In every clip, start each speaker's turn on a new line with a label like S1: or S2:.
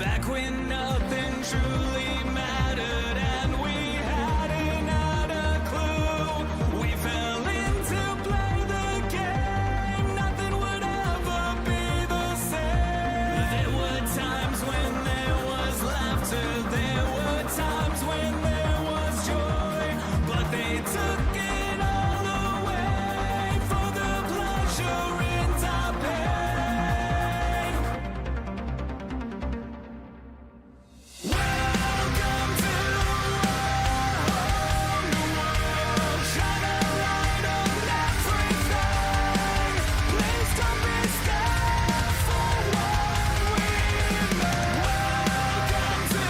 S1: Back when nothing truly mattered and we hadn't had a clue. We fell in to play the game. Nothing would ever be the same. There were times when there was laughter. There were times when there was joy. But they took it all away for the pleasure in our pain. Welcome to our new world. Shine a light on everything. Please don't be scared for what we made. Welcome to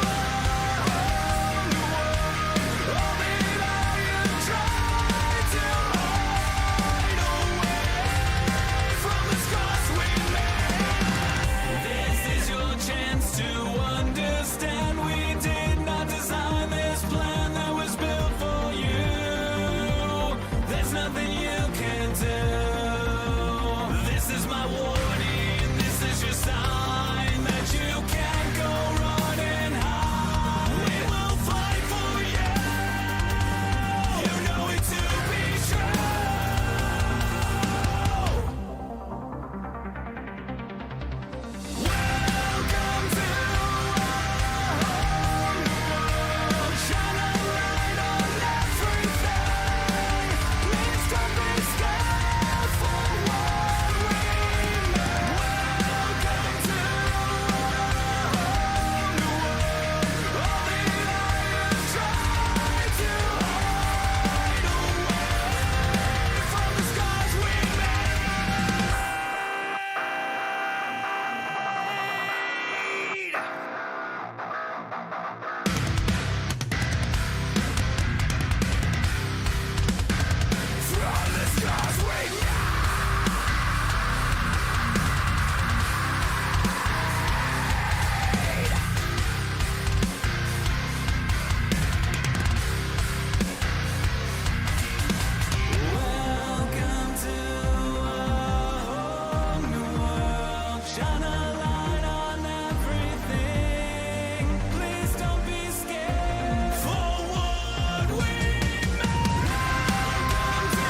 S1: our new world. All that I have tried to hide away from the scars we made. This is your chance to understand we did not design this plan that was built for you. There's nothing you can do. This is my warning, this is your sign that you can't go run and hide. We will fight for you. You know it to be true. Welcome to our new world. Shine a light on everything. Please don't be scared for what we made. Welcome to our new world. All that I have tried to hide away from the scars we from the scars we Welcome to our new world. Shine a light on everything. Please don't be scared for what we made. Welcome to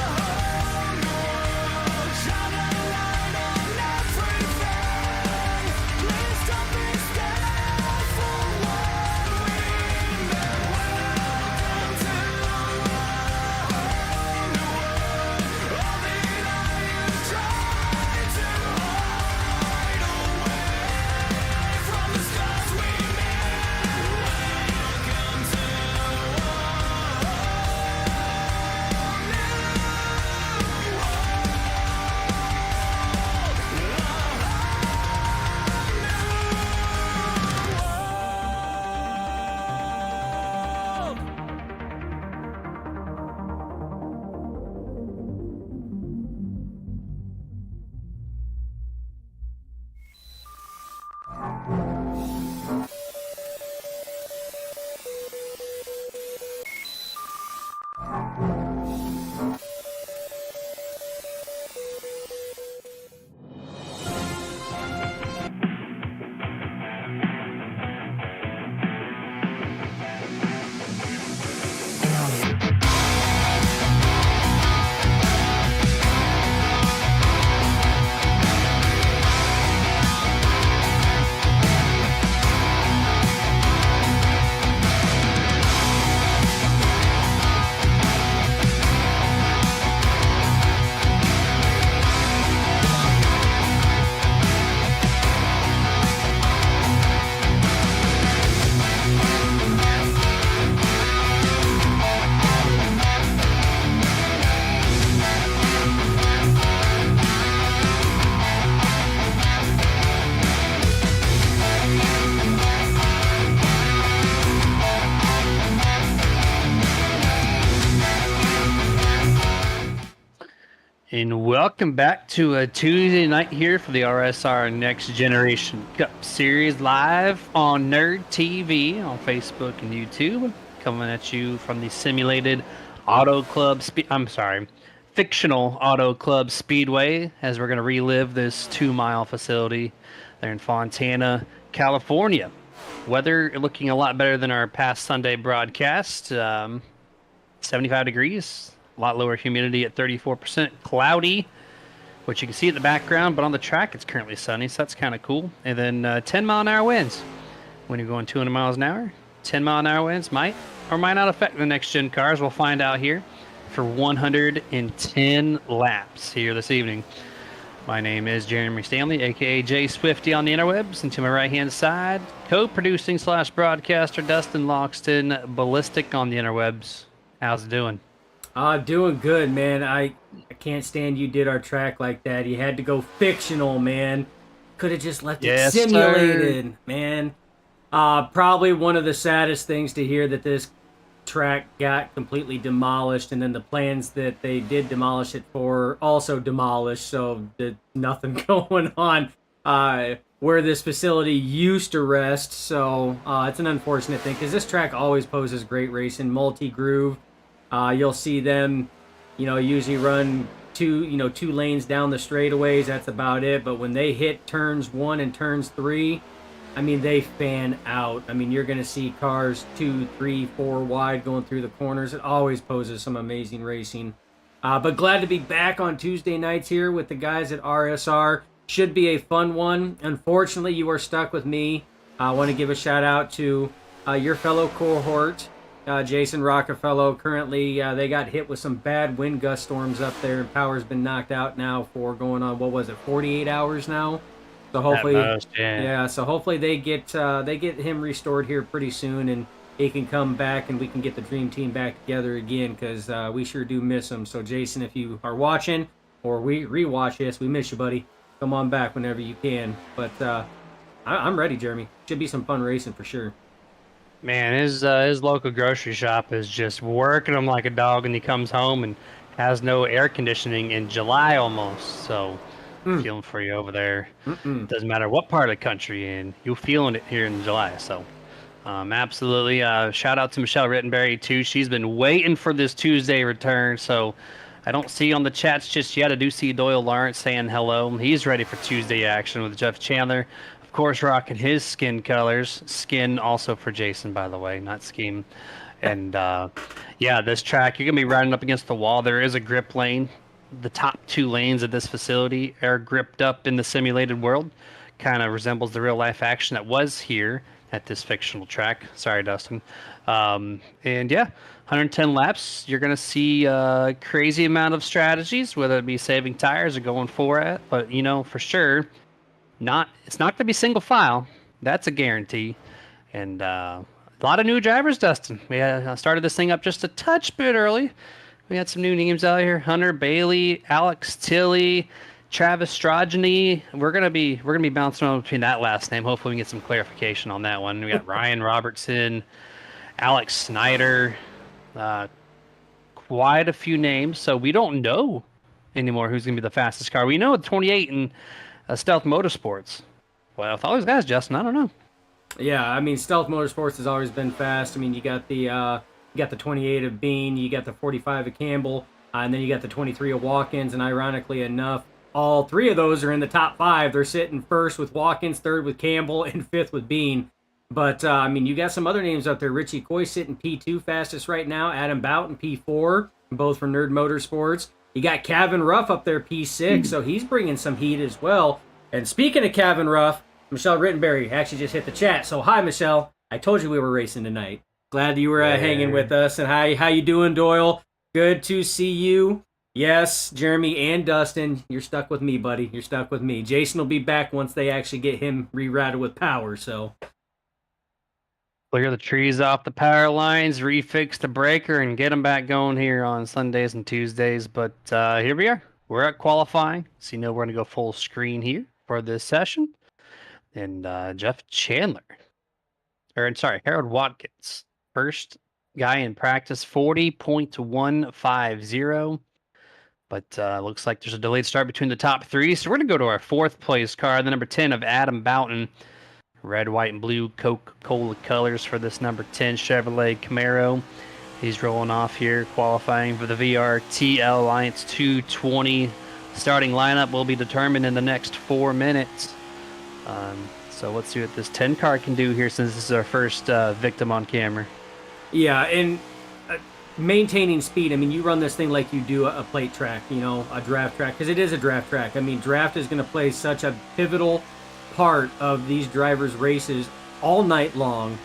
S1: our new world. Shine a light on everything. Please don't be scared for what we made. Welcome to our new world. All that I have tried to hide away from the scars we made. Welcome to
S2: And welcome back to a Tuesday night here for the RSR Next Generation Cup Series live on Nerd TV on Facebook and YouTube. Coming at you from the simulated fictional Auto Club Speedway, as we're going to relive this 2-mile facility They're in Fontana, California. Weather looking a lot better than our past Sunday broadcast. 75 degrees, a lot lower humidity at 34%, cloudy, which you can see in the background, but on the track it's currently sunny, so that's kind of cool. And then 10-mile-an-hour winds. When you're going 200 miles an hour, 10-mile-an-hour winds might or might not affect the next-gen cars. We'll find out here for 110 laps here this evening. My name is Jeremy Stanley, a.k.a. Jay Swifty on the interwebs, and to my right-hand side, co-producing / broadcaster Dustin Loxton, ballistic on the interwebs. How's it doing?
S3: Doing good, man. I can't stand you did our track like that. You had to go fictional, man. Could have just left it simulated,
S2: sir.
S3: Man. Probably one of the saddest things to hear that this track got completely demolished, and then the plans that they did demolish it for also demolished, so there's nothing going on where this facility used to rest. So it's an unfortunate thing because this track always poses great racing, multi-groove. You'll see them, usually run two lanes down the straightaways. That's about it. But when they hit turns 1 and turns 3, I mean, they fan out. I mean, you're going to see cars 2, 3, 4 wide going through the corners. It always poses some amazing racing. But glad to be back on Tuesday nights here with the guys at RSR. Should be a fun one. Unfortunately, you are stuck with me. I want to give a shout out to your fellow cohort, Jason Rockefeller. Currently, they got hit with some bad wind gust storms up there, and power's been knocked out now for going on, 48 hours now? So hopefully, so hopefully they get him restored here pretty soon, and he can come back and we can get the dream team back together again, because we sure do miss him. So Jason, if you are watching or we rewatch this, we miss you, buddy. Come on back whenever you can. But I'm ready, Jeremy. Should be some fun racing for sure.
S2: Man, his local grocery shop is just working him like a dog, and he comes home and has no air conditioning in July almost. So feeling for you over there. Doesn't matter what part of the country you're in, you're feeling it here in July. So absolutely. Shout out to Michelle Rittenberry too. She's been waiting for this Tuesday return. So I don't see on the chats just yet. I do see Doyle Lawrence saying hello. He's ready for Tuesday action with Jeff Chandler. Of course, rocking his skin colors. Skin also for Jason, by the way, not scheme. And yeah, this track, you're going to be riding up against the wall. There is a grip lane. The top 2 lanes of this facility are gripped up in the simulated world. Kind of resembles the real life action that was here at this fictional track. Sorry, Dustin. And yeah, 110 laps. You're going to see a crazy amount of strategies, whether it be saving tires or going for it. But, for sure, it's not going to be single file. That's a guarantee. And a lot of new drivers, Dustin. We started this thing up just a touch bit early. We had some new names out here: Hunter Bailey, Alex Tilley, Travis Strogeny. We're gonna be bouncing around between that last name. Hopefully, we can get some clarification on that one. We got Ryan Robertson, Alex Snyder, quite a few names. So we don't know anymore who's gonna be the fastest car. We know 28 in Stealth Motorsports. Well, with all those guys, Justin, I don't know.
S3: Yeah, I mean, Stealth Motorsports has always been fast. I mean, you got the 28 of Bean, you got the 45 of Campbell, and then you got the 23 of Watkins. And ironically enough, all 3 of those are in the top 5. They're sitting first with Watkins, third with Campbell, and 5th with Bean. But I mean, you got some other names up there. Richie Coy sitting P2 fastest right now. Adam Boughton P4, both from Nerd Motorsports. You got Kevin Ruff up there P6, so he's bringing some heat as well. And speaking of Kevin Ruff, Michelle Rittenberry actually just hit the chat. So hi, Michelle. I told you we were racing tonight. Glad you were hanging with us. And how you doing, Doyle? Good to see you. Yes, Jeremy and Dustin, you're stuck with me, buddy. You're stuck with me. Jason will be back once they actually get him rerouted with power. So
S2: Clear the trees off the power lines, refix the breaker, and get them back going here on Sundays and Tuesdays. But here we are. We're at qualifying. So we're going to go full screen here for this session. And Jeff Chandler. Harold Watkins. First guy in practice, 40.150. But looks like there's a delayed start between the top 3. So we're going to go to our 4th place car, the number 10 of Adam Boughton. Red, white, and blue Coca-Cola colors for this number 10 Chevrolet Camaro. He's rolling off here, qualifying for the VRTL Alliance 220. Starting lineup will be determined in the next 4 minutes. So let's see what this 10 car can do here, since this is our first victim on camera.
S3: Yeah, and maintaining speed. I mean, you run this thing like you do a plate track, a draft track, because it is a draft track. I mean, draft is going to play such a pivotal part of these drivers' races all night long,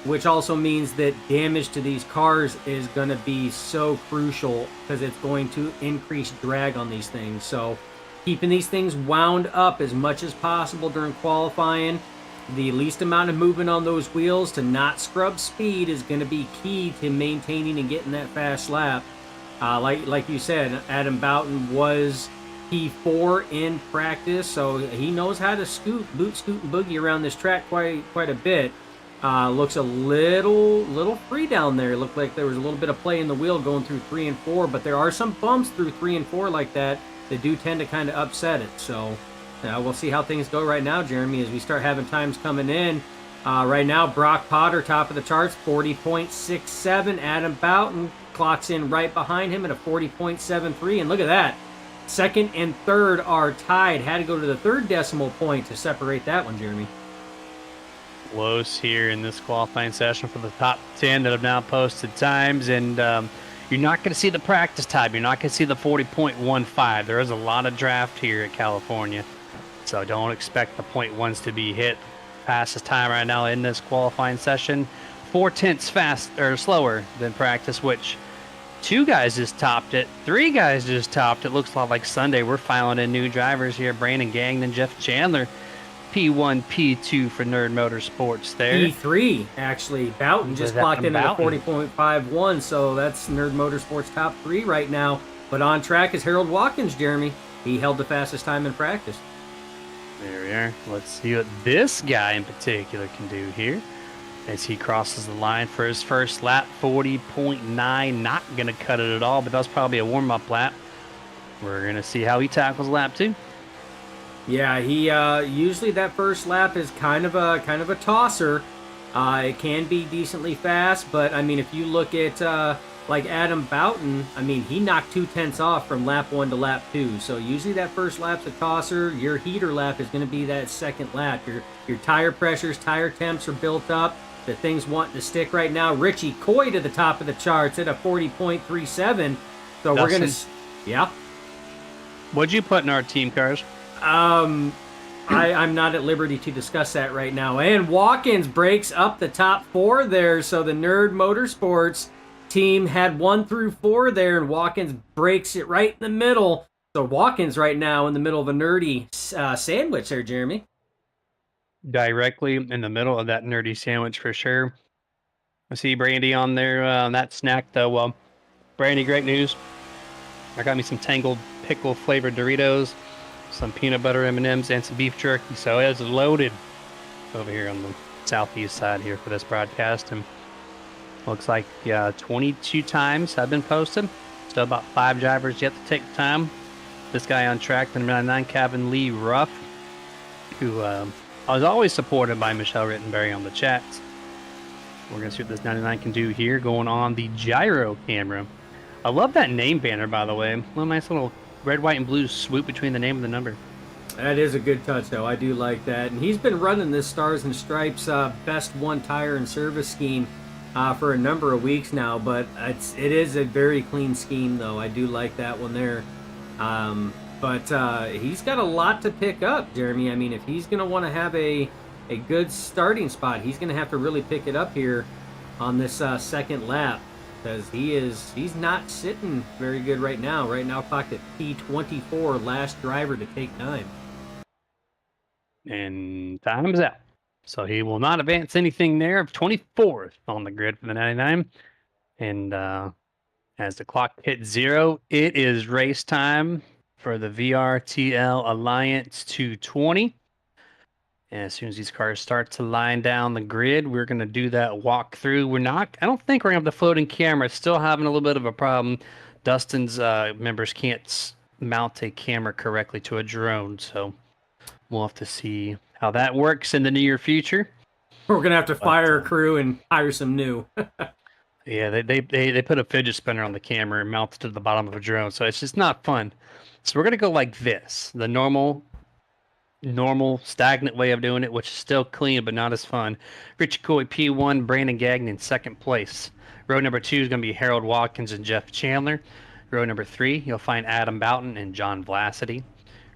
S3: which also means that damage to these cars is going to be so crucial because it's going to increase drag on these things. So, keeping these things wound up as much as possible during qualifying, the least amount of movement on those wheels to not scrub speed is going to be key to maintaining and getting that fast lap. Like you said, Adam Boughton was P4 in practice, so he knows how to boot, scoot, and boogie around this track quite a bit. Looks a little free down there. Looked like there was a little bit of play in the wheel going through 3 and 4, but there are some bumps through 3 and 4 like that do tend to kind of upset it. So we'll see how things go right now, Jeremy, as we start having times coming in. Right now, Brock Potter, top of the charts, 40.67. Adam Boughton clocks in right behind him at a 40.73. And look at that. Second and third are tied. Had to go to the third decimal point to separate that one, Jeremy.
S2: Close here in this qualifying session for the top 10 that have now posted times. And you're not going to see the practice time. You're not going to see the 40.15. There is a lot of draft here at California, so don't expect the .1s to be hit. Fastest time right now in this qualifying session, 0.4 fast or slower than practice, which 2 guys just topped it. 3 guys just topped it. Looks a lot like Sunday. We're filing in new drivers here. Brandon Gagnon, Jeff Chandler, P1, P2 for Nerd Motorsports there.
S3: P3, actually. Boughton just clocked in at a 40.51, so that's Nerd Motorsports top 3 right now. But on track is Harold Watkins, Jeremy. He held the fastest time in practice.
S2: There we are. Let's see what this guy in particular can do here as he crosses the line for his first lap. 40.9, not going to cut it at all, but that's probably a warm-up lap. We're going to see how he tackles lap 2.
S3: Yeah, he usually that first lap is kind of a tosser. It can be decently fast, but I mean, if you look at like Adam Boughton, I mean, he knocked 0.2 off from lap 1 to lap 2. So usually that first lap's a tosser. Your heater lap is going to be that second lap. Your tire pressures, tire temps are built up. The thing's wanting to stick right now. Richie Coy to the top of the charts at a 40.37. So we're going to, yeah.
S2: What'd you put in our team cars?
S3: I'm not at liberty to discuss that right now. And Watkins breaks up the top 4 there. So the Nerd Motorsports team had 1 through 4 there, and Watkins breaks it right in the middle. So Watkins right now in the middle of a nerdy sandwich there, Jeremy.
S2: Directly in the middle of that nerdy sandwich for sure. I see Brandy on there on that snack though. Well, Brandy, great news. I got me some Tangled pickle flavored Doritos, some peanut butter M&Ms, and some beef jerky. So it's loaded over here on the southeast side here for this broadcast. And looks like 22 times have been posted. Still about 5 drivers yet to take the time. This guy on track, the number 99, Kevin Lee Ruff, who I was always supported by Michelle Rittenberry on the chats. We're going to see what this 99 can do here, going on the gyro camera. I love that name banner, by the way. A nice little red, white, and blue swoop between the name and the number.
S3: That is a good touch, though. I do like that. And he's been running this Stars and Stripes BestOne Tire and Service scheme for a number of weeks now, but it is a very clean scheme, though. I do like that one there. But he's got a lot to pick up, Jeremy. I mean, if he's going to want to have a good starting spot, he's going to have to really pick it up here on this second lap, because he's not sitting very good right now. Right now, clocked at P24, last driver to take time.
S2: And time's out. So he will not advance anything there. 24th on the grid for the 99. And as the clock hits 0, it is race time for the VRTL Alliance 220. And as soon as these cars start to line down the grid, we're going to do that walkthrough. I don't think we're going to have the floating camera. It's still having a little bit of a problem. Dustin's members can't mount a camera correctly to a drone, so we'll have to see how that works in the near future.
S3: We're going to have to fire a crew and hire some new.
S2: Yeah, they put a fidget spinner on the camera and mount it to the bottom of a drone, so it's just not fun. So we're going to go like this, the normal normal, stagnant way of doing it, which is still clean but not as fun. Richie Coy P1, Brandon Gagnon in second place. Row number 2 is going to be Harold Watkins and Jeff Chandler. Row number 3, you'll find Adam Boughton and John Vlacity.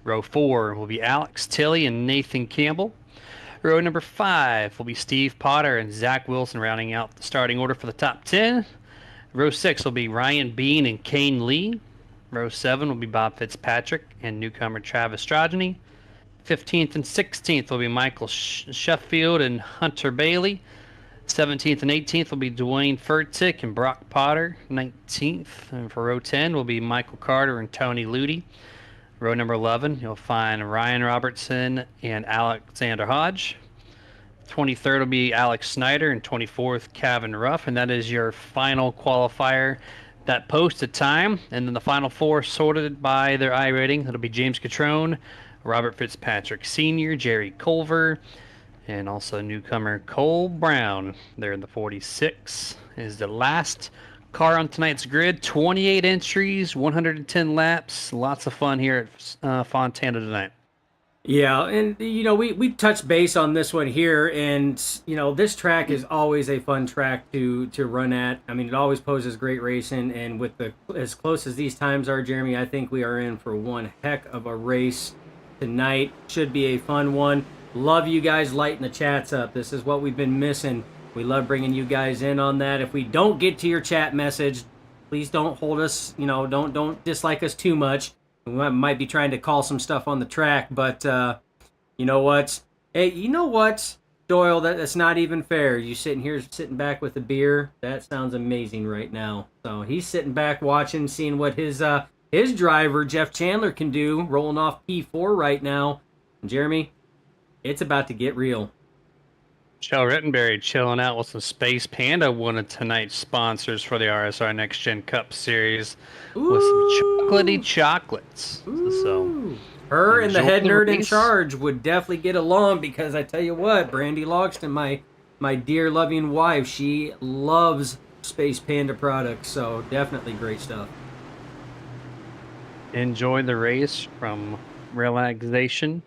S2: Row 4 will be Alex Tilley and Nathan Campbell. Row number 5 will be Steve Potter and Zach Wilson rounding out the starting order for the top 10. Row 6 will be Ryan Bean and Kane Lee. Row 7 will be Bob Fitzpatrick and newcomer Travis Strogeny. 15th and 16th will be Michael Sheffield and Hunter Bailey. 17th and 18th will be Dwayne Furtick and Brock Potter. 19th, and for row 10 will be Michael Carter and Tony Ludy. Row number 11, you'll find Ryan Robertson and Alexander Hodge. 23rd will be Alex Snyder, and 24th, Kevin Ruff, and that is your final qualifier. That posted time, and then the final 4 sorted by their I rating. That'll be James Catrone, Robert Fitzpatrick Sr., Jerry Culver, and also newcomer Cole Brown. There in the 46 is the last car on tonight's grid. 28 entries, 110 laps. Lots of fun here at Fontana tonight.
S3: Yeah, and we touched base on this one here, and this track is always a fun track to run at. I mean, it always poses great racing, and with as close as these times are, Jeremy, I think we are in for one heck of a race tonight. Should be a fun one. Love you guys lighting the chats up. This is what we've been missing. We love bringing you guys in on that. If we don't get to your chat message, please don't hold us. Don't dislike us too much. We might be trying to call some stuff on the track, but you know what? Hey, you know what, Doyle? That's not even fair. You sitting back with a beer. That sounds amazing right now. So he's sitting back watching, seeing what his driver Jeff Chandler can do, rolling off P4 right now. And Jeremy, it's about to get real.
S2: Shell Rittenberry chilling out with some Space Panda, one of tonight's sponsors for the RSR Next Gen Cup Series, with some chocolatey chocolates. So
S3: her and the head nerd in
S2: race.
S3: charge would definitely get along, because I tell you what, Brandy Logston, my dear loving wife, she loves Space Panda products, so definitely great stuff.
S2: Enjoy the race from relaxation.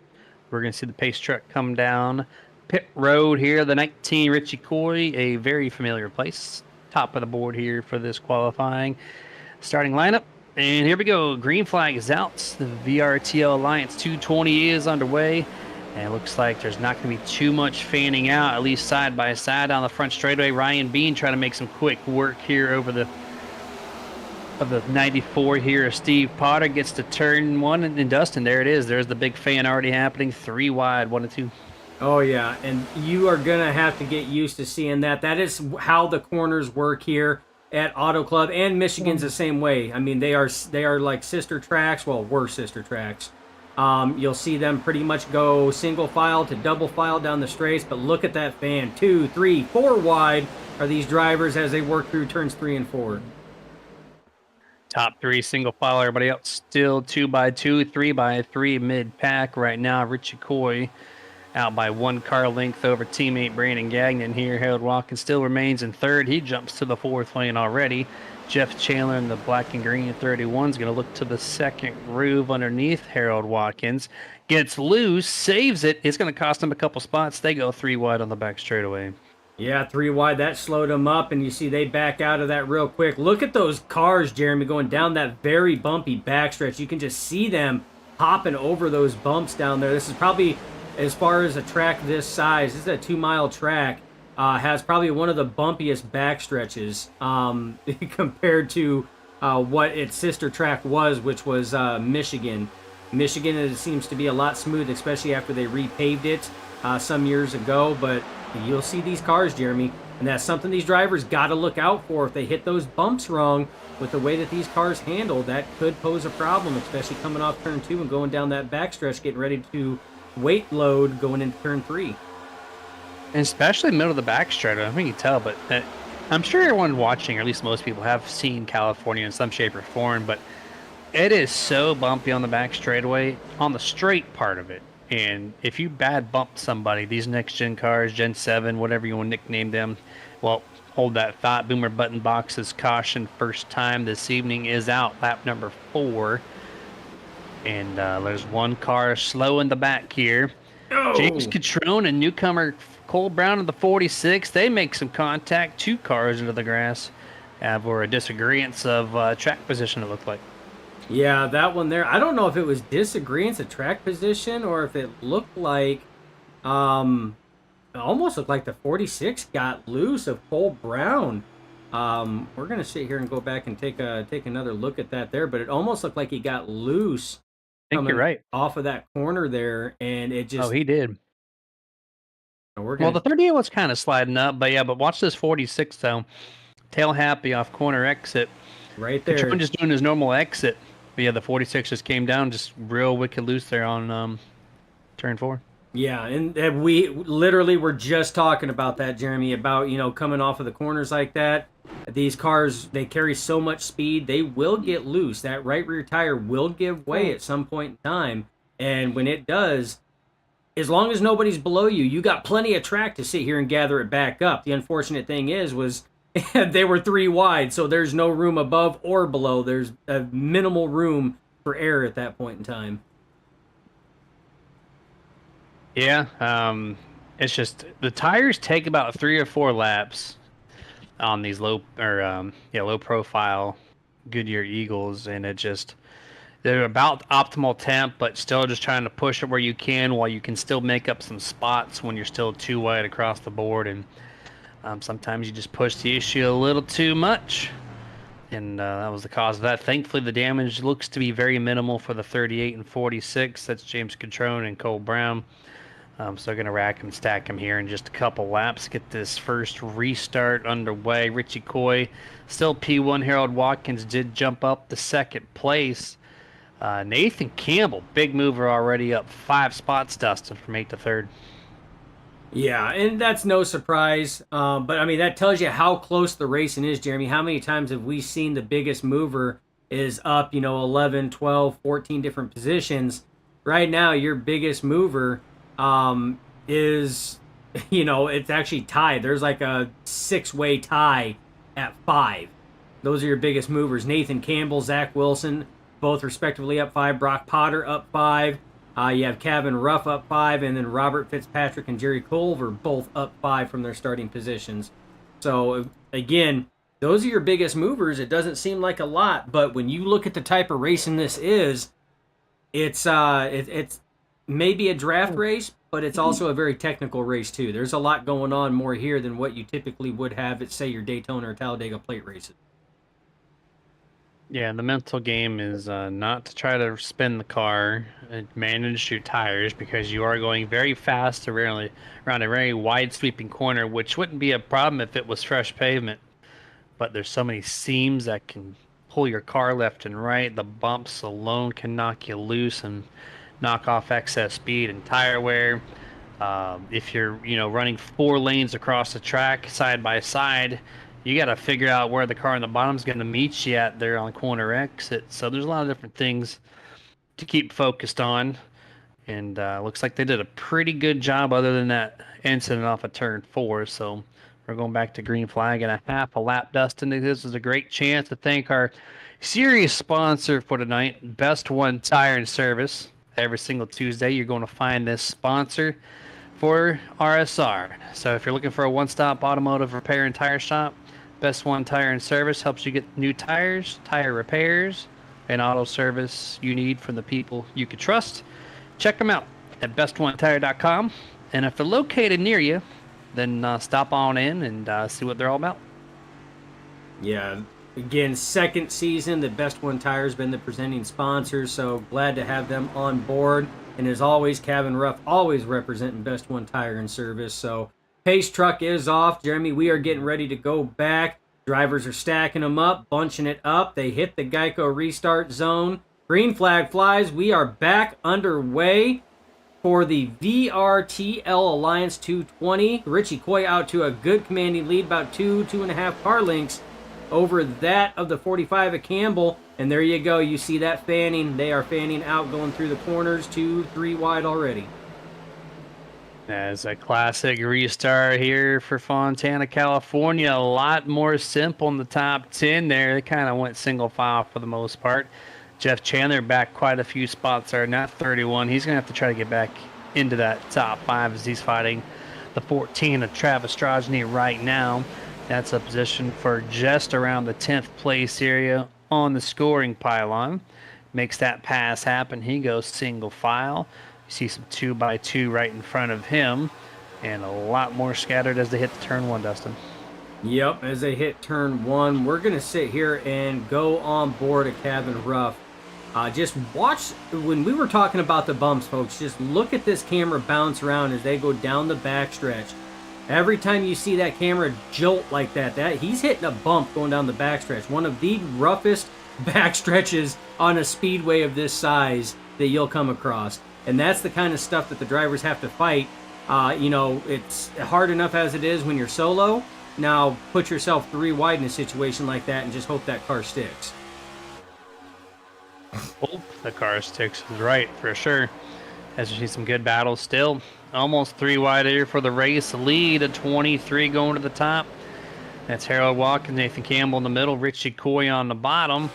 S2: We're going to see the pace truck come down pit road here. The 19 Richie Coy, a very familiar place. Top of the board here for this qualifying starting lineup. And here we go. Green flag is out. The VRTL Alliance 220 is underway. And it looks like there's not going to be too much fanning out, at least side by side down the front straightaway. Ryan Bean trying to make some quick work here over the 94 here. Steve Potter gets to turn 1, and Dustin, there it is. There's the big fan already happening. 3 wide, 1 and 2.
S3: Oh, yeah, and you are going to have to get used to seeing that. That is how the corners work here at Auto Club, and Michigan's the same way. I mean, they are like sister tracks. Well, were sister tracks. You'll see them pretty much go single file to double file down the straights, but look at that fan. 2, 3, 4 wide are these drivers as they work through turns 3 and 4.
S2: Top 3 single file. Everybody else still 2x2, 3x3 mid pack right now. Richie Coy out by 1 car length over teammate Brandon Gagnon here. Harold Watkins still remains in third. He jumps to the 4th lane already. Jeff Chandler in the black and green 31 is going to look to the second groove underneath Harold Watkins. Gets loose, saves it. It's going to cost him a couple spots. They go 3 wide on the back straightaway.
S3: Yeah, 3 wide. That slowed them up, and you see they back out of that real quick. Look at those cars, Jeremy, going down that very bumpy backstretch. You can just see them hopping over those bumps down there. This is probably, as far as a track this size, this is a 2-mile track, has probably one of the bumpiest backstretches compared to what its sister track was, which was Michigan. Michigan, it seems to be a lot smooth, especially after they repaved it some years ago, but you'll see these cars, Jeremy, and that's something these drivers got to look out for. If they hit those bumps wrong with the way that these cars handle, that could pose a problem, especially coming off turn 2 and going down that backstretch, getting ready to weight load going into turn 3.
S2: And especially middle of the backstretch, I don't think you can tell, but I'm sure everyone watching, or at least most people, have seen California in some shape or form, but it is so bumpy on the back straightaway, on the straight part of it. And if you bad bump somebody, these next-gen cars, Gen 7, whatever you want to nickname them, well, hold that thought. Boomer Button Box's caution first time this evening is out, lap number 4. And there's one car slow in the back here. James
S3: Oh,
S2: Catrone and newcomer Cole Brown in the 46. They make some contact. Two cars into the grass for a disagreement of track position, it looked like.
S3: yeah, that one there. I don't know if it was disagreements of track position or if it looked like, it almost looked like the 46 got loose of Cole Brown. We're gonna sit here and go back and take another look at that there, but it almost looked like he got loose
S2: I think you're
S3: coming
S2: right.
S3: off of that corner there, and it
S2: Oh,
S3: just
S2: he did.
S3: we're
S2: Well,
S3: gonna
S2: the 38 was kind of sliding up, but yeah, but watch this 46 though. Tail happy off corner exit.
S3: right
S2: Catrone
S3: there.
S2: just doing his normal exit. But yeah, the 46 just came down, just real wicked loose there on turn 4.
S3: Yeah, and we literally were just talking about that, Jeremy, about coming off of the corners like that. These cars they carry so much speed, they will get loose. That right rear tire will give way at some point in time, and when it does, as long as nobody's below you, you got plenty of track to sit here and gather it back up. The unfortunate thing was they were 3 wide, so there's no room above or below. There's a minimal room for error at that point in time.
S2: Yeah, it's just the tires take about 3 or 4 laps on these low profile Goodyear Eagles, and it just they're about optimal temp, but still just trying to push it where you can while you can still make up some spots when you're still too wide across the board, and sometimes you just push the issue a little too much. And that was the cause of that. Thankfully, the damage looks to be very minimal for the 38 and 46. That's James Catrone and Cole Brown. So they're going to rack and stack him here in just a couple laps. Get this first restart underway. Richie Coy, still P1. Harold Watkins did jump up to second place. Nathan Campbell, big mover already up 5 spots, Dustin, from 8th to 3rd.
S3: Yeah, and that's no surprise. But I mean, that tells you how close the racing is, Jeremy. How many times have we seen the biggest mover is up, 11, 12, 14 different positions? Right now, your biggest mover is, it's actually tied. There's like a 6-way tie at 5. Those are your biggest movers. Nathan Campbell, Zach Wilson, both respectively up 5. Brock Potter up 5. You have Kevin Ruff up 5, and then Robert Fitzpatrick and Jerry Culver both up 5 from their starting positions. So, again, those are your biggest movers. It doesn't seem like a lot, but when you look at the type of racing this is, it's maybe a draft race, but it's also a very technical race, too. There's a lot going on more here than what you typically would have at, say, your Daytona or Talladega plate races.
S2: Yeah, the mental game is not to try to spin the car and manage your tires because you are going very fast around a very wide sweeping corner, which wouldn't be a problem if it was fresh pavement. But there's so many seams that can pull your car left and right. The bumps alone can knock you loose and knock off excess speed and tire wear. If you're, running 4 lanes across the track side by side, you got to figure out where the car on the bottom is going to meet you at there on corner exit. So there's a lot of different things to keep focused on. And looks like they did a pretty good job other than that incident off of turn 4. So we're going back to green flag and a half a lap, Dustin. This is a great chance to thank our serious sponsor for tonight, BestOne Tire and Service. Every single Tuesday, you're going to find this sponsor for RSR. So if you're looking for a one-stop automotive repair and tire shop, BestOne Tire and Service helps you get new tires, tire repairs, and auto service you need from the people you can trust. Check them out at bestonetire.com. And if they're located near you, then stop on in and see what they're all about.
S3: Yeah, again, second season, the Best One Tire has been the presenting sponsor, so glad to have them on board. And as always, Kevin Ruff always representing Best One Tire and Service. So pace truck is off. Jeremy, we are getting ready to go back. Drivers are stacking them up, bunching it up. They hit the Geico restart zone. Green flag flies. We are back underway for the VRTL Alliance 220. Richie Coy out to a good commanding lead, about 2.5 car lengths over that of the 45 of Campbell. And there you go. You see that fanning. They are fanning out, going through the corners, 2-3 wide already.
S2: As a classic restart here for Fontana, California. A lot more simple in the top 10 there. They kind of went single file for the most part. Jeff Chandler back quite a few spots there, not 31. He's going to have to try to get back into that top 5 as he's fighting the 14 of Travis Strojny right now. That's a position for just around the 10th place area on the scoring pylon. Makes that pass happen. He goes single file. You see some 2x2 right in front of him, and a lot more scattered as they hit the turn 1, Dustin.
S3: Yep, as they hit turn 1, we're going to sit here and go on board a cabin rough. Just watch, when we were talking about the bumps, folks, just look at this camera bounce around as they go down the backstretch. Every time you see that camera jolt like that, he's hitting a bump going down the backstretch. One of the roughest backstretches on a speedway of this size that you'll come across. And that's the kind of stuff that the drivers have to fight. It's hard enough as it is when you're solo. Now put yourself 3 wide in a situation like that and just hope that car sticks.
S2: Hope the car sticks is right for sure. As you see some good battles still. Almost 3 wide here for the race. Lead at 23 going to the top. That's Harold Watkins, Nathan Campbell in the middle, Richie Coy on the bottom.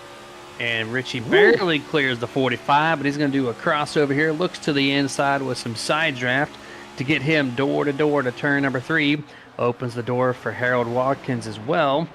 S2: And Richie barely clears the 45, but he's going to do a crossover here. Looks to the inside with some side draft to get him door to door to turn number 3. Opens the door for Harold Watkins as well.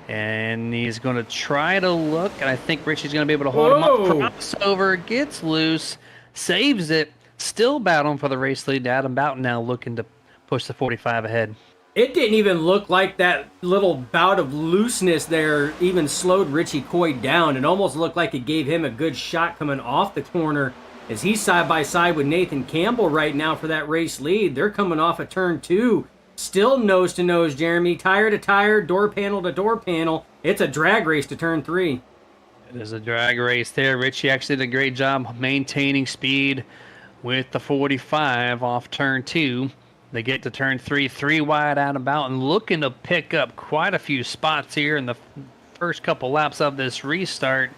S2: And he's going to try to look, and I think Richie's going to be able to hold him up. Crossover, gets loose, saves it. Still battling for the race lead. Adam Boughton now looking to push the 45 ahead.
S3: It didn't even look like that little bout of looseness there even slowed Richie Coy down. It almost looked like it gave him a good shot coming off the corner as he's side by side with Nathan Campbell right now for that race lead. They're coming off of turn 2. Still nose to nose, Jeremy. Tire to tire, door panel to door panel. It's a drag race to turn 3.
S2: It is a drag race there. Richie actually did a great job maintaining speed with the 45 off turn 2. They get to turn 3, 3 wide out about, and looking to pick up quite a few spots here in the first couple laps of this restart.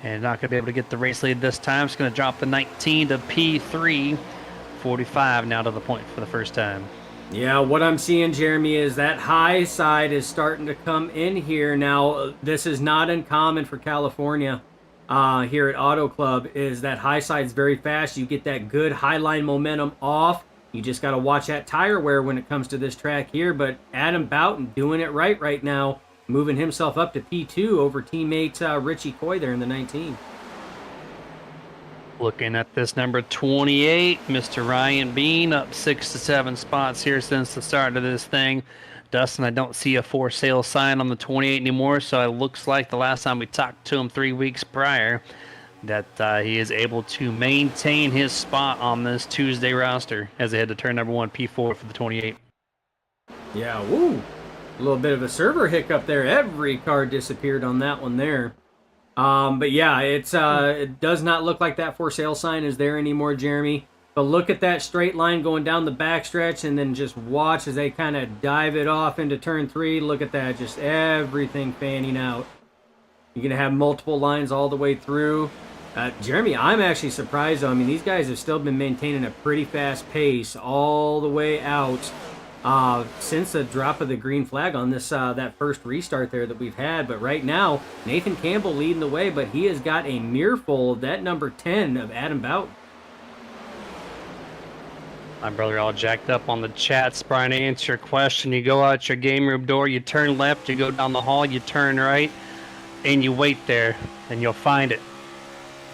S2: And not going to be able to get the race lead this time. It's going to drop the 19 to P3. 45 now to the point for the first time.
S3: Yeah, what I'm seeing, Jeremy, is that high side is starting to come in here. Now, this is not uncommon for California here at Auto Club, is that high side's very fast. You get that good high line momentum off. You just got to watch that tire wear when it comes to this track here. But Adam Boughton doing it right now, moving himself up to P2 over teammate Richie Coy there in the 19.
S2: Looking at this number 28, Mr. Ryan Bean up 6 to 7 spots here since the start of this thing. Dustin, I don't see a for sale sign on the 28 anymore, so it looks like the last time we talked to him 3 weeks prior that he is able to maintain his spot on this Tuesday roster as they head to turn number 1, P4 for the 28.
S3: Yeah, woo. A little bit of a server hiccup there. Every car disappeared on that one there. But yeah, it does not look like that for sale sign is there anymore, Jeremy. But look at that straight line going down the backstretch, and then just watch as they kind of dive it off into turn 3. Look at that, just everything fanning out. You're going to have multiple lines all the way through. Jeremy, I'm actually surprised, though. I mean, these guys have still been maintaining a pretty fast pace all the way out since the drop of the green flag on this that first restart there that we've had. But right now, Nathan Campbell leading the way, but he has got a mirror full of that number 10 of Adam Boughton.
S2: My brother all jacked up on the chats. Brian, to answer your question, you go out your game room door, you turn left, you go down the hall, you turn right, and you wait there, and you'll find it.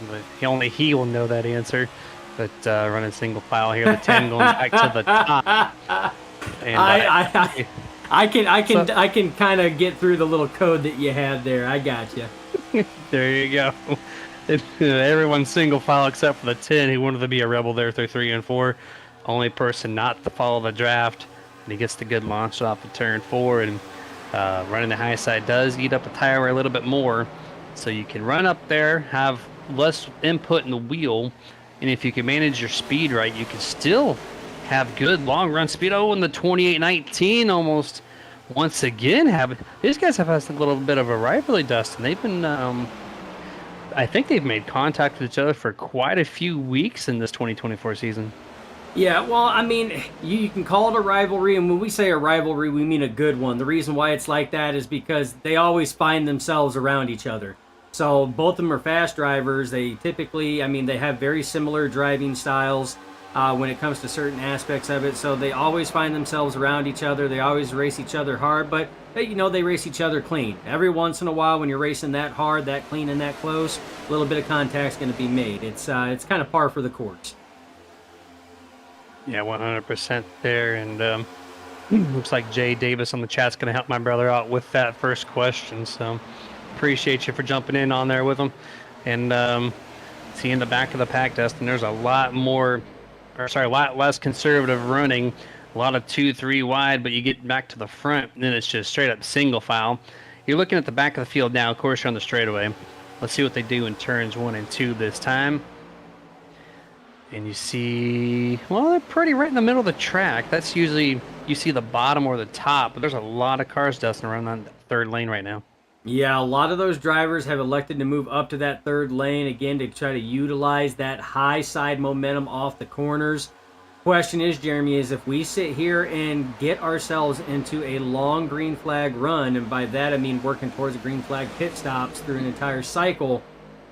S2: But only he will know that answer. But running single file here, the 10 going back to the top. And,
S3: I can kind of get through the little code that you have there. I got you.
S2: There you go. Everyone's single file except for the 10 who wanted to be a rebel there through 3 and 4. Only person not to follow the draft. And he gets the good launch off of turn 4. And running the high side does eat up the tire wear a little bit more. So you can run up there, have less input in the wheel. And if you can manage your speed right, you can still have good long run speed. Oh, and the 28-19 almost once again these guys have had a little bit of a rivalry, Dustin. They've been I think they've made contact with each other for quite a few weeks in this 2024 season.
S3: Yeah, well, I mean, you can call it a rivalry, and when we say a rivalry, we mean a good one. The reason why it's like that is because they always find themselves around each other. So both of them are fast drivers. They typically, I mean, they have very similar driving styles when it comes to certain aspects of it. So they always find themselves around each other. They always race each other hard, but they race each other clean. Every once in a while, when you're racing that hard, that clean, and that close, a little bit of contact's going to be made. It's kind of par for the course.
S2: Yeah, 100% there. And looks like Jay Davis on the chat's going to help my brother out with that first question. So appreciate you for jumping in on there with him. And see in the back of the pack, Dustin, there's a lot less conservative running. A lot of 2-3 wide, but you get back to the front, and then it's just straight up single file. You're looking at the back of the field now. Of course, you're on the straightaway. Let's see what they do in turns 1 and 2 this time. And you see, well, they're pretty right in the middle of the track. That's usually, you see the bottom or the top, but there's a lot of cars, Dustin, around that third lane right now.
S3: Yeah, a lot of those drivers have elected to move up to that third lane, again, to try to utilize that high side momentum off the corners. Question is, Jeremy, is if we sit here and get ourselves into a long green flag run, and by that I mean working towards a green flag pit stops through an entire cycle,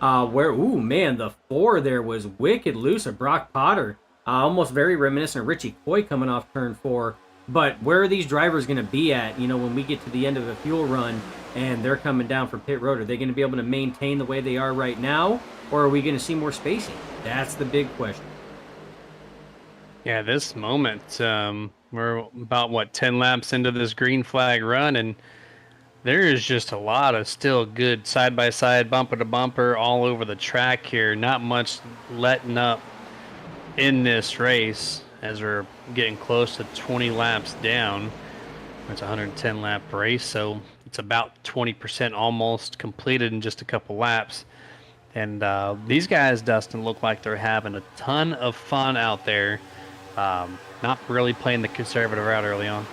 S3: the 4 there was wicked loose of Brock Potter. Almost very reminiscent of Richie Coy coming off turn 4. But where are these drivers going to be at, when we get to the end of a fuel run and they're coming down for pit road? Are they going to be able to maintain the way they are right now, or are we going to see more spacing? That's the big question.
S2: Yeah, this moment, we're about, 10 laps into this green flag run, and there is just a lot of still good side-by-side, bumper-to-bumper all over the track here. Not much letting up in this race as we're getting close to 20 laps down. It's a 110-lap race, so it's about 20% almost completed in just a couple laps. And these guys, Dustin, look like they're having a ton of fun out there. Not really playing the conservative route early on.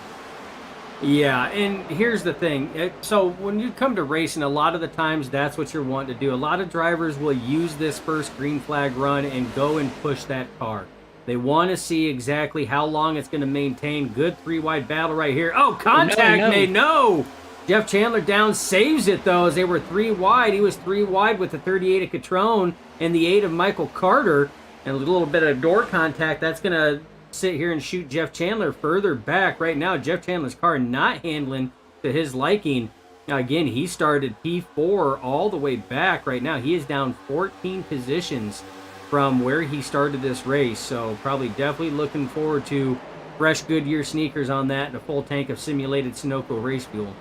S3: Yeah, and here's the thing. So when you come to racing, a lot of the times that's what you're wanting to do. A lot of drivers will use this first green flag run and go and push that car. They want to see exactly how long it's going to maintain. Good 3-wide battle right here. Oh, contact made. No! Jeff Chandler down saves it, though, as they were 3 wide. He was 3 wide with the 38 of Catrone and the 8 of Michael Carter. And a little bit of door contact. That's going to sit here and shoot Jeff Chandler further back. Right now, Jeff Chandler's car not handling to his liking. Now, again, he started P4 all the way back. Right now, he is down 14 positions from where he started this race. So probably definitely looking forward to fresh Goodyear sneakers on that and a full tank of simulated Sunoco race fuel.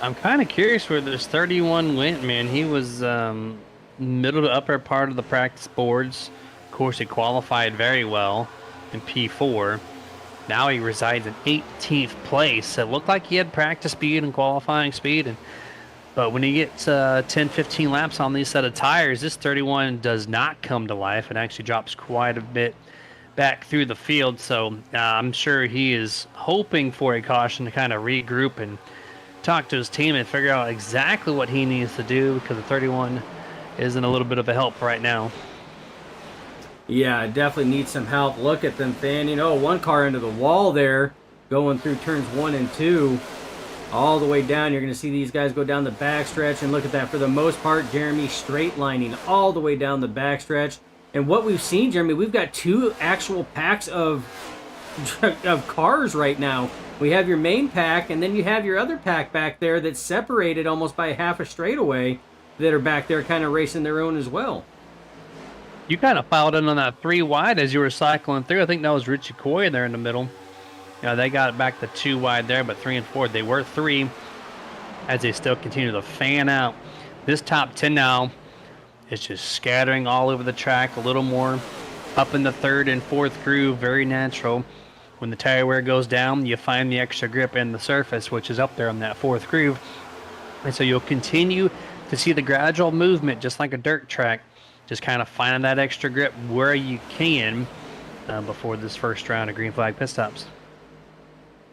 S2: I'm kind of curious where this 31 went, man. He was middle to upper part of the practice boards. Of course, he qualified very well in P4. Now he resides in 18th place. It looked like he had practice speed and qualifying speed, but when he gets 10, 15 laps on these set of tires, this 31 does not come to life. It actually drops quite a bit back through the field. So I'm sure he is hoping for a caution to kind of regroup and talk to his team and figure out exactly what he needs to do, because the 31 is in a little bit of a help right now.
S3: Yeah, definitely needs some help. Look at them fanning. One car into the wall there, going through turns 1 and 2. All the way down, you're going to see these guys go down the backstretch, and look at that. For the most part, Jeremy straight lining all the way down the backstretch. And what we've seen, Jeremy, we've got 2 actual packs of cars right now. We have your main pack, and then you have your other pack back there that's separated almost by half a straightaway that are back there kind of racing their own as well.
S2: You kind of piled in on that 3 wide as you were cycling through. I think that was Richie Coy there in the middle. They got it back to 2 wide there, but 3 and 4. They were 3 as they still continue to fan out. This top 10 now is just scattering all over the track a little more. Up in the 3rd and 4th groove, very natural. When the tire wear goes down, you find the extra grip in the surface, which is up there on that 4th groove. And so you'll continue to see the gradual movement, just like a dirt track. Just kind of finding that extra grip where you can before this first round of green flag pit stops.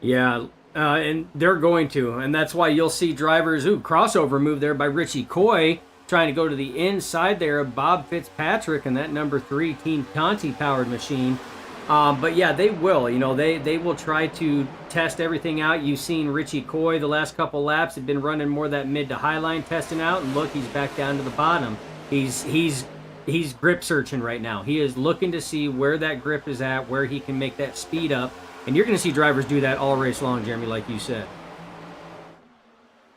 S3: Yeah, and they're going to. And that's why you'll see drivers, crossover move there by Richie Coy, trying to go to the inside there of Bob Fitzpatrick and that number 3 Team Conti powered machine. But yeah, they will. They will try to test everything out. You've seen Richie Coy the last couple laps have been running more of that mid to high line testing out, and look, he's back down to the bottom. He's grip searching right now. He is looking to see where that grip is at, where he can make that speed up, and you're going to see drivers do that all race long, Jeremy, like you said.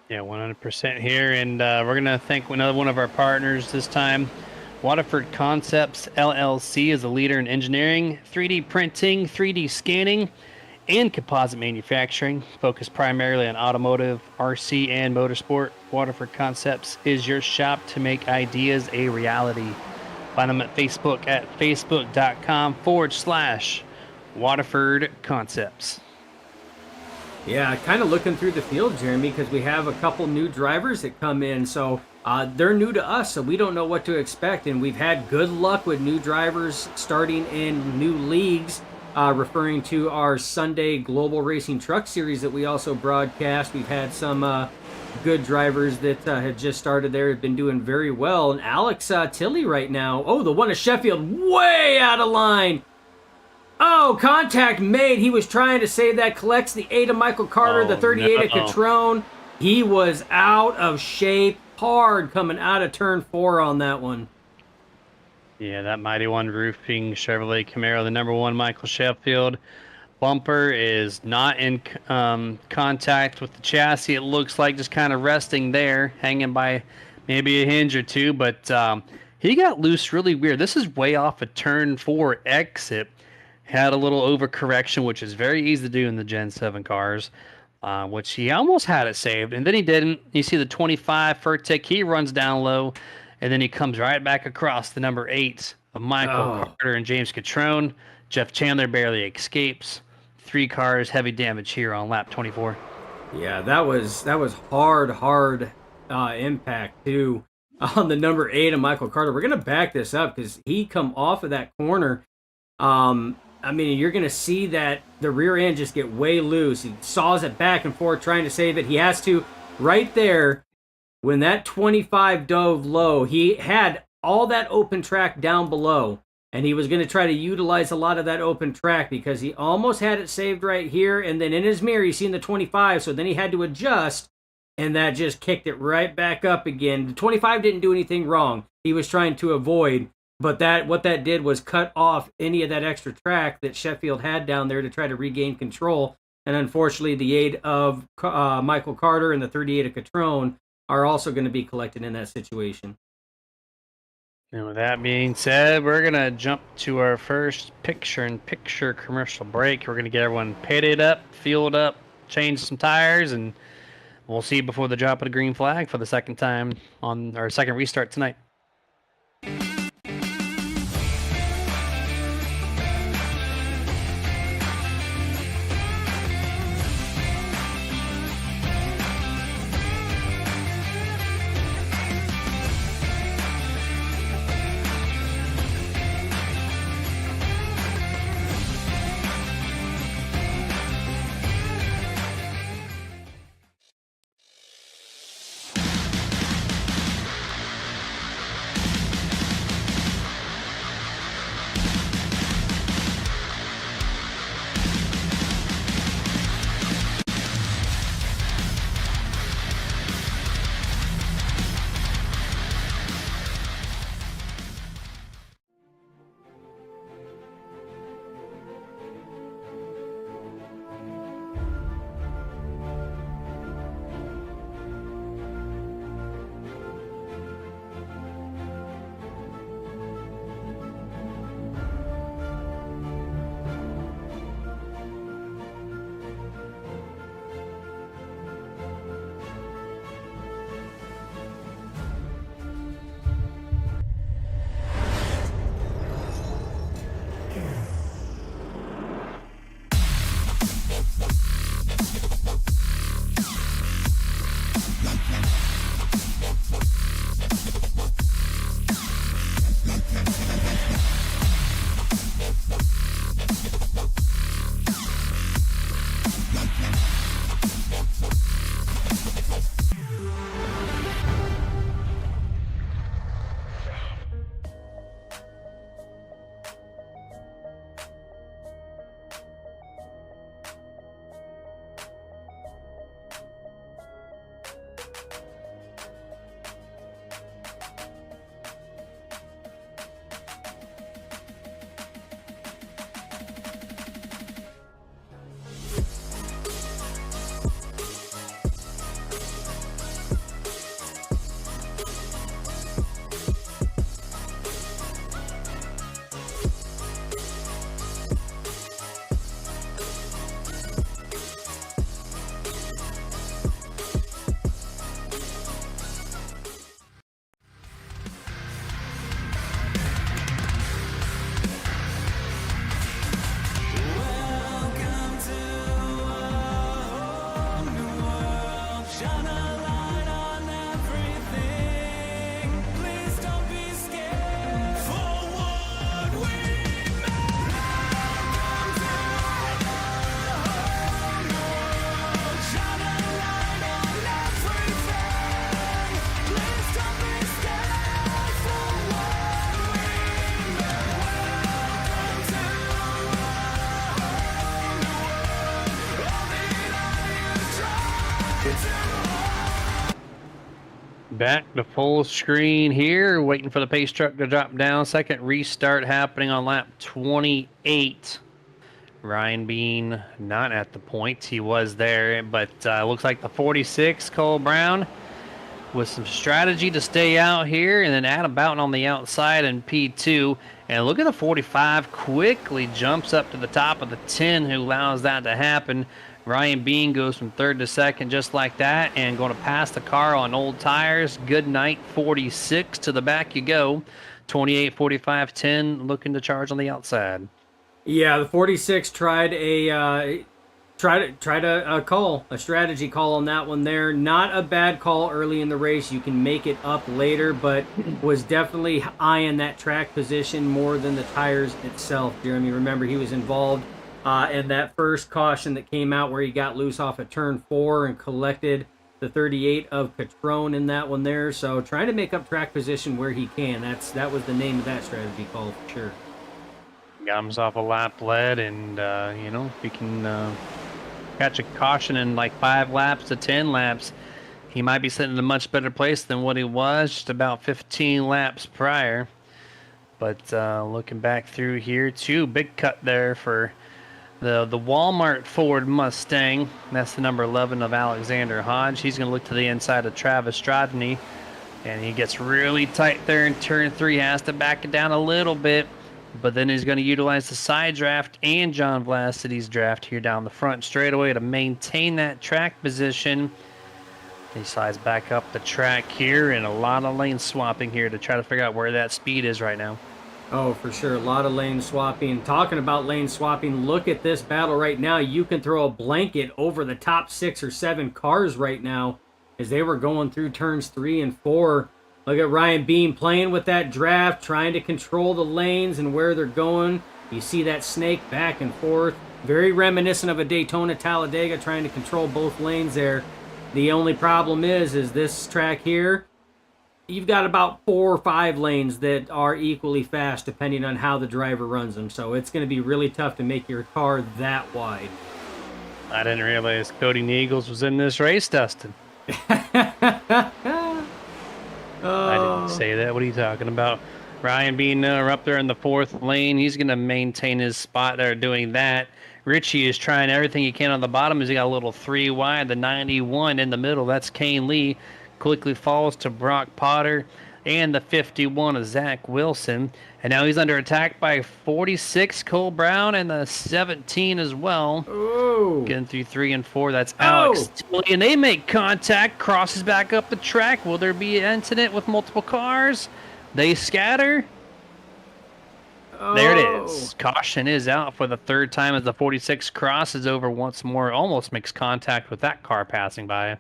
S2: Yeah, 100% here, and we're gonna thank another one of our partners this time. Waterford Concepts LLC is a leader in engineering, 3D printing, 3D scanning, and composite manufacturing, focused primarily on automotive, RC, and motorsport. Waterford Concepts is your shop to make ideas a reality. Find them at Facebook at facebook.com/Waterford Concepts.
S3: Yeah, kind of looking through the field, Jeremy, because we have a couple new drivers that come in. So they're new to us, so we don't know what to expect. And we've had good luck with new drivers starting in new leagues, referring to our Sunday Global Racing Truck Series that we also broadcast. We've had some good drivers that have just started there, have been doing very well. And Alex Tilley right now, the one at Sheffield, way out of line. Oh, contact made. He was trying to save that. Collects the 8 of Michael Carter, the 38 of Catrone. He was out of shape. Hard coming out of turn 4 on that one.
S2: Yeah, that Mighty One Roofing Chevrolet Camaro, the number 1 Michael Sheffield. Bumper is not in contact with the chassis. It looks like just kind of resting there, hanging by maybe a hinge or two. But he got loose really weird. This is way off a turn 4 exit. Had a little overcorrection, which is very easy to do in the Gen 7 cars, which he almost had it saved, and then he didn't. You see the 25 Furtick, he runs down low, and then he comes right back across the number 8 of Michael Carter and James Catrone. Jeff Chandler barely escapes. 3 cars, heavy damage here on lap 24.
S3: Yeah, that was hard impact too on the number 8 of Michael Carter. We're gonna back this up because he come off of that corner. I mean, you're going to see that the rear end just get way loose. He saws it back and forth trying to save it. He has to, right there, when that 25 dove low, he had all that open track down below, and he was going to try to utilize a lot of that open track because he almost had it saved right here, and then in his mirror, he's seen the 25, so then he had to adjust, and that just kicked it right back up again. The 25 didn't do anything wrong. He was trying to avoid. But what that did was cut off any of that extra track that Sheffield had down there to try to regain control. And unfortunately, the 8 of Michael Carter and the 38 of Catrone are also going to be collected in that situation.
S2: And with that being said, we're going to jump to our first picture-in-picture commercial break. We're going to get everyone pitted up, fueled up, change some tires, and we'll see you before the drop of the green flag for the second time on our second restart tonight. Back to full screen here, waiting for the pace truck to drop down. Second restart happening on lap 28. Ryan Bean not at the point. He was there, but looks like the 46, Cole Brown, with some strategy to stay out here, and then Adam Boughton on the outside in P2. And look at the 45, quickly jumps up to the top of the 10, who allows that to happen. Ryan Bean goes from third to second just like that, and going to pass the car on old tires. Good night, 46, to the back you go. 28, 45, 10, looking to charge on the outside.
S3: Yeah, the 46 tried a call, a strategy call on that one there. Not a bad call early in the race. You can make it up later, but was definitely eyeing that track position more than the tires itself, Jeremy. Remember, he was involved in that first caution that came out where he got loose off of turn 4 and collected the 38 of Catrone in that one there. So trying to make up track position where he can. That was the name of that strategy call for sure.
S2: Got himself a lap lead, and if he can catch a caution in like 5 laps to 10 laps, he might be sitting in a much better place than what he was just about 15 laps prior. But looking back through here, too, big cut there for the Walmart Ford Mustang. That's the number 11 of Alexander Hodge. He's going to look to the inside of Travis Strodney, and he gets really tight there in turn 3, has to back it down a little bit. But then he's going to utilize the side draft and John Vlasity's draft here down the front straightaway to maintain that track position. He slides back up the track here, and a lot of lane swapping here to try to figure out where that speed is right now.
S3: Oh, for sure. A lot of lane swapping. Talking about lane swapping, look at this battle right now. You can throw a blanket over the top 6 or 7 cars right now as they were going through turns 3 and 4. Look at Ryan Bean playing with that draft, trying to control the lanes and where they're going. You see that snake back and forth. Very reminiscent of a Daytona Talladega, trying to control both lanes there. The only problem is this track here, you've got about 4 or 5 lanes that are equally fast depending on how the driver runs them. So it's going to be really tough to make your car that wide.
S2: I didn't realize Cody Eagles was in this race, Dustin. I didn't say that. What are you talking about? Ryan Bean up there in the 4th lane. He's going to maintain his spot there doing that. Richie is trying everything he can on the bottom as he got a little 3 wide. The 91 in the middle, that's Kane Lee. Quickly falls to Brock Potter and the 51 of Zach Wilson. And now he's under attack by 46, Cole Brown, and the 17 as well.
S3: Oh.
S2: Getting through 3 and 4, that's Alex Tilley, and they make contact, crosses back up the track. Will there be an incident with multiple cars? They scatter. There it is. Caution is out for the 3rd time as the 46 crosses over once more. Almost makes contact with that car passing by.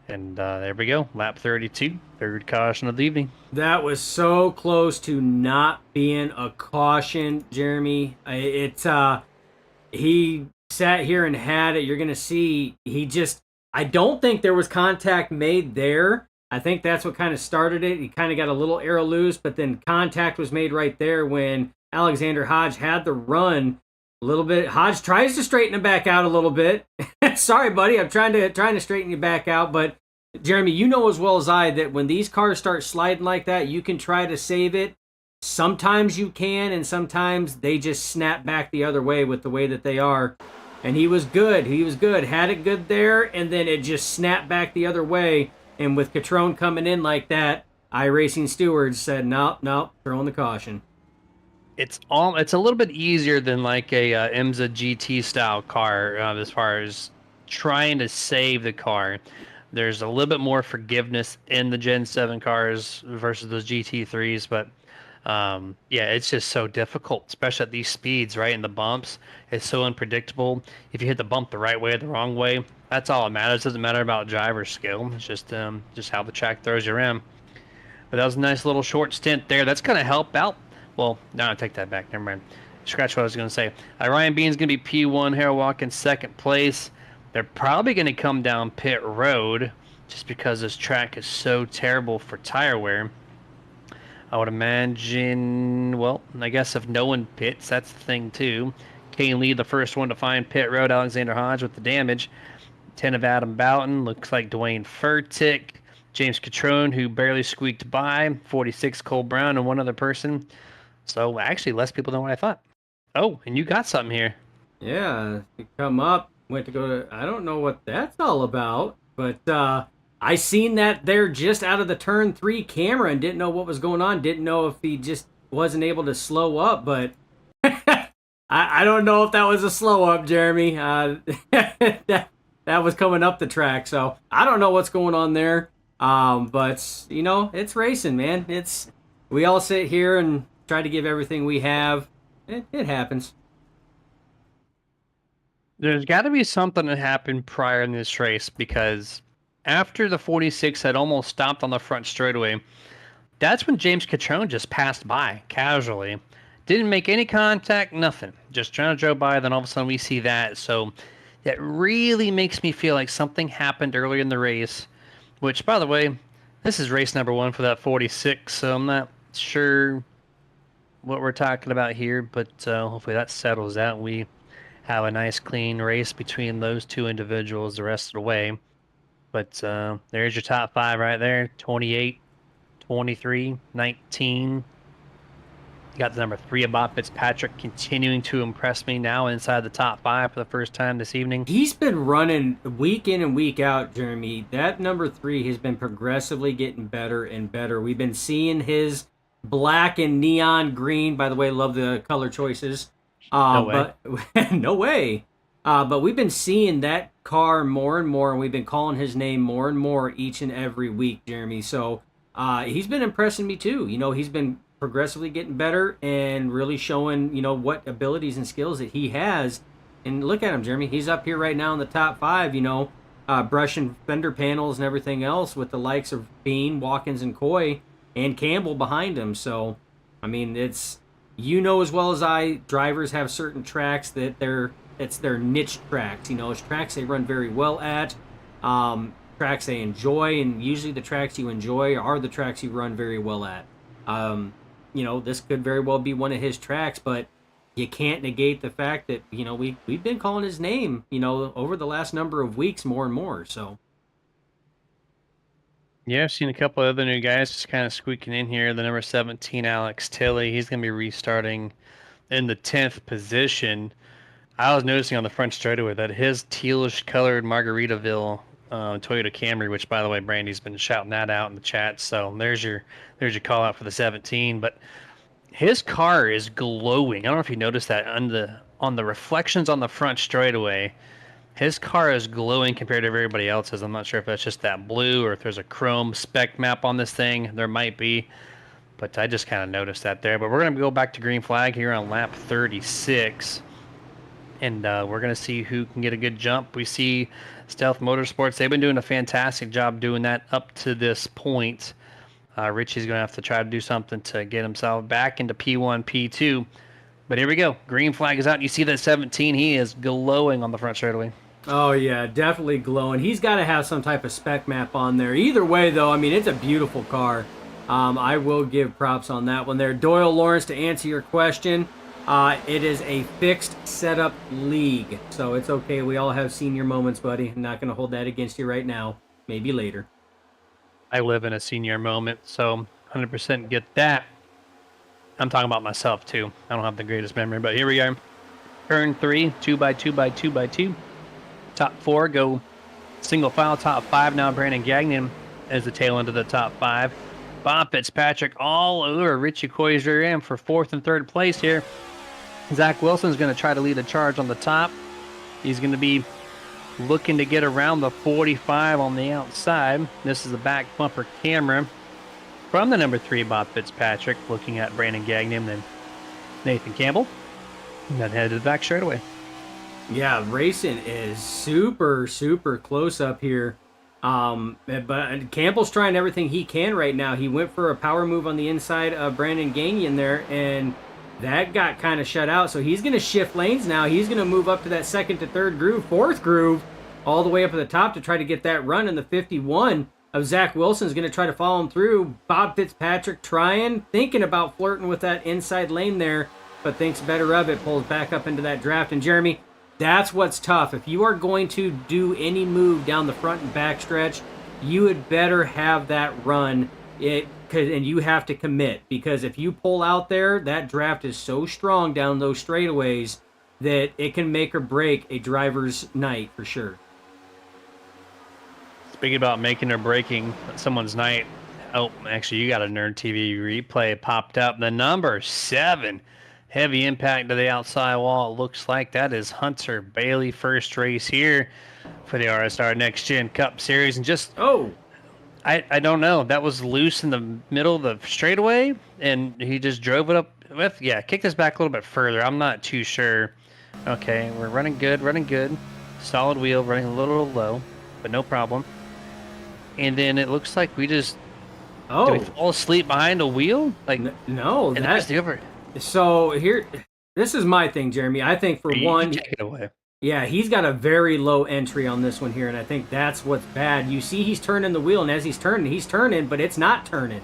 S2: And there we go. Lap 32. 3rd caution of the evening.
S3: That was so close to not being a caution, Jeremy. He sat here and had it. You're going to see I don't think there was contact made there. I think that's what kind of started it. He kind of got a little arrow loose, but then contact was made right there when Alexander Hodge had the run a little bit. Hodge tries to straighten him back out a little bit. Sorry, buddy. I'm trying to straighten you back out, but Jeremy, you know as well as I that when these cars start sliding like that, you can try to save it. Sometimes you can, and sometimes they just snap back the other way with the way that they are. And he was good. Had it good there, and then it just snapped back the other way. And with Catrone coming in like that, iRacing stewards said, nope, throwing the caution.
S2: It's a little bit easier than like a IMSA GT style car as far as trying to save the car. There's a little bit more forgiveness in the Gen 7 cars versus those GT3s, but it's just so difficult, especially at these speeds, right? And the bumps, it's so unpredictable. If you hit the bump the right way or the wrong way, that's all it matters. It doesn't matter about driver skill. It's just how the track throws you around. But that was a nice little short stint there. That's going to help out. Well, no, I take that back. Never mind. Scratch what I was going to say. Ryan Bean's going to be P1, Harold Watkins 2nd place. They're probably going to come down pit road just because this track is so terrible for tire wear. I would imagine, well, I guess if no one pits, that's the thing too. Kane Lee, the first one to find pit road. Alexander Hodge with the damage. 10 of Adam Boughton. Looks like Dwayne Furtick. James Catrone, who barely squeaked by, 46 Cole Brown, and one other person. So actually, less people than what I thought. Oh, and you got something here.
S3: Yeah, you come up, went to go to, I don't know what that's all about, but I seen that there just out of the turn 3 camera and didn't know what was going on. Didn't know if he just wasn't able to slow up, but I don't know if that was a slow up, Jeremy. That was coming up the track, so I don't know what's going on there. But you know, it's racing, man. We all sit here and try to give everything we have. It happens.
S2: There's got to be something that happened prior in this race because after the 46 had almost stopped on the front straightaway, that's when James Catrone just passed by casually. Didn't make any contact, nothing. Just trying to drove by, then all of a sudden we see that. So that really makes me feel like something happened earlier in the race, which, by the way, this is race number 1 for that 46, so I'm not sure what we're talking about here, but hopefully that settles out. We have a nice clean race between those two individuals the rest of the way. But there's your top 5 right there, 28, 23, 19. You got the number 3 Bob Fitzpatrick continuing to impress me now inside the top 5 for the first time this evening.
S3: He's been running week in and week out, Jeremy. That number 3 has been progressively getting better and better. We've been seeing his black and neon green. By the way, love the color choices.
S2: No way.
S3: But no way. But we've been seeing that car more and more, and we've been calling his name more and more each and every week, Jeremy. So he's been impressing me too. You know, he's been progressively getting better and really showing, you know, what abilities and skills that he has. And look at him, Jeremy. He's up here right now in the top 5, you know, brushing fender panels and everything else with the likes of Bean, Watkins, and Coy, and Campbell behind him. So, I mean, it's, you know as well as I, drivers have certain tracks that it's their niche tracks. You know, it's tracks they run very well at, tracks they enjoy, and usually the tracks you enjoy are the tracks you run very well at. You know, this could very well be one of his tracks, but you can't negate the fact that, you know, we've been calling his name, you know, over the last number of weeks more and more. So
S2: Yeah, I've seen a couple of other new guys just kind of squeaking in here. The number 17, Alex Tilley, he's going to be restarting in the 10th position. I was noticing on the front straightaway that his tealish colored Margaritaville Toyota Camry, which, by the way, Brandy's been shouting that out in the chat. So there's your call out for the 17. But his car is glowing. I don't know if you noticed that on the reflections on the front straightaway. His car is glowing compared to everybody else's. I'm not sure if that's just that blue or if there's a chrome spec map on this thing. There might be, but I just kind of noticed that there. But we're going to go back to green flag here on lap 36. And we're going to see who can get a good jump. We see Stealth Motorsports. They've been doing a fantastic job doing that up to this point. Richie's going to have to try to do something to get himself back into P1, P2. But here we go. Green flag is out. You see that 17. He is glowing on the front straightaway.
S3: oh yeah, definitely glowing. He's got to have some type of spec map on there. Either way, though, I mean, it's a beautiful car. I will give props on that one there. Doyle Lawrence, to answer your question, it is a fixed setup league, so it's okay. We all have senior moments, buddy. I'm not going to hold that against you right now. Maybe later.
S2: I live in a senior moment, so 100% get that. I'm talking about myself, too. I don't have the greatest memory, but here we are. Turn 3, 2x2x2x2. Top 4 go single file. Top 5 now. Brandon Gagnon as the tail end of the top 5. Bob Fitzpatrick all over Richie Coy's rear end for 4th and 3rd place here. Zach Wilson's going to try to lead a charge on the top. He's going to be looking to get around the 45 on the outside. This is the back bumper camera from the number 3 Bob Fitzpatrick, looking at Brandon Gagnon and Nathan Campbell. And then head to the back straightaway.
S3: Yeah, racing is super, super close up here. But Campbell's trying everything he can right now. He went for a power move on the inside of Brandon Gagnon there, and that got kind of shut out. So he's going to shift lanes now. He's going to move up to that 2nd to 3rd groove, 4th groove, all the way up at the top to try to get that run in the 51 of Zach Wilson's going to try to follow him through. Bob Fitzpatrick thinking about flirting with that inside lane there, but thinks better of it, pulls back up into that draft. And Jeremy, that's what's tough. If you are going to do any move down the front and back stretch, you had better have that run. And you have to commit, because if you pull out there, that draft is so strong down those straightaways that it can make or break a driver's night for sure.
S2: Speaking about making or breaking someone's night, oh, actually, you got a Nerd TV replay popped up. The number 7, heavy impact to the outside wall. It looks like that is Hunter Bailey, first race here for the RSR Next Gen Cup Series. And just,
S3: Oh,
S2: I don't know, that was loose in the middle of the straightaway, and he just drove it up with, yeah, kicked us back a little bit further. I'm not too sure. Okay, we're running good, running good. Solid wheel, running a little low, but no problem. And then it looks like we just did we fall asleep behind a wheel? Like
S3: no,
S2: and that's the over.
S3: So here, this is my thing, Jeremy. I think for one,
S2: take it away.
S3: yeah, he's got a very low entry on this one here, and I think that's what's bad. You see he's turning the wheel, and as he's turning, but it's not turning.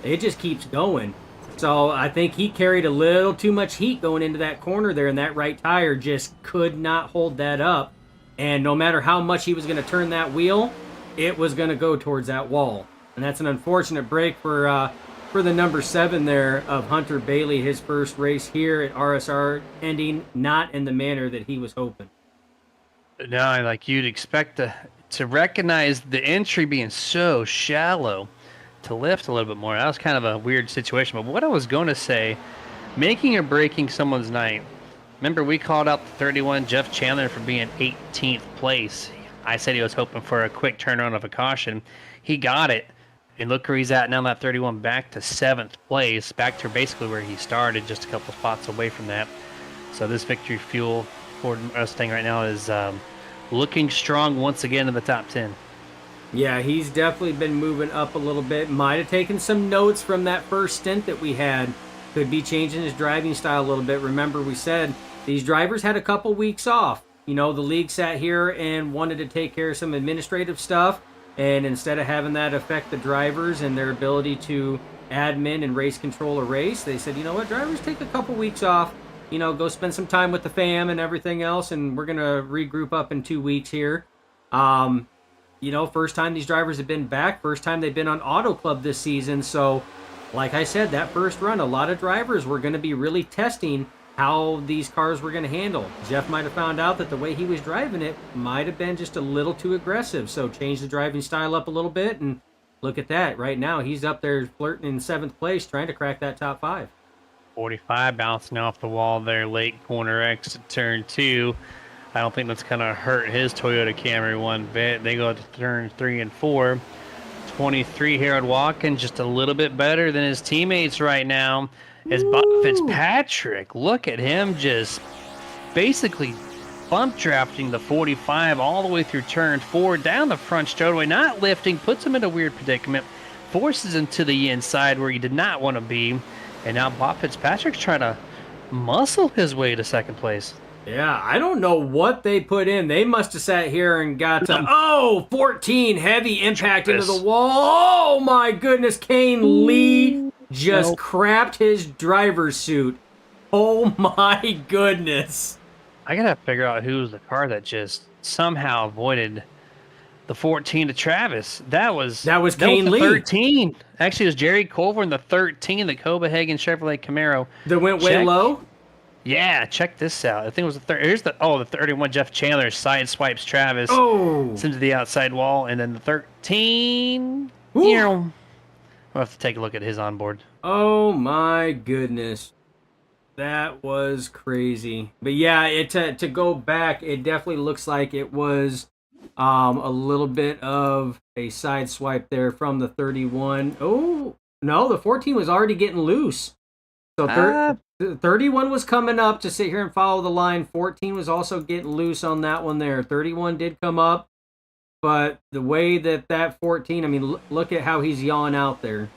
S3: It just keeps going. So I think he carried a little too much heat going into that corner there, and that right tire just could not hold that up. And no matter how much he was going to turn that wheel, it was going to go towards that wall. And that's an unfortunate break for the number 7 there of Hunter Bailey, his first race here at RSR, ending not in the manner that he was hoping.
S2: No, like you'd expect to recognize the entry being so shallow to lift a little bit more. That was kind of a weird situation. But what I was going to say, making or breaking someone's night. Remember, we called out the 31 Jeff Chandler for being 18th place. I said he was hoping for a quick turnaround of a caution. He got it. And look where he's at now, that 31 back to 7th place, back to basically where he started, just a couple spots away from that. So this victory fuel Ford Mustang right now is looking strong once again in the top 10.
S3: Yeah, he's definitely been moving up a little bit. Might have taken some notes from that first stint that we had. Could be changing his driving style a little bit. Remember, we said these drivers had a couple weeks off. You know, the league sat here and wanted to take care of some administrative stuff. And instead of having that affect the drivers and their ability to admin and race control a race, they said, you know what, drivers, take a couple weeks off. You know, go spend some time with the fam and everything else, and we're going to regroup up in 2 weeks here. You know, first time these drivers have been back, first time they've been on AutoClub this season. So, like I said, that first run, a lot of drivers were going to be really testing how these cars were going to handle. Jeff might have found out that the way he was driving it might have been just a little too aggressive, so change the driving style up a little bit, and look at that. Right now, he's up there flirting in 7th place, trying to crack that top 5.
S2: 45 bouncing off the wall there, late corner exit turn 2. I don't think that's going to hurt his Toyota Camry one bit. They go to turn 3 and 4. 23 Harold Watkins, just a little bit better than his teammates right now. As Bob Fitzpatrick, look at him just basically bump drafting the 45 all the way through turn 4, down the front straightaway, not lifting, puts him in a weird predicament, forces him to the inside where he did not want to be. And now Bob Fitzpatrick's trying to muscle his way to 2nd place.
S3: Yeah, I don't know what they put in. They must have sat here and got to, 14, heavy impact into the wall. Oh my goodness, Kane Lee just crapped his driver's suit. Oh my goodness.
S2: I gotta figure out who was the car that just somehow avoided the 14 to Travis. That was
S3: Kane Lee.
S2: 13. Actually, it was Jerry Culver in the 13, the Copenhagen Chevrolet Camaro.
S3: That went way low?
S2: Yeah, check this out. I think it was the here's the 31 Jeff Chandler side swipes Travis. Into the outside wall, and then the 13. We'll have to take a look at his onboard.
S3: Oh my goodness. That was crazy. But yeah, to go back, it definitely looks like it was a little bit of a side swipe there from the 31. Oh, no, the 14 was already getting loose. So 31 was coming up to sit here and follow the line. 14 was also getting loose on that one there. 31 did come up, but the way that 14, I mean, look at how he's yawing out there.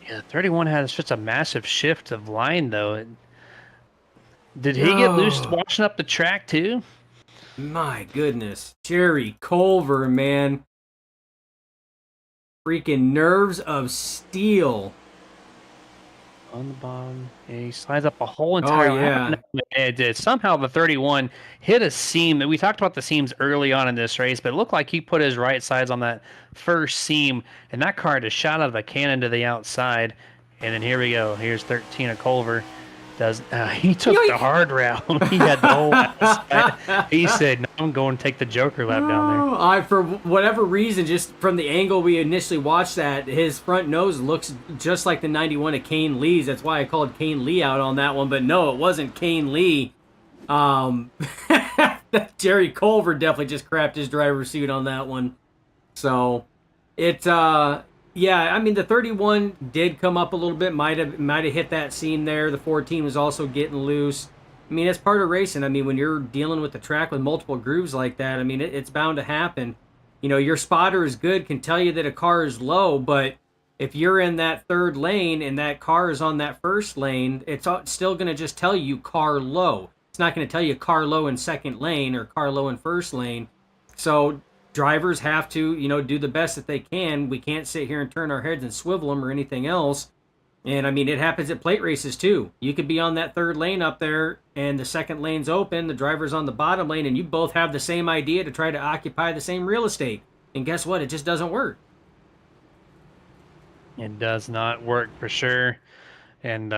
S2: Yeah, 31 had such a massive shift of line, though. Did he get loose washing up the track, too?
S3: My goodness. Jerry Culver, man. Freaking nerves of steel.
S2: On the bottom. And he slides up a whole
S3: Oh,
S2: entire
S3: yeah.
S2: It did. Somehow the 31 hit a seam. We talked about the seams early on in this race, but it looked like he put his right sides on that first seam, and that car just shot out of the cannon to the outside. And then here we go. Here's 13 of Culver. He took
S3: Yoink.
S2: the hard route. He had the whole outside. He said, "No, I'm going to take the Joker lap down there."
S3: For whatever reason, just from the angle we initially watched that, his front nose looks just like the 91 of Kane Lee's. That's why I called Kane Lee out on that one. But no, it wasn't Kane Lee. Jerry Culver definitely just crapped his driver's seat on that one. So, yeah, I mean, the 31 did come up a little bit, might have hit that seam there. The 14 was also getting loose. I mean, it's part of racing. I mean, when you're dealing with the track with multiple grooves like that, I mean, it's bound to happen. You know, your spotter is good, can tell you that a car is low, but if you're in that third lane and that car is on that first lane, it's still going to just tell you car low. It's not going to tell you car low in second lane or car low in first lane. So drivers have to, you know, do the best that they can. We can't sit here and turn our heads and swivel them or anything else. And I mean, it happens at plate races too. You could be on that third lane up there and the second lane's open, the driver's on the bottom lane, and you both have the same idea to try to occupy the same real estate. And guess what? It just doesn't work.
S2: It does not work for sure. And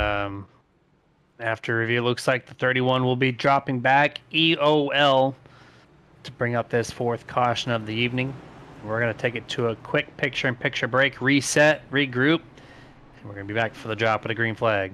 S2: after review, looks like the 31 will be dropping back EOL to bring up this fourth caution of the evening. We're going to take it to a quick picture-in-picture break, reset, regroup, and we're going to be back for the drop of the green flag.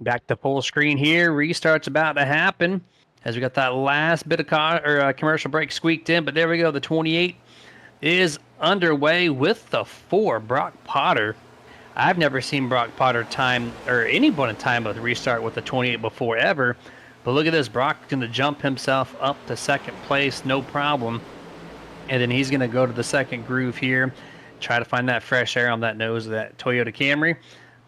S2: Back to full screen here. Restart's about to happen as we got that last bit of commercial break squeaked in. But there we go. The 28 is underway with the 4, Brock Potter. I've never seen Brock Potter time, or anyone time with restart with the 28 before ever. But look at this. Brock's going to jump himself up to second place, no problem. And then he's going to go to the second groove here, try to find that fresh air on that nose of that Toyota Camry.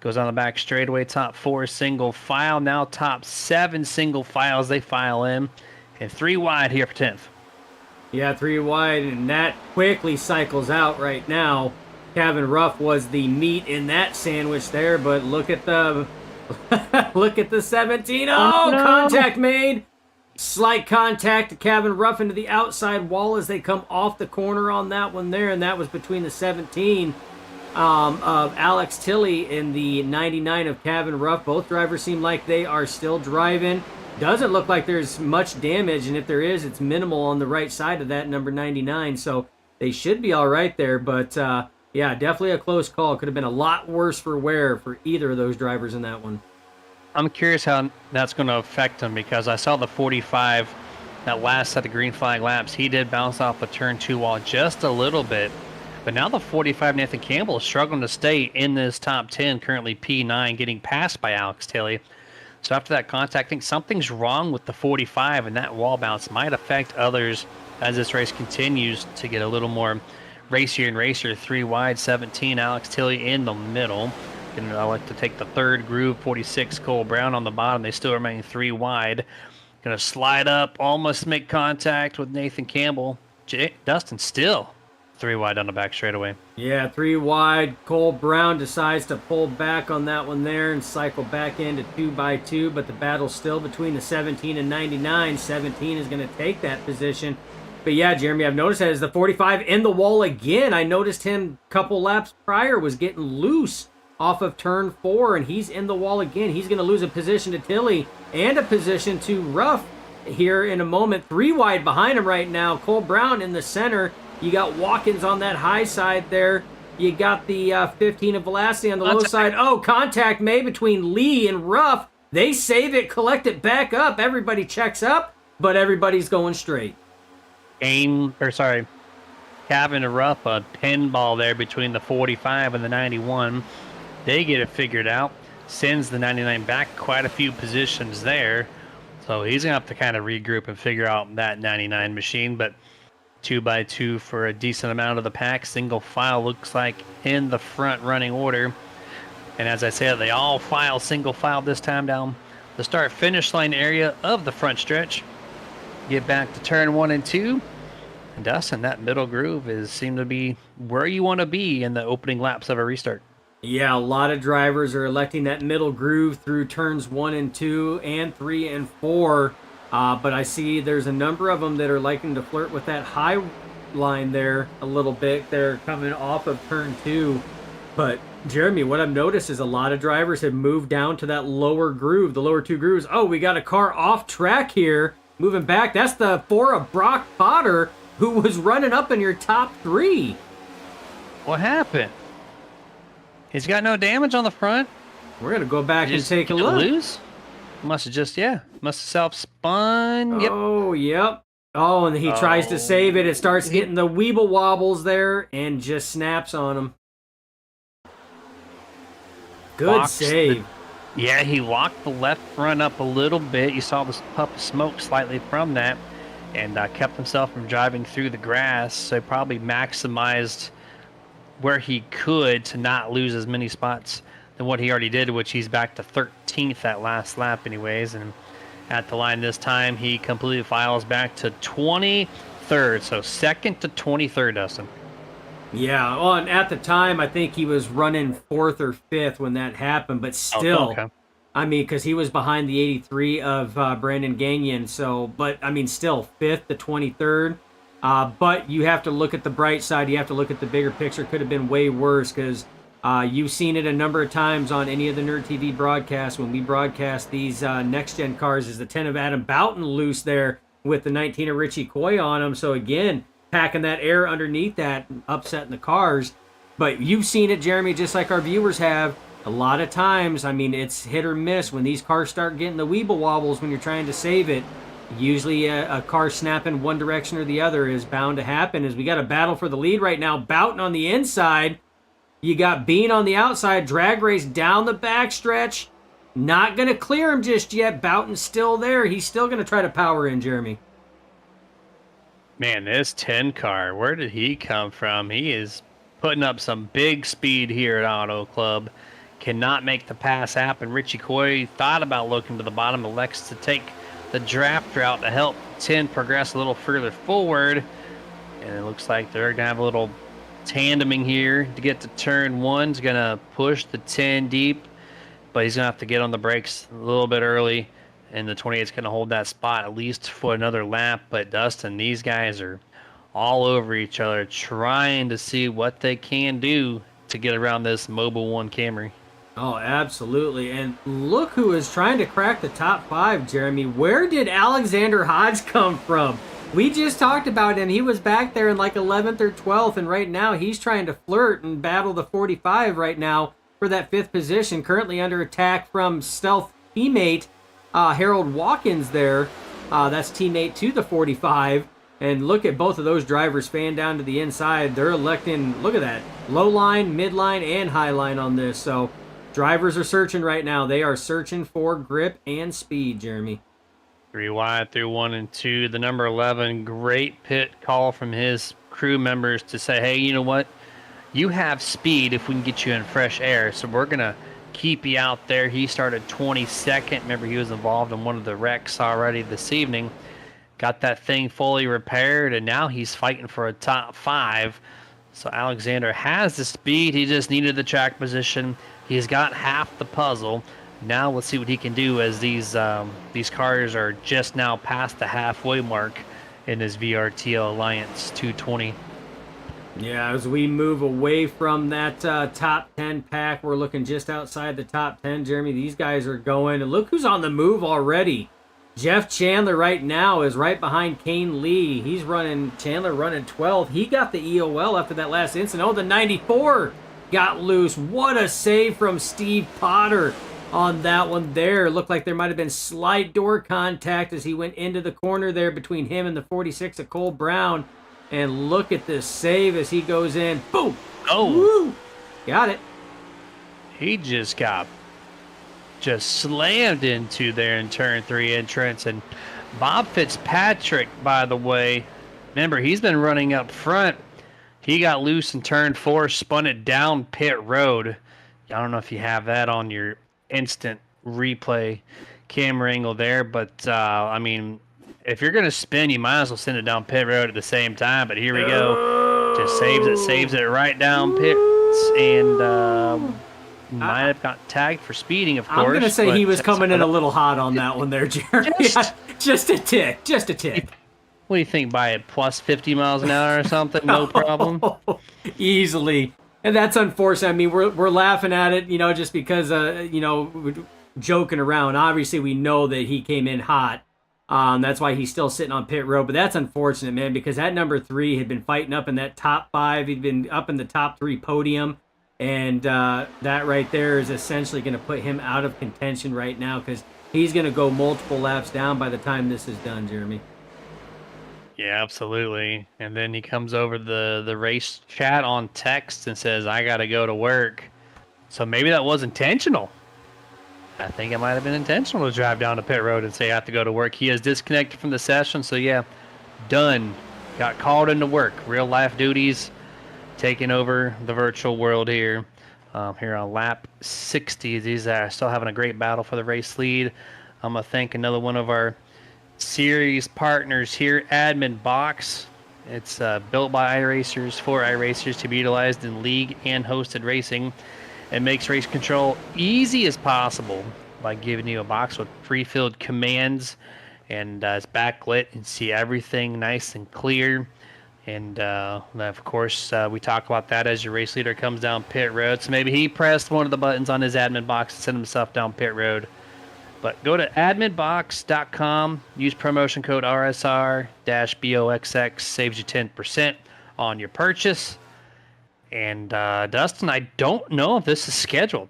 S2: Goes on the back straightaway, top 4 single file, now top 7 single files they file in, and 3 wide here for 10th.
S3: Yeah, 3 wide, and that quickly cycles out right now. Kevin Ruff was the meat in that sandwich there, but look at the look at the 17. Oh, no. Contact made. Slight contact to Kevin Ruff into the outside wall as they come off the corner on that one there, and that was between the 17 of Alex Tilley and the 99 of Kevin Ruff. Both drivers seem like they are still driving. Doesn't look like there's much damage, and if there is, it's minimal on the right side of that number 99, so they should be all right there. But yeah, definitely a close call. Could have been a lot worse for wear for either of those drivers in that one.
S2: I'm curious how that's going to affect him, because I saw the 45, that last set of green flag laps, he did bounce off the turn 2 wall just a little bit. But now the 45 Nathan Campbell is struggling to stay in this top 10, currently P9, getting passed by Alex Tilley. So after that contact, I think something's wrong with the 45, and that wall bounce might affect others as this race continues to get a little more racier and racier. 3 wide, 17, Alex Tilley in the middle. And I like to take the third groove, 46, Cole Brown on the bottom. They still remain 3 wide. Going to slide up, almost make contact with Nathan Campbell. Dustin still 3 wide on the back straightaway.
S3: Yeah, 3 wide. Cole Brown decides to pull back on that one there and cycle back into 2x2, but the battle's still between the 17 and 99. 17 is going to take that position. But yeah, Jeremy, I've noticed that as the 45 in the wall again. I noticed him a couple laps prior was getting loose off of turn 4, and he's in the wall again. He's going to lose a position to Tilley and a position to Ruff here in a moment. 3 wide behind him right now. Cole Brown in the center. You got Watkins on that high side there. You got the 15 of Velocity on the low side. Oh, contact made between Lee and Ruff. They save it, collect it back up. Everybody checks up, but everybody's going straight.
S2: Having a Ruff, a pinball there between the 45 and the 91. They get it figured out. Sends the 99 back quite a few positions there. So he's going to have to kind of regroup and figure out that 99 machine. But 2x2 for a decent amount of the pack. Single file looks like in the front running order. And as I said, they all file single file this time down the start finish line area of the front stretch. Get back to turn 1 and 2. And Dustin, that middle groove seemed to be where you want to be in the opening laps of a restart.
S3: Yeah, a lot of drivers are electing that middle groove through turns 1 and 2 and 3 and 4. But I see there's a number of them that are liking to flirt with that high line there a little bit. They're coming off of turn 2. But Jeremy, what I've noticed is a lot of drivers have moved down to that lower groove, the lower 2 grooves. Oh, we got a car off track here. Moving back. That's the 4 of Brock Potter, who was running up in your top 3.
S2: What happened? He's got no damage on the front.
S3: We're going to go back and take a look.
S2: Lose? Must have self-spun. Yep.
S3: Oh, yep. Oh, and he tries to save it. It starts getting the weeble wobbles there and just snaps on him. Good save.
S2: Yeah, he locked the left front up a little bit. You saw the puff of smoke slightly from that, and kept himself from driving through the grass. So probably maximized where he could to not lose as many spots than what he already did, which he's back to 13th that last lap anyways. And at the line this time, he completely files back to 23rd. So 2nd to 23rd, Dustin.
S3: Yeah, well, and at the time, I think he was running 4th or 5th when that happened, but still,
S2: okay.
S3: I mean, because he was behind the 83 of Brandon Gagnon, so, but, I mean, still, 5th to 23rd. But you have to look at the bright side. You have to look at the bigger picture. Could have been way worse because you've seen it a number of times on any of the Nerd TV broadcasts when we broadcast these next-gen cars. Is the 10 of Adam Boughton loose there with the 19 of Richie Coy on him. So, again, packing that air underneath that, upsetting the cars. But you've seen it, Jeremy, just like our viewers have. A lot of times, I mean, it's hit or miss. When these cars start getting the weeble wobbles when you're trying to save it, usually a car snapping one direction or the other is bound to happen. As we got a battle for the lead right now. Boughton on the inside. You got Bean on the outside. Drag race down the backstretch. Not going to clear him just yet. Boughton's still there. He's still going to try to power in, Jeremy.
S2: Man, this 10 car, where did he come from? He is putting up some big speed here at Auto Club. Cannot make the pass happen. Richie Coy thought about looking to the bottom, elects to take the draft route to help 10 progress a little further forward. And it looks like they're going to have a little tandeming here to get to turn 1. He's going to push the 10 deep, but he's going to have to get on the brakes a little bit early. And the 28 is going to hold that spot at least for another lap. But Dustin, these guys are all over each other trying to see what they can do to get around this Mobil 1 Camry.
S3: Oh, absolutely. And look who is trying to crack the top 5, Jeremy. Where did Alexander Hodge come from? We just talked about him. He was back there in like 11th or 12th, and right now he's trying to flirt and battle the 45 right now for that 5th position. Currently under attack from stealth teammate Harold Watkins there. That's teammate to the 45. And look at both of those drivers fan down to the inside. They're electing, look at that, low line, mid line, and high line on this. So drivers are searching right now. They are searching for grip and speed, Jeremy.
S2: 3 wide through 1 and 2. The number 11, great pit call from his crew members to say, hey, you know what? You have speed if we can get you in fresh air. So we're going to keep you out there. He started 22nd. Remember, he was involved in one of the wrecks already this evening. Got that thing fully repaired, and now he's fighting for a top 5. So Alexander has the speed. He just needed the track position. He's got half the puzzle. Now let's see what he can do as these cars are just now past the halfway mark in his VRTL Alliance 220.
S3: Yeah, as we move away from that top 10 pack, we're looking just outside the top 10, Jeremy. These guys are going, and look who's on the move already. Jeff Chandler right now is right behind Kane Lee. Chandler running 12th. He got the EOL after that last incident. Oh, the 94 got loose. What a save from Steve Potter on that one there. Looked like there might have been slight door contact as he went into the corner there between him and the 46 of Cole Brown. And look at this save as he goes in. Boom!
S2: Oh!
S3: Woo! Got it.
S2: He just slammed into there in turn 3 entrance. And Bob Fitzpatrick, by the way, remember, he's been running up front. He got loose in turn 4, spun it down pit road. I don't know if you have that on your instant replay camera angle there, but I mean, if you're going to spin, you might as well send it down pit road at the same time. But here we go. Just saves it right down pits, and might have got tagged for speeding, of course.
S3: I'm going to say he was coming in a little hot on that one there, Jeremy. Just a tick.
S2: What do you think, by it plus 50 miles an hour or something? No problem.
S3: Easily. And that's unfortunate. I mean, we're laughing at it, just because, we're joking around. Obviously, we know that he came in hot. That's why he's still sitting on pit road. But that's unfortunate, man, because that number 3 had been fighting up in that top 5. He'd been up in the top 3 podium. And that right there is essentially going to put him out of contention right now because he's going to go multiple laps down by the time this is done, Jeremy.
S2: Yeah, absolutely. And then he comes over the race chat on text and says, I got to go to work. So maybe that was intentional. I think it might have been intentional to drive down to pit road and say I have to go to work. He is disconnected from the session. So, yeah, done. Got called into work. Real life duties taking over the virtual world here. Here on lap 60. These are still having a great battle for the race lead. I'm going to thank another one of our series partners here, Admin Box. It's built by iRacers for iRacers to be utilized in league and hosted racing. It makes race control easy as possible by giving you a box with pre-filled commands, and it's backlit and see everything nice and clear. And of course, we talk about that as your race leader comes down pit road. So maybe he pressed one of the buttons on his admin box and sent himself down pit road. But go to adminbox.com, use promotion code RSR-BOXX, saves you 10% on your purchase. And Dustin, I don't know if this is scheduled.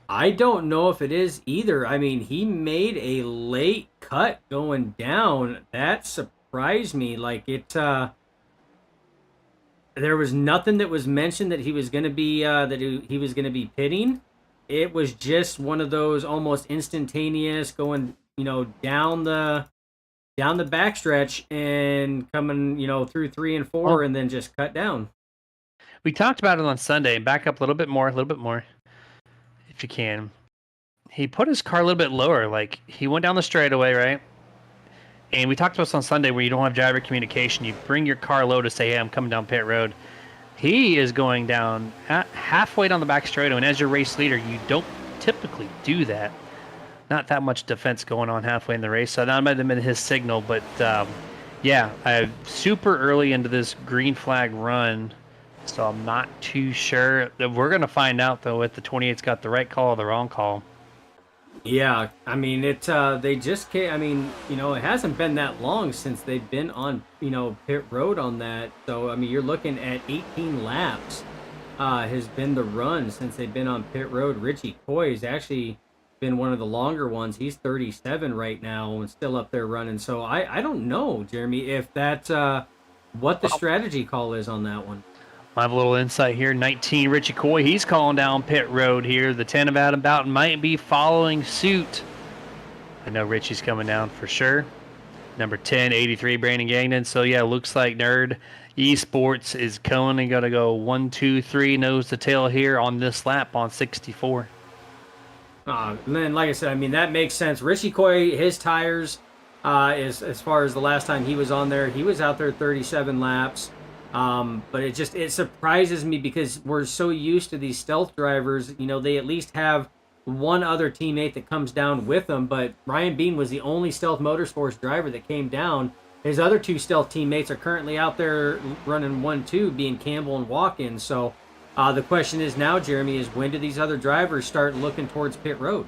S3: I don't know if it is either. I mean, he made a late cut going down. That surprised me. Like there was nothing that was mentioned that he was going to be he was going to be pitting. It was just one of those almost instantaneous going, down the backstretch and coming, through 3 and 4 and then just cut down.
S2: We talked about it on Sunday. Back up a little bit more, if you can. He put his car a little bit lower. Like, he went down the straightaway, right? And we talked about this on Sunday where you don't have driver communication. You bring your car low to say, hey, I'm coming down pit road. He is going down halfway down the back straightaway, and as your race leader, you don't typically do that. Not that much defense going on halfway in the race, so that might have been his signal. But, super early into this green flag run, so I'm not too sure. We're going to find out, though, if the 28's got the right call or the wrong call.
S3: Yeah, I mean, they just can't, I mean, it hasn't been that long since they've been on, pit road on that. So, I mean, you're looking at 18 laps has been the run since they've been on pit road. Richie Coy is actually been one of the longer ones. He's 37 right now and still up there running. So I don't know, Jeremy, if that's what the strategy call is on that one.
S2: I have a little insight here. 19, Richie Coy, he's calling down pit road here. The 10 of Adam Boughton might be following suit. I know Richie's coming down for sure. Number 10, 83, Brandon Gagnon. So, yeah, looks like Nerd Esports is going and going to go 1, 2, 3, nose to tail here on this lap on 64.
S3: And then, like I said, I mean, that makes sense. Richie Coy, his tires, is as far as the last time he was on there, he was out there 37 laps. But it surprises me because we're so used to these stealth drivers. You know, they at least have one other teammate that comes down with them. But Ryan Bean was the only Stealth Motorsports driver that came down. His other two stealth teammates are currently out there running 1-2, being Campbell and Watkins. So the question is now, Jeremy, is when do these other drivers start looking towards pit road?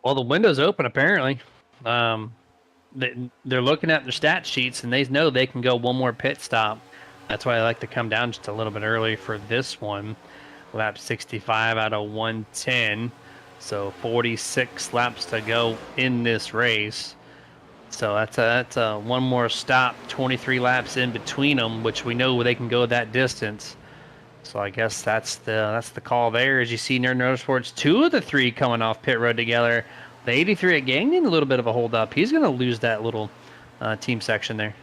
S2: Well, the window's open apparently. They're looking at their stat sheets and they know they can go one more pit stop. That's why I like to come down just a little bit early for this one. Lap 65 out of 110. So 46 laps to go in this race. So that's a one more stop, 23 laps in between them, which we know they can go that distance. So I guess that's the call there. As you see, Nerd Motorsports, 2 of the 3 coming off pit road together. The 83 at Gagnon, a little bit of a hold up. He's going to lose that little team section there.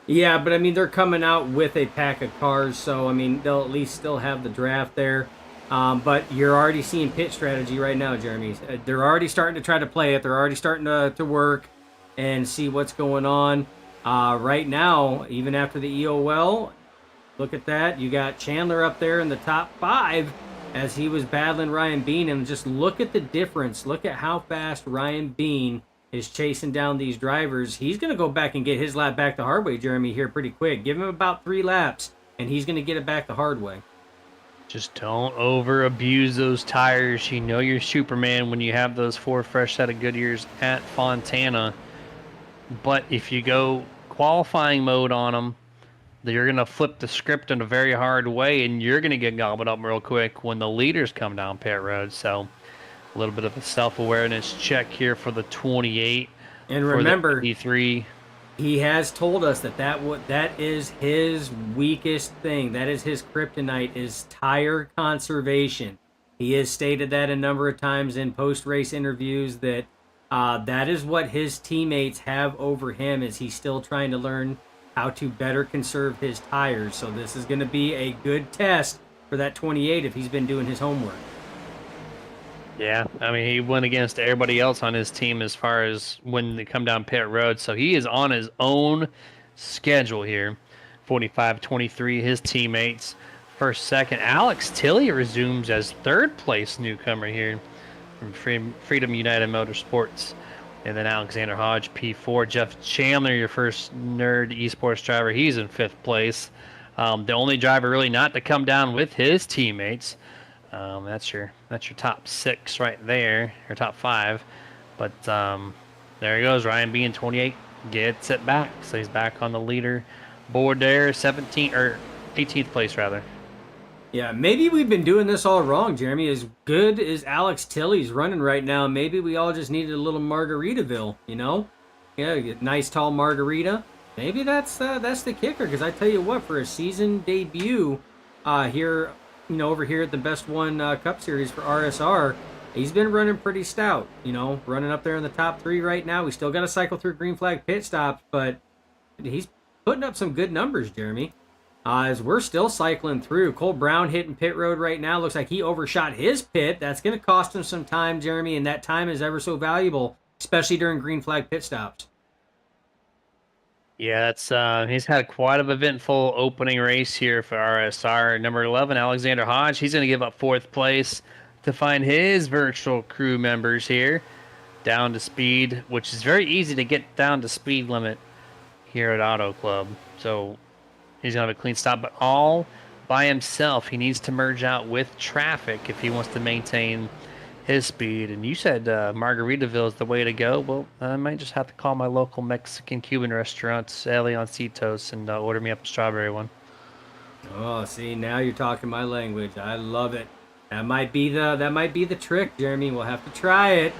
S3: Yeah, but I mean, they're coming out with a pack of cars, so I mean, they'll at least still have the draft there. But you're already seeing pit strategy right now, Jeremy. They're already starting to try to play it. They're already starting to work and see what's going on. Right now, even after the EOL, look at that. You got Chandler up there in the top 5 as he was battling Ryan Bean. And just look at the difference. Look at how fast Ryan Bean is chasing down these drivers. He's going to go back and get his lap back the hard way, Jeremy, here pretty quick. Give him about 3 laps, and he's going to get it back the hard way.
S2: Just don't over abuse those tires. You know you're Superman when you have those 4 fresh set of Goodyears at Fontana. But if you go qualifying mode on them, you're going to flip the script in a very hard way, and you're going to get gobbled up real quick when the leaders come down pit road. So a little bit of a self-awareness check here for the 28.
S3: And remember,
S2: E3.
S3: He has told us that is his weakest thing. That is his kryptonite, is tire conservation. He has stated that a number of times in post-race interviews that that is what his teammates have over him, is he's still trying to learn how to better conserve his tires. So this is going to be a good test for that 28 if he's been doing his homework.
S2: Yeah, I mean, he went against everybody else on his team as far as when they come down pit road. So he is on his own schedule here. 45-23, his teammates. First, second. Alex Tilley resumes as third place newcomer here from Freedom United Motorsports. And then Alexander Hodge, P4. Jeff Chandler, your first Nerd Esports driver. He's in 5th place. The only driver really not to come down with his teammates. That's your top 6 right there, or top 5. But there he goes. Ryan Bean 28 gets it back, so he's back on the leader board there. 17th or 18th place rather.
S3: Yeah, maybe we've been doing this all wrong, Jeremy. As good as Alex Tilley's running right now, maybe we all just needed a little Margaritaville, you know? Yeah, nice tall margarita. Maybe that's the kicker, because I tell you what, for a season debut here, you know, over here at the BestOne Cup Series for RSR, he's been running pretty stout, you know, running up there in the top 3 right now. We still got to cycle through green flag pit stops, but he's putting up some good numbers, Jeremy. As we're still cycling through, Cole Brown hitting pit road right now. Looks like he overshot his pit. That's going to cost him some time, Jeremy, and that time is ever so valuable, especially during green flag pit stops.
S2: Yeah, that's he's had quite an eventful opening race here for RSR. Number 11, Alexander Hodge. He's going to give up 4th place to find his virtual crew members here down to speed, which is very easy to get down to speed limit here at Auto Club. So he's going to have a clean stop, but all by himself. He needs to merge out with traffic if he wants to maintain his speed. And you said Margaritaville is the way to go. Well, I might just have to call my local Mexican-Cuban restaurant, El Leoncitos, and order me up a strawberry one.
S3: Oh, see, now you're talking my language. I love it. That might be the trick, Jeremy. We'll have to try it.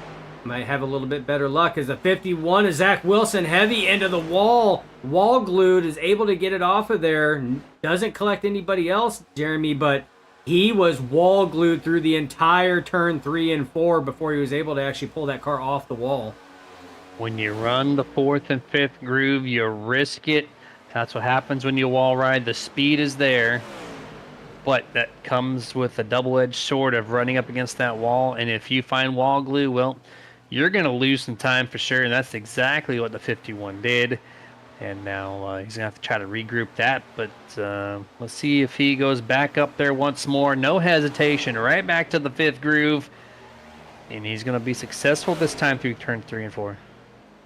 S3: Might have a little bit better luck as the 51 is Zach Wilson, heavy into the wall. Wall glued, is able to get it off of there. Doesn't collect anybody else, Jeremy, but he was wall glued through the entire turn 3 and 4 before he was able to actually pull that car off the wall.
S2: When you run the 4th and 5th groove, you risk it. That's what happens when you wall ride. The speed is there, but that comes with a double-edged sword of running up against that wall. And if you find wall glue, well, you're going to lose some time for sure. And that's exactly what the 51 did. And now he's going to have to try to regroup that. But let's see if he goes back up there once more. No hesitation. Right back to the 5th groove. And he's going to be successful this time through turn 3 and 4.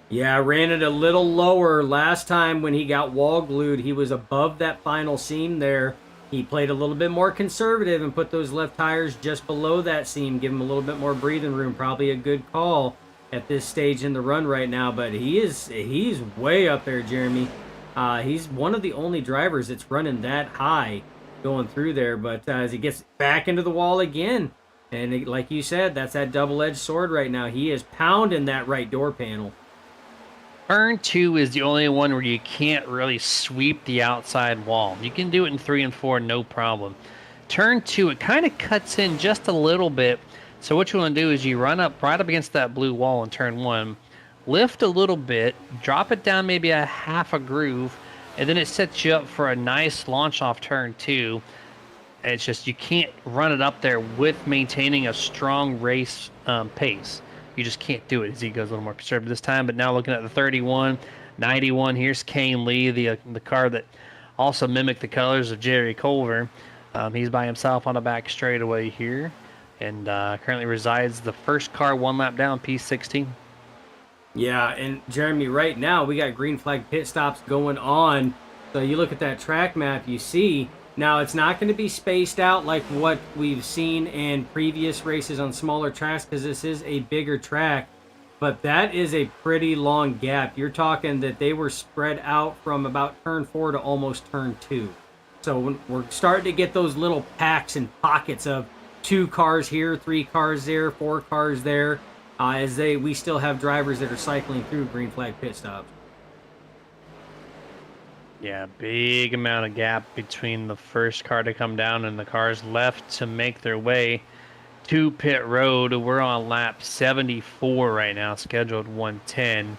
S3: Yeah, ran it a little lower last time when he got wall glued. He was above that final seam there. He played a little bit more conservative and put those left tires just below that seam, give him a little bit more breathing room. Probably a good call at this stage in the run right now, but he's way up there, Jeremy. He's one of the only drivers that's running that high going through there, but as he gets back into the wall again, and like you said, that's that double-edged sword right now. He is pounding that right door panel.
S2: Turn 2 is the only one where you can't really sweep the outside wall. You can do it in 3 and 4, no problem. Turn 2, it kind of cuts in just a little bit. So what you want to do is you run up right up against that blue wall in turn 1, lift a little bit, drop it down maybe a half a groove, and then it sets you up for a nice launch off turn 2. It's just you can't run it up there with maintaining a strong race pace. You just can't do it as he goes a little more conservative this time. But now looking at the 31, 91, here's Kane Lee, the car that also mimicked the colors of Jerry Culver. He's by himself on the back straightaway here, and currently resides the first car one lap down, P16.
S3: Yeah, and Jeremy, right now we got green flag pit stops going on. So you look at that track map, you see, now it's not going to be spaced out like what we've seen in previous races on smaller tracks because this is a bigger track, but that is a pretty long gap. You're talking that they were spread out from about turn 4 to almost turn 2. So we're starting to get those little packs and pockets of 2 cars here, 3 cars there, 4 cars there, as we still have drivers that are cycling through green flag pit stops.
S2: Yeah, big amount of gap between the first car to come down and the cars left to make their way to pit road. We're on lap 74 right now, scheduled 110.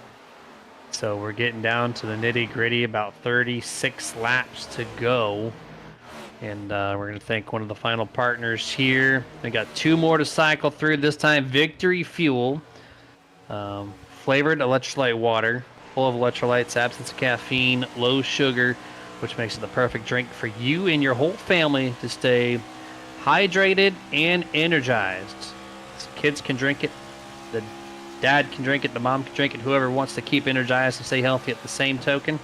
S2: So we're getting down to the nitty gritty, about 36 laps to go. And we're going to thank one of the final partners here. We got 2 more to cycle through, this time Victory Fuel. Flavored electrolyte water. Full of electrolytes, absence of caffeine, low sugar, which makes it the perfect drink for you and your whole family to stay hydrated and energized. So kids can drink it, the dad can drink it, the mom can drink it, whoever wants to keep energized and stay healthy at the same token.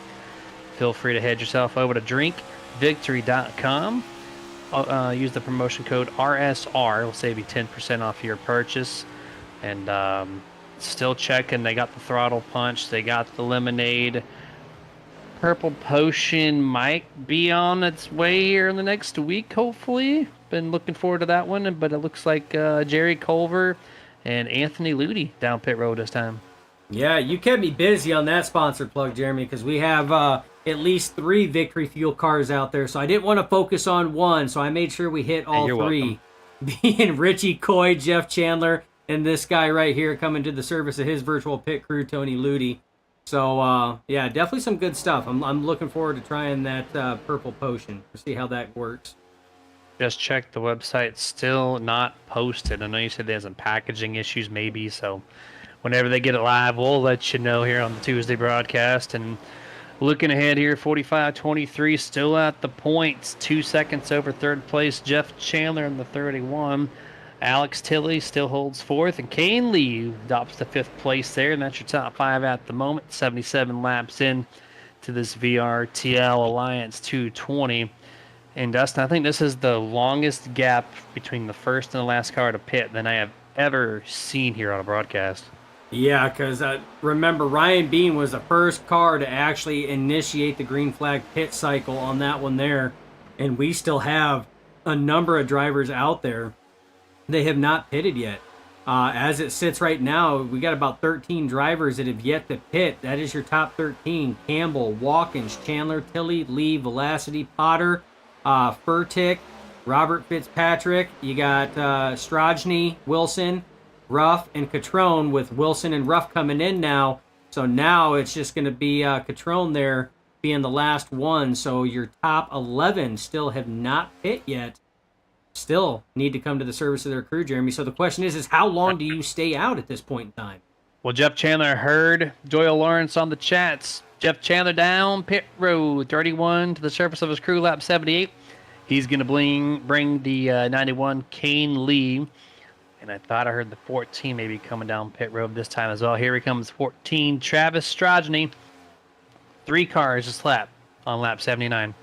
S2: Feel free to head yourself over to drinkvictory.com. Use the promotion code RSR. It'll save you 10% off your purchase. And still checking. They got the throttle punch. They got the lemonade. Purple Potion might be on its way here in the next week, hopefully. Been looking forward to that one. But it looks like Jerry Culver and Anthony Ludi down pit road this time.
S3: Yeah, you kept me busy on that sponsored plug, Jeremy, because we have at least 3 Victory Fuel cars out there. So I didn't want to focus on one, so I made sure we hit all 3. Welcome. Being Richie Coy, Jeff Chandler, and this guy right here coming to the service of his virtual pit crew, Tony Ludi. So, yeah, definitely some good stuff. I'm looking forward to trying that Purple Potion to see how that works.
S2: Just checked the website. Still not posted. I know you said there's some packaging issues maybe, so whenever they get it live, we'll let you know here on the Tuesday broadcast. And looking ahead here, 45-23, still at the points. 2 seconds over third place, Jeff Chandler in the 31. Alex Tilley still holds 4th, and Kane Lee adopts the 5th place there, and that's your top 5 at the moment. 77 laps in to this VRTL Alliance 220. And Dustin, I think this is the longest gap between the first and the last car to pit than I have ever seen here on a broadcast.
S3: Yeah, because remember, Ryan Bean was the first car to actually initiate the green flag pit cycle on that one there, and we still have a number of drivers out there They have not pitted yet. As it sits right now, we got about 13 drivers that have yet to pit. That is your top 13. Campbell, Watkins, Chandler, Tilley, Lee, Velocity, Potter, Furtick, Robert Fitzpatrick. You got Strajny, Wilson, Ruff, and Catrone, with Wilson and Ruff coming in now. So now it's just going to be Catrone there being the last one. So your top 11 still have not pit yet. Still need to come to the service of their crew, Jeremy. So the question is how long do you stay out at this point in time?
S2: Well, Jeff Chandler heard Doyle Lawrence on the chats. Jeff Chandler down pit road, 31 to the surface of his crew, lap 78. He's going to bring the 91 Kane Lee. And I thought I heard the 14 maybe coming down pit road this time as well. Here he comes, 14, Travis Strajny. 3 cars just lap on lap 79.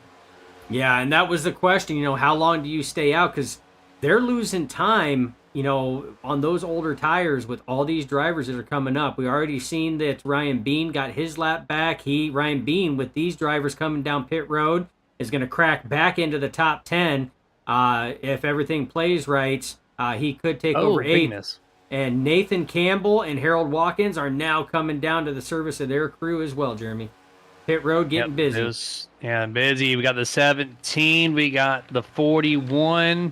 S3: Yeah, and that was the question, how long do you stay out? Because they're losing time, on those older tires with all these drivers that are coming up. We already seen that Ryan Bean got his lap back. Ryan Bean, with these drivers coming down pit road, is going to crack back into the top 10. If everything plays right, he could take over 8th.
S2: Goodness.
S3: And Nathan Campbell and Harold Watkins are now coming down to the service of their crew as well, Jeremy. Pit road getting busy.
S2: Busy. We got the 17. We got the 41.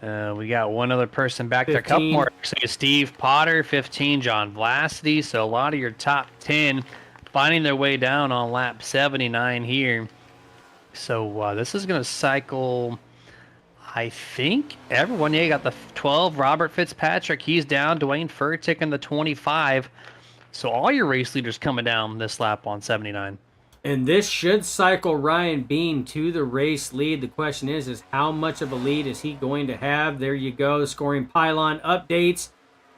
S2: We got one other person back
S3: 15.
S2: there. A couple more. So Steve Potter, 15. John Vlasity. So a lot of your top 10 finding their way down on lap 79 here. So this is going to cycle, I think, everyone. Yeah, you got the 12. Robert Fitzpatrick. He's down. Dwayne Furtick in the 25. So all your race leaders coming down this lap on 79.
S3: And this should cycle Ryan Bean to the race lead. The question is how much of a lead is he going to have? There you go. Scoring pylon updates.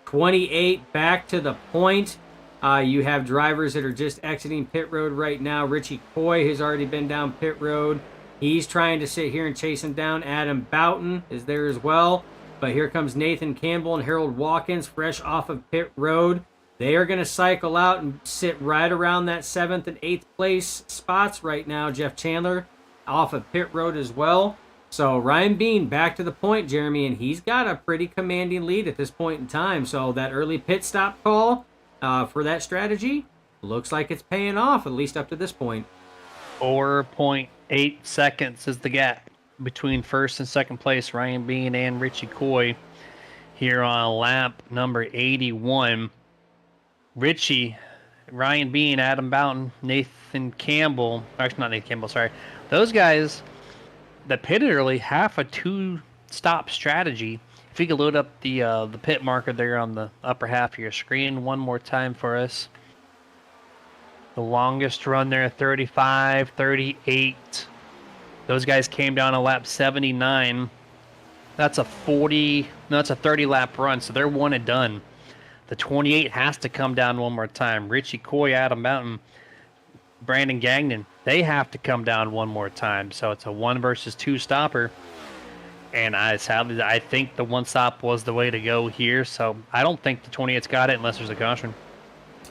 S3: 28 back to the point. You have drivers that are just exiting pit road right now. Richie Coy has already been down pit road. He's trying to sit here and chasing down. Adam Boughton is there as well. But here comes Nathan Campbell and Harold Watkins fresh off of pit road. They are going to cycle out and sit right around that 7th and 8th place spots right now. Jeff Chandler off of pit road as well. So Ryan Bean back to the point, Jeremy, and he's got a pretty commanding lead at this point in time. So that early pit stop call for that strategy looks like it's paying off, at least up to this point.
S2: 4.8 seconds is the gap between first and second place, Ryan Bean and Richie Coy here on lap number 81. Richie, Ryan Bean, Adam Boughton, Nathan Campbell. Actually, not Nathan Campbell, sorry. Those guys that pitted early have a 2-stop strategy. If you could load up the pit marker there on the upper half of your screen one more time for us. The longest run there, 35, 38. Those guys came down on lap 79. That's a 30 lap run, so they're one and done. The 28 has to come down one more time. Richie Coy, Adam Mountain, Brandon Gagnon, they have to come down one more time. So it's a 1 versus 2 stopper. And I think the 1 stop was the way to go here. So I don't think the 28's got it unless there's a caution.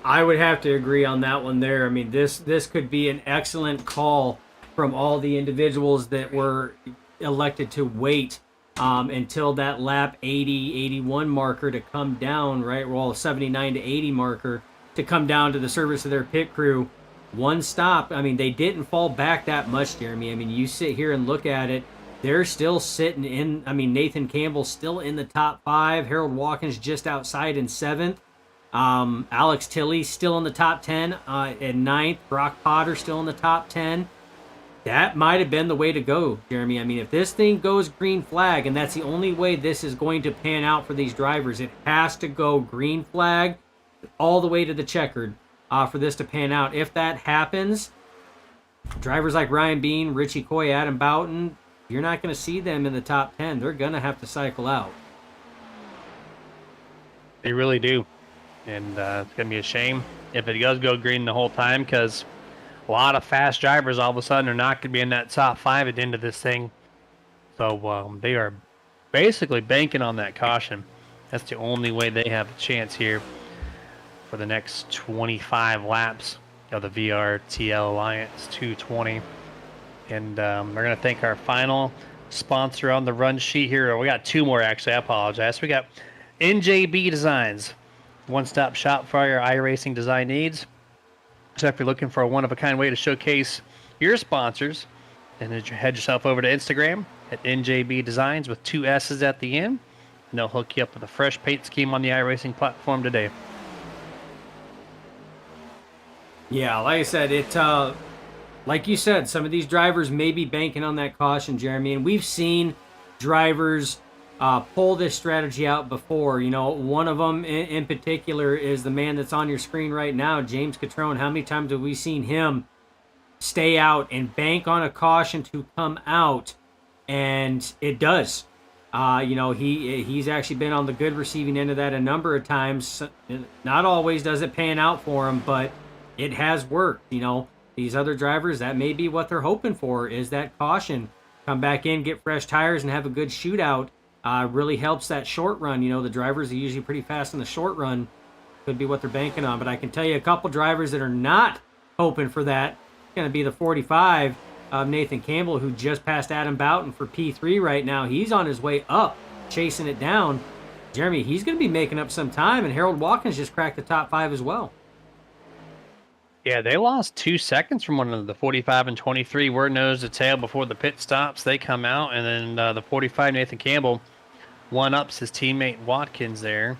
S3: I would have to agree on that one there. I mean, this could be an excellent call from all the individuals that were elected to wait until that lap 80, 81 marker to come down, right? Well, 79 to 80 marker to come down to the service of their pit crew. 1 stop. I mean, they didn't fall back that much, Jeremy. I mean, you sit here and look at it. They're still sitting in, Nathan Campbell still in the top 5. Harold Watkins just outside in 7th. Alex Tilley still in the top 10 at 9th. Brock Potter still in the top 10. That might have been the way to go, Jeremy. I mean, if this thing goes green flag, and that's the only way this is going to pan out for these drivers, it has to go green flag all the way to the checkered for this to pan out. If that happens, drivers like Ryan Bean, Richie Coy, Adam Boughton, you're not going to see them in the top 10. They're going to have to cycle out.
S2: They really do. And it's going to be a shame if it does go green the whole time, because a lot of fast drivers all of a sudden are not going to be in that top 5 at the end of this thing. So they are basically banking on that caution. That's the only way they have a chance here for the next 25 laps of the VRTL Alliance 220. And we're going to thank our final sponsor on the run sheet here. We got two more, actually. I apologize. We got NJB Designs, one-stop shop for all your iRacing design needs. So if you're looking for a one-of-a-kind way to showcase your sponsors, then head yourself over to Instagram at NJB Designs with two S's at the end, and they'll hook you up with a fresh paint scheme on the iRacing platform today.
S3: Yeah, like I said, like you said, some of these drivers may be banking on that caution, Jeremy, and we've seen drivers pull this strategy out before. You know, one of them in particular is the man that's on your screen right now, James Catrone. How many times have we seen him stay out and bank on a caution to come out? And it does. You know, he's actually been on the good receiving end of that a number of times. Not always does it pan out for him, but it has worked. You know, these other drivers, that may be what they're hoping for, is that caution. Come back in, get fresh tires, and have a good shootout. Really helps that short run. You know, the drivers are usually pretty fast in the short run. Could be what they're banking on. But I can tell you a couple drivers that are not hoping for that. It's going to be the 45 of Nathan Campbell, who just passed Adam Boughton for P3 right now. He's on his way up, chasing it down. Jeremy, he's going to be making up some time, and Harold Watkins just cracked the top 5 as well.
S2: Yeah, they lost 2 seconds from one of the 45 and 23. Were nose to tail before the pit stops. They come out, and then the 45, Nathan Campbell, one-ups his teammate Watkins there.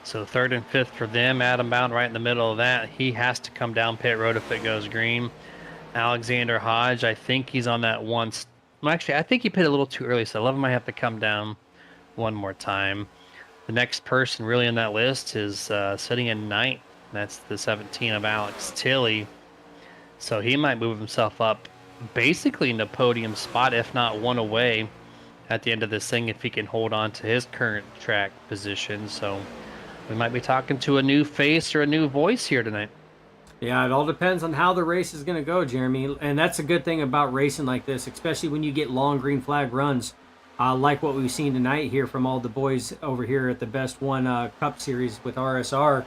S2: So third and fifth for them. Adam Boughton right in the middle of that. He has to come down pit road if it goes green. Alexander Hodge, I think he's on that one. Well, actually, I think he pitted a little too early, so 11 might have to come down one more time. The next person really in that list is sitting in ninth. That's the 17 of Alex Tilley. So he might move himself up basically in the podium spot, if not one away at the end of this thing, if he can hold on to his current track position. So we might be talking to a new face or a new voice here tonight.
S3: Yeah, it all depends on how the race is going to go, Jeremy. And that's a good thing about racing like this, especially when you get long green flag runs, like what we've seen tonight here from all the boys over here at the BestOne Cup Series with RSR,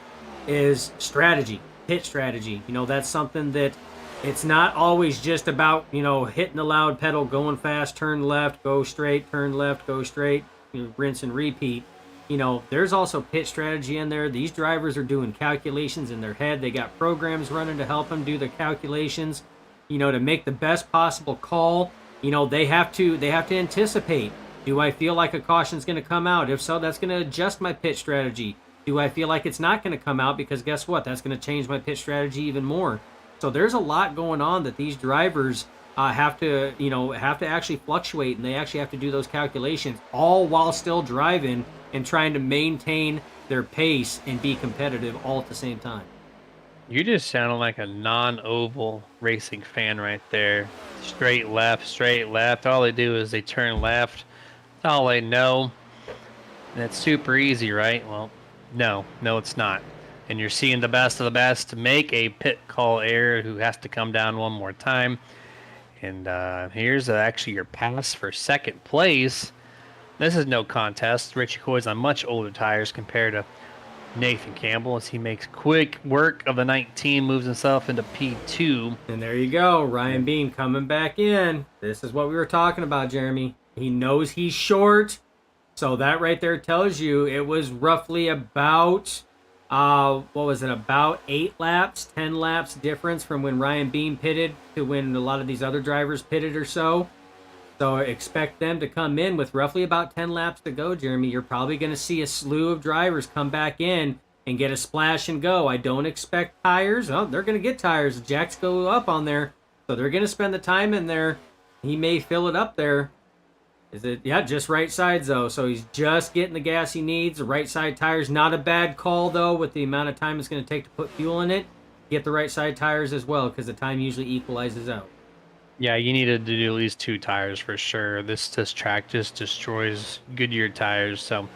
S3: is strategy, pit strategy. You know, that's something that it's not always just about, you know, hitting the loud pedal, going fast, turn left, go straight, turn left, go straight, you know, rinse and repeat. You know, there's also pit strategy in there. These drivers are doing calculations in their head. They got programs running to help them do the calculations, you know, to make the best possible call. You know, they have to anticipate. Do I feel like a caution's going to come out? If so, that's going to adjust my pit strategy. Do I feel like it's not going to come out? Because guess what? That's going to change my pit strategy even more. So there's a lot going on that these drivers have to actually fluctuate, and they actually have to do those calculations, all while still driving and trying to maintain their pace and be competitive all at the same time.
S2: You just sounded like a non-oval racing fan right there. Straight left. All they do is they turn left. That's all they know. And it's super easy, right? Well, no, it's not. And you're seeing the best of the best make a pit call error who has to come down one more time. And here's actually your pass for second place. This is no contest. Richie Coy's on much older tires compared to Nathan Campbell as he makes quick work of the 19, moves himself into P2.
S3: And there you go. Ryan Bean coming back in. This is what we were talking about, Jeremy. He knows he's short. So that right there tells you it was roughly about, about 8 laps, 10 laps difference from when Ryan Bean pitted to when a lot of these other drivers pitted or so. So expect them to come in with roughly about 10 laps to go, Jeremy. You're probably going to see a slew of drivers come back in and get a splash and go. I don't expect tires. Oh, they're going to get tires. Jacks go up on there. So they're going to spend the time in there. He may fill it up there. Is it? Yeah, just right sides, though. So he's just getting the gas he needs. The right side tires, not a bad call, though, with the amount of time it's going to take to put fuel in it. Get the right side tires as well, because the time usually equalizes out.
S2: Yeah, you needed to do at least 2 tires for sure. This track just destroys Goodyear tires. So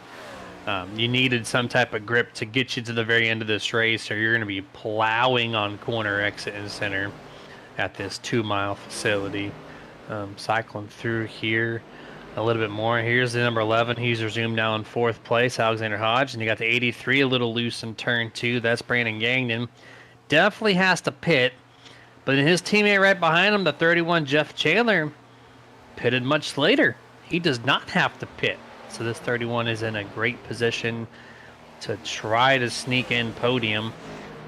S2: you needed some type of grip to get you to the very end of this race, or you're going to be plowing on corner, exit, and center at this 2-mile facility. Cycling through here a little bit more. Here's the number 11. He's resumed now in 4th place, Alexander Hodge. And you got the 83 a little loose in turn 2. That's Brandon Gagnon. Definitely has to pit. But his teammate right behind him, the 31 Jeff Chandler, pitted much later. he does not have to pit. So this 31 is in a great position to try to sneak in podium.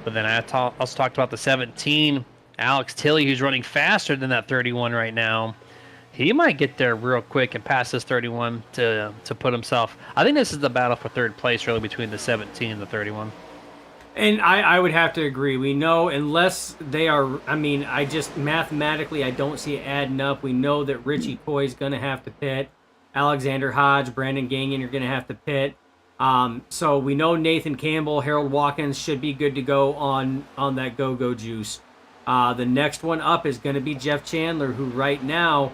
S2: But then I also talked about the 17, Alex Tilley, who's running faster than that 31 right now. He might get there real quick and pass this 31 to put himself. I think this is the battle for third place, really, between the 17 and the 31.
S3: And I would have to agree. We know unless they are, I mean, I just mathematically, I don't see it adding up. We know that Richie Coy is going to have to pit. Alexander Hodge, Brandon Gagnon are going to have to pit. So we know Nathan Campbell, Harold Watkins should be good to go on that go-go juice. The next one up is going to be Jeff Chandler, who right now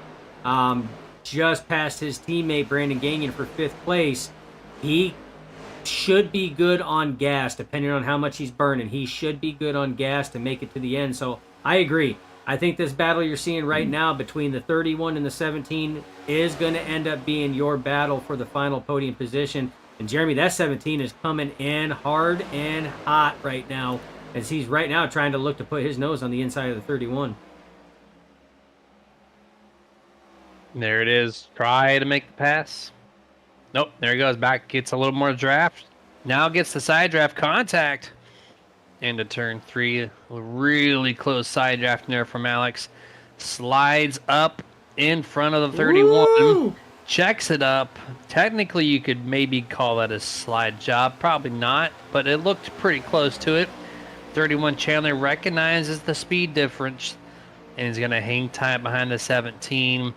S3: just passed his teammate Brandon Gagnon for 5th place. He should be good on gas, depending on how much he's burning. He should be good on gas to make it to the end. So I agree. I think this battle you're seeing right now between the 31 and the 17 is going to end up being your battle for the final podium position. And Jeremy, that 17 is coming in hard and hot right now, as he's right now trying to look to put his nose on the inside of the 31.
S2: There it is. Try to make the pass. Nope, there he goes. Back, gets a little more draft. Now gets the side draft contact. Into turn 3. A really close side draft there from Alex. Slides up in front of the 31.
S3: Woo!
S2: Checks it up. Technically, you could maybe call that a slide job. Probably not, but it looked pretty close to it. 31 Chandler recognizes the speed difference and is going to hang tight behind the 17.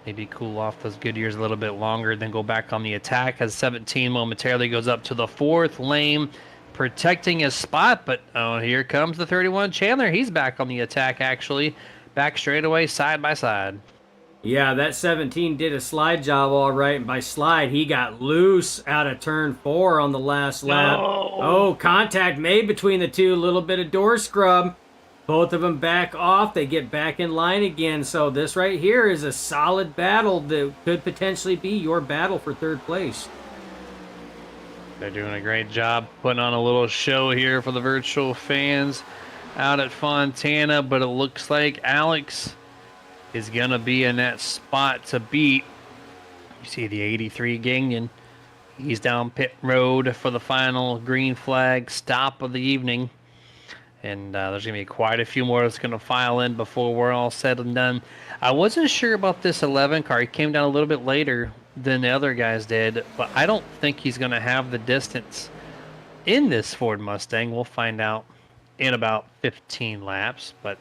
S2: Maybe cool off those good years a little bit longer, then go back on the attack as 17 momentarily goes up to the 4th lane, protecting his spot. But oh, here comes the 31 Chandler. He's back on the attack, actually. Back straight away, side by side.
S3: Yeah, that 17 did a slide job all right. And by slide, he got loose out of turn 4 on the last lap.
S2: No.
S3: Oh, contact made between the two. A little bit of door scrub. Both of them back off. They get back in line again. So this right here is a solid battle that could potentially be your battle for 3rd place.
S2: They're doing a great job putting on a little show here for the virtual fans out at Fontana. But it looks like Alex is going to be in that spot to beat. You see the 83 Gagnon. He's down pit road for the final green flag stop of the evening. And there's going to be quite a few more that's going to file in before we're all said and done. I wasn't sure about this 11 car. He came down a little bit later than the other guys did, but I don't think he's going to have the distance in this Ford Mustang. We'll find out in about 15 laps. But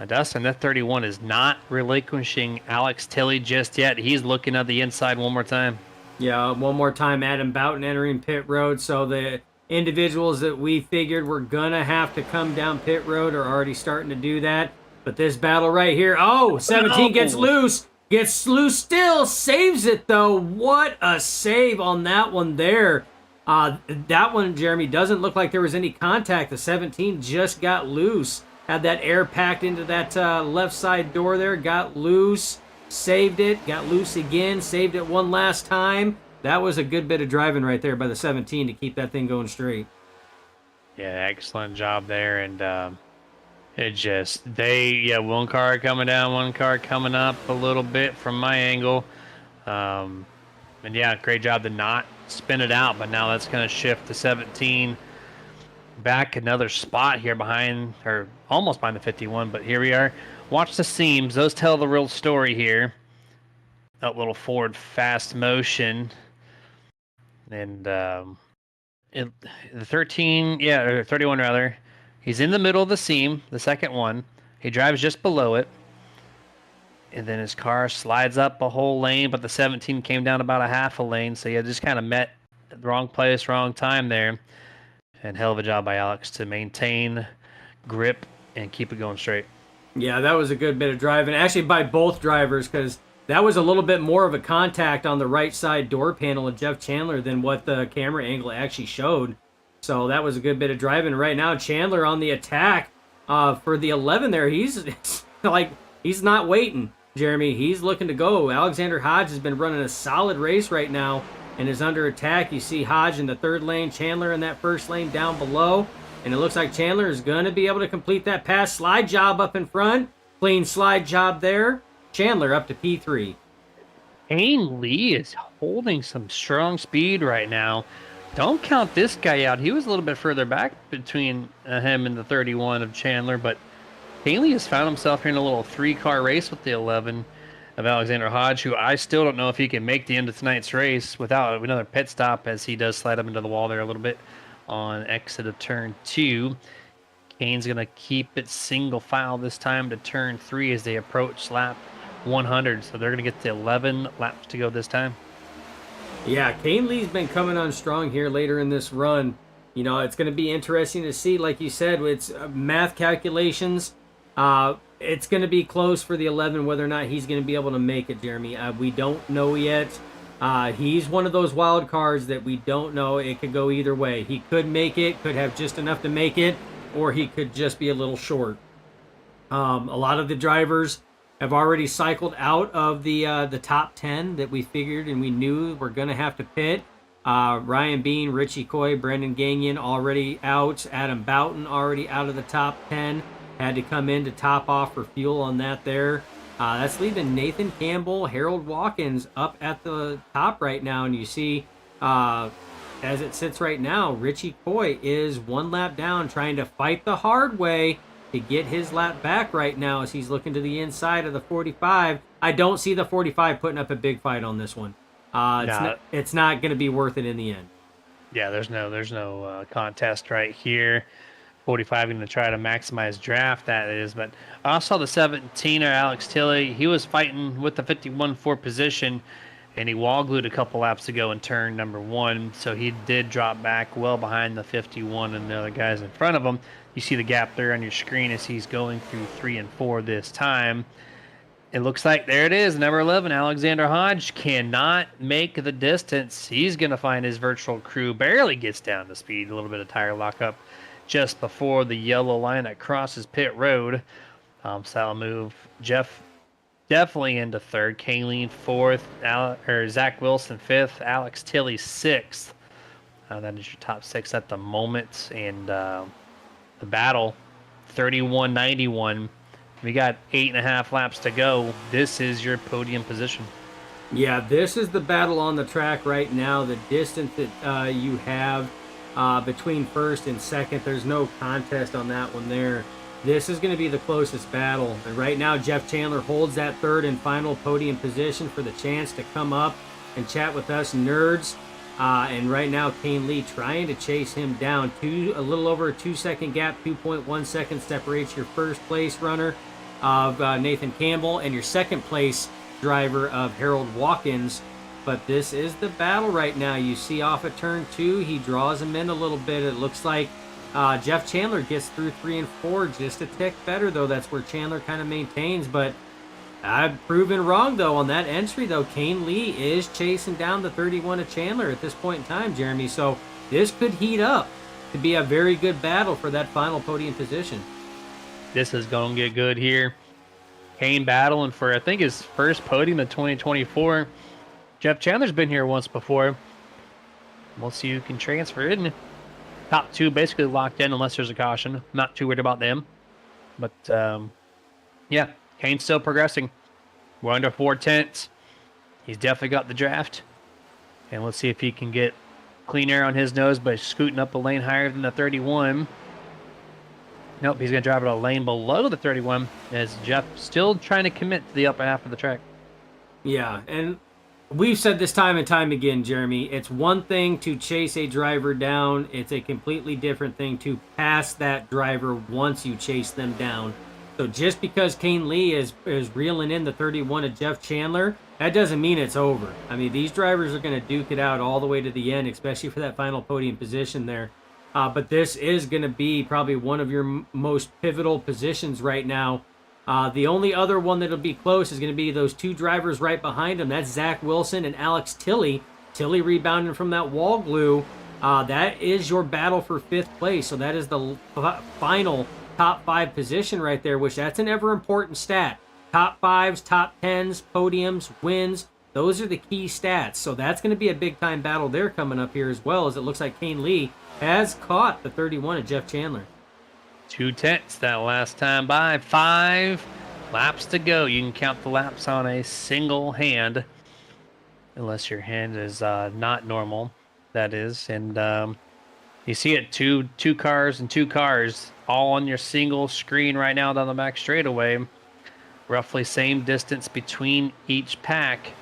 S2: Dustin, that 31 is not relinquishing Alex Tilley just yet. He's looking at the inside one more time.
S3: Yeah, one more time, Adam Boughton entering pit road. So the individuals that we figured were going to have to come down pit road are already starting to do that. But this battle right here, 17 gets loose still, saves it though. What a save on that one there. That one, Jeremy, doesn't look like there was any contact. The 17 just got loose. Had that air packed into that left side door there, got loose, saved it, got loose again, saved it one last time. That was a good bit of driving right there by the 17 to keep that thing going straight.
S2: Yeah, excellent job there. And one car coming down, one car coming up a little bit from my angle. And yeah, great job to not spin it out, but now that's going to shift the 17 back another spot here behind, or almost behind the 51, but here we are. Watch the seams. Those tell the real story here. That little forward fast motion. And the 31 rather, he's in the middle of the seam, the second one. He drives just below it. And then his car slides up a whole lane, but the 17 came down about a half a lane. So you just kind of met at the wrong place, wrong time there. And hell of a job by Alex to maintain grip and keep it going straight.
S3: Yeah, that was a good bit of driving. Actually, by both drivers, because that was a little bit more of a contact on the right side door panel of Jeff Chandler than what the camera angle actually showed. So that was a good bit of driving. Right now, Chandler on the attack for the 11 there. He's not waiting, Jeremy. He's looking to go. Alexander Hodge has been running a solid race right now and is under attack. You see Hodge in the 3rd lane, Chandler in that 1st lane down below. And it looks like Chandler is going to be able to complete that pass. Slide job up in front. Clean slide job there. Chandler up to P3.
S2: Kane Lee is holding some strong speed right now. Don't count this guy out. He was a little bit further back between him and the 31 of Chandler, but Kane Lee has found himself here in a little 3-car race with the 11 of Alexander Hodge, who I still don't know if he can make the end of tonight's race without another pit stop, as he does slide up into the wall there a little bit on exit of turn 2. Kane's going to keep it single file this time to turn 3 as they approach lap 100. So they're going to get to 11 laps to go this time.
S3: Yeah, Kane Lee's been coming on strong here later in this run. You know, it's going to be interesting to see. Like you said, it's math calculations. It's going to be close for the 11 whether or not he's going to be able to make it, Jeremy. We don't know yet. He's one of those wild cards that we don't know. It could go either way. He could make it, could have just enough to make it, or he could just be a little short. A lot of the drivers have already cycled out of the top 10 that we figured and we knew we're going to have to pit. Ryan Bean, Richie Coy, Brendan Gagnon already out. Adam Boughton already out of the top 10. Had to come in to top off for fuel on that there. That's leaving Nathan Campbell, Harold Watkins up at the top right now. And you see, as it sits right now, Richie Coy is 1 lap down, trying to fight the hard way to get his lap back right now as he's looking to the inside of the 45. I don't see the 45 putting up a big fight on this one. It's not going to be worth it in the end.
S2: Yeah, there's no contest right here. 45 going to try to maximize draft, that is. But I saw the 17er, Alex Tilley. He was fighting with the 51 for position, and he wall glued a couple laps ago in turn number 1. So he did drop back well behind the 51 and the other guys in front of him. You see the gap there on your screen as he's going through 3 and 4 this time. It looks like there it is. Number 11, Alexander Hodge cannot make the distance. He's going to find his virtual crew. Barely gets down to speed. A little bit of tire lockup just before the yellow line that crosses pit road. So that'll move Jeff definitely into 3rd. Kayleen 4th. Zach Wilson 5th. Alex Tilley 6th. That is your top 6 at the moment. And the battle, 31.91. We got 8.5 laps to go. This is your podium position.
S3: Yeah, this is the battle on the track right now. The distance that you have between 1st and 2nd, there's no contest on that one there. This is going to be the closest battle. And right now, Jeff Chandler holds that 3rd and final podium position for the chance to come up and chat with us nerds. And right now, Kane Lee trying to chase him down. A little over a 2-second gap, 2.1 seconds separates your first place runner of Nathan Campbell and your second place driver of Harold Watkins. But this is the battle right now. You see off at turn 2, he draws him in a little bit. It looks like Jeff Chandler gets through 3 and 4 just a tick better, though. That's where Chandler kind of maintains. But I've proven wrong, though, on that entry, though. Kane Lee is chasing down the 31 of Chandler at this point in time, Jeremy. So this could heat up to be a very good battle for that final podium position.
S2: This is going to get good here. Kane battling for, I think, his first podium in 2024. Jeff Chandler's been here once before. We'll see who can transfer in. Top 2 basically locked in unless there's a caution. Not too worried about them. But, yeah, Kane's still progressing. We're under 4/10. He's definitely got the draft. And let's see if he can get clean air on his nose by scooting up a lane higher than the 31. Nope, he's going to drive it a lane below the 31 as Jeff still trying to commit to the upper half of the track.
S3: Yeah, and we've said this time and time again, Jeremy, it's one thing to chase a driver down. It's a completely different thing to pass that driver once you chase them down. So just because Kane Lee is reeling in the 31 of Jeff Chandler, that doesn't mean it's over. I mean, these drivers are going to duke it out all the way to the end, especially for that final podium position there. But this is going to be probably one of your most pivotal positions right now. The only other one that'll be close is going to be those 2 drivers right behind him. That's Zach Wilson and Alex Tilley. Tilley rebounding from that wall glue. That is your battle for 5th place. So that is the final top 5 position right there, which that's an ever important stat. Top 5s, top 10s, podiums, wins. Those are the key stats. So that's going to be a big time battle there coming up here as well, as it looks like Kane Lee has caught the 31 of Jeff Chandler.
S2: 2/10 that last time by. 5 laps to go. You can count the laps on a single hand. unless your hand is not normal, that is. And you see it, two cars and two cars all on your single screen right now down the back straightaway. Roughly same distance between each pack.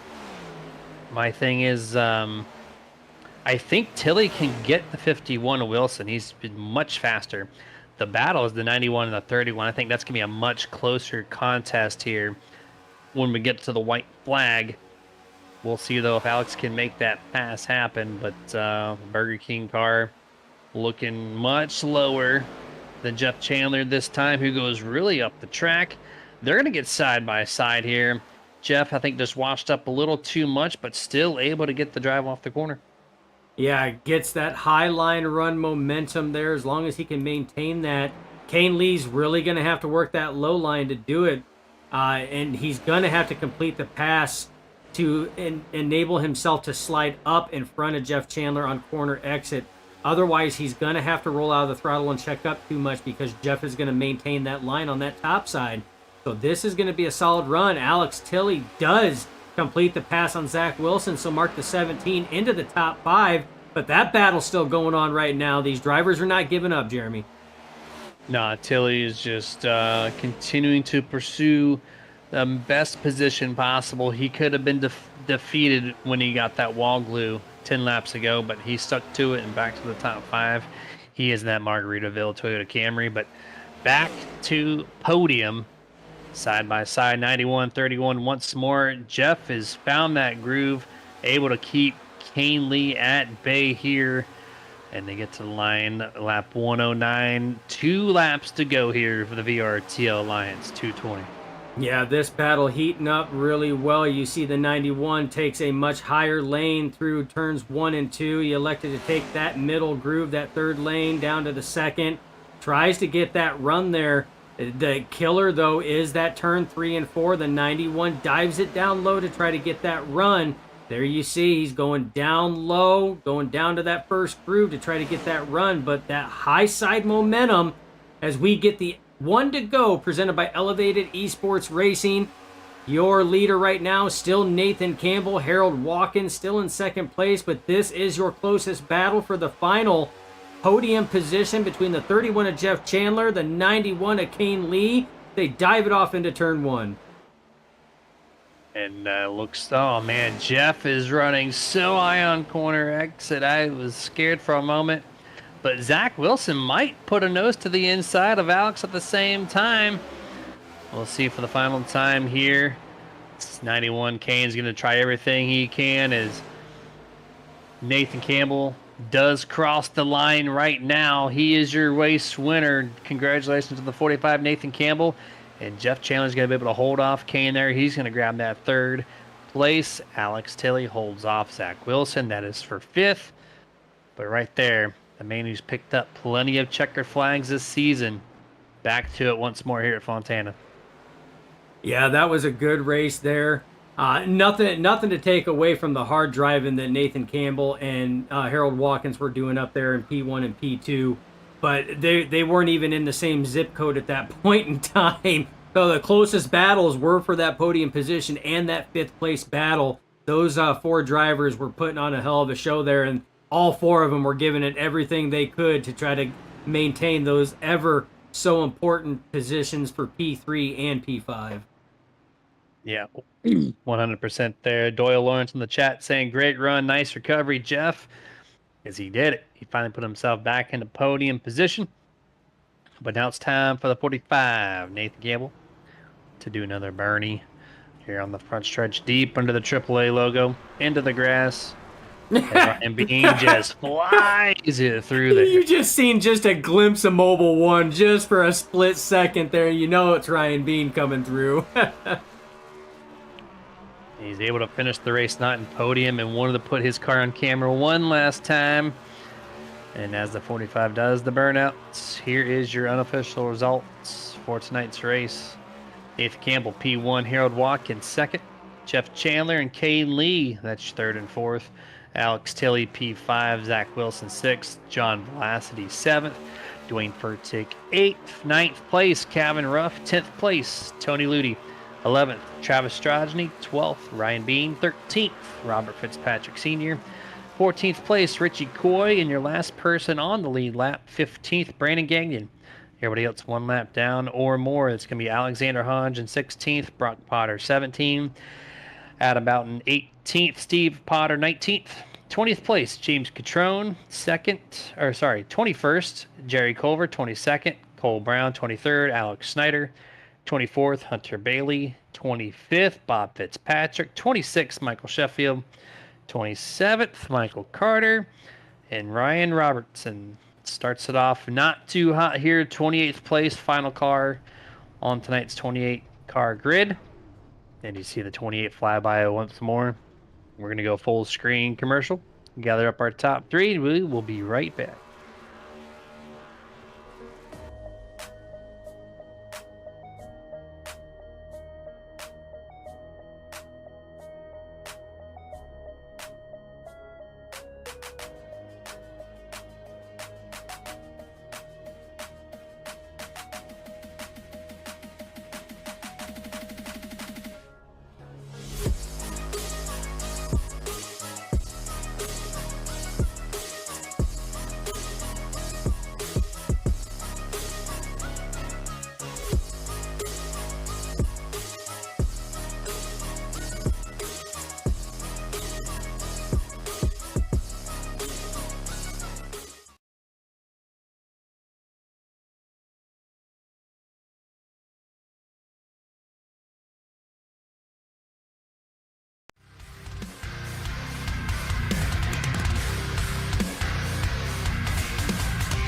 S2: My thing is, I think Tilly can get the 51 of Wilson. He's been much faster. The battle is the 91 and the 31. I think that's going to be a much closer contest here when we get to the white flag. We'll see, though, if Alex can make that pass happen. But Burger King car looking much lower than Jeff Chandler this time, who goes really up the track. They're going to get side by side here. Jeff, I think, just washed up a little too much, but still able to get the drive off the corner.
S3: Yeah, gets that high line run momentum there as long as he can maintain that. Kane Lee's really going to have to work that low line to do it. And he's going to have to complete the pass to enable himself to slide up in front of Jeff Chandler on corner exit. Otherwise, he's going to have to roll out of the throttle and check up too much because Jeff is going to maintain that line on that top side. So this is going to be a solid run. Alex Tilley does complete the pass on Zach Wilson, so mark the 17 into the top 5. But that battle's still going on right now. These drivers are not giving up, Jeremy.
S2: Nah, Tilly is just continuing to pursue the best position possible. He could have been defeated when he got that wall glue 10 laps ago, but he stuck to it and back to the top 5. He is in that Margaritaville Toyota Camry, but back to podium. Side by side, 91-31 once more. Jeff has found that groove, able to keep Kane Lee at bay here. And they get to the line, lap 109. 2 laps to go here for the VRTL Alliance 220.
S3: Yeah, this battle heating up really well. You see the 91 takes a much higher lane through turns 1 and 2. He elected to take that middle groove, that third lane, down to the second. Tries to get that run there. The killer, though, is that turn 3 and 4. The 91 dives it down low to try to get that run. There you see he's going down low, going down to that first groove to try to get that run. But that high side momentum as we get the 1 to go presented by Elevated Esports Racing. Your leader right now still Nathan Campbell. Harold Watkins still in second place. But this is your closest battle for the final podium position between the 31 of Jeff Chandler, the 91 of Kane Lee. They dive it off into turn 1.
S2: And oh man, Jeff is running so high on corner exit. I was scared for a moment. But Zach Wilson might put a nose to the inside of Alex at the same time. We'll see for the final time here. It's 91. Kane's going to try everything he can as Nathan Campbell does cross the line right now. He is your race winner. Congratulations to the 45, Nathan Campbell. And Jeff Chandler's going to be able to hold off Kane there. He's going to grab that third place. Alex Tilley holds off Zach Wilson. That is for 5th. But right there, the man who's picked up plenty of checkered flags this season. Back to it once more here at Fontana.
S3: Yeah, that was a good race there. Nothing to take away from the hard driving that Nathan Campbell and Harold Watkins were doing up there in P1 and P2. But they weren't even in the same zip code at that point in time. So the closest battles were for that podium position and that 5th place battle. Those 4 drivers were putting on a hell of a show there, and all 4 of them were giving it everything they could to try to maintain those ever so important positions for P3 and P5.
S2: Yeah, 100% there. Doyle Lawrence in the chat saying, great run, nice recovery, Jeff. As he did it, he finally put himself back into podium position. But now it's time for the 45, Nathan Campbell, to do another Bernie here on the front stretch, deep under the AAA logo, into the grass. And Bean just flies it through there.
S3: You just seen just a glimpse of Mobile 1 just for a split second there. You know it's Ryan Bean coming through.
S2: He's able to finish the race not in podium and wanted to put his car on camera one last time. And as the 45 does the burnouts, here is your unofficial results for tonight's race. Nathan Campbell, P1, Harold Watkins, 2nd. Jeff Chandler and Kane Lee, that's 3rd and 4th. Alex Tilley, P5, Zach Wilson, 6th. John Velocity, 7th. Dwayne Furtick, 8th. 9th place, Kevin Ruff. 10th place, Tony Ludi. 11th, Travis Strajny. 12th, Ryan Bean. 13th, Robert Fitzpatrick Sr. 14th place, Richie Coy. And your last person on the lead lap, 15th, Brandon Gagnon. Everybody else one lap down or more. It's going to be Alexander Hodge in 16th, Brock Potter 17th, Adam Boughton 18th, Steve Potter 19th. 20th place, James Catrone, 21st, Jerry Culver, 22nd, Cole Brown, 23rd, Alex Snyder, 24th, Hunter Bailey, 25th, Bob Fitzpatrick, 26th, Michael Sheffield, 27th, Michael Carter, and Ryan Robertson starts it off not too hot here. 28th place, final car on tonight's 28 car grid. And you see the 28 flyby once more. We're going to go full screen commercial, gather up our top three. We will be right back.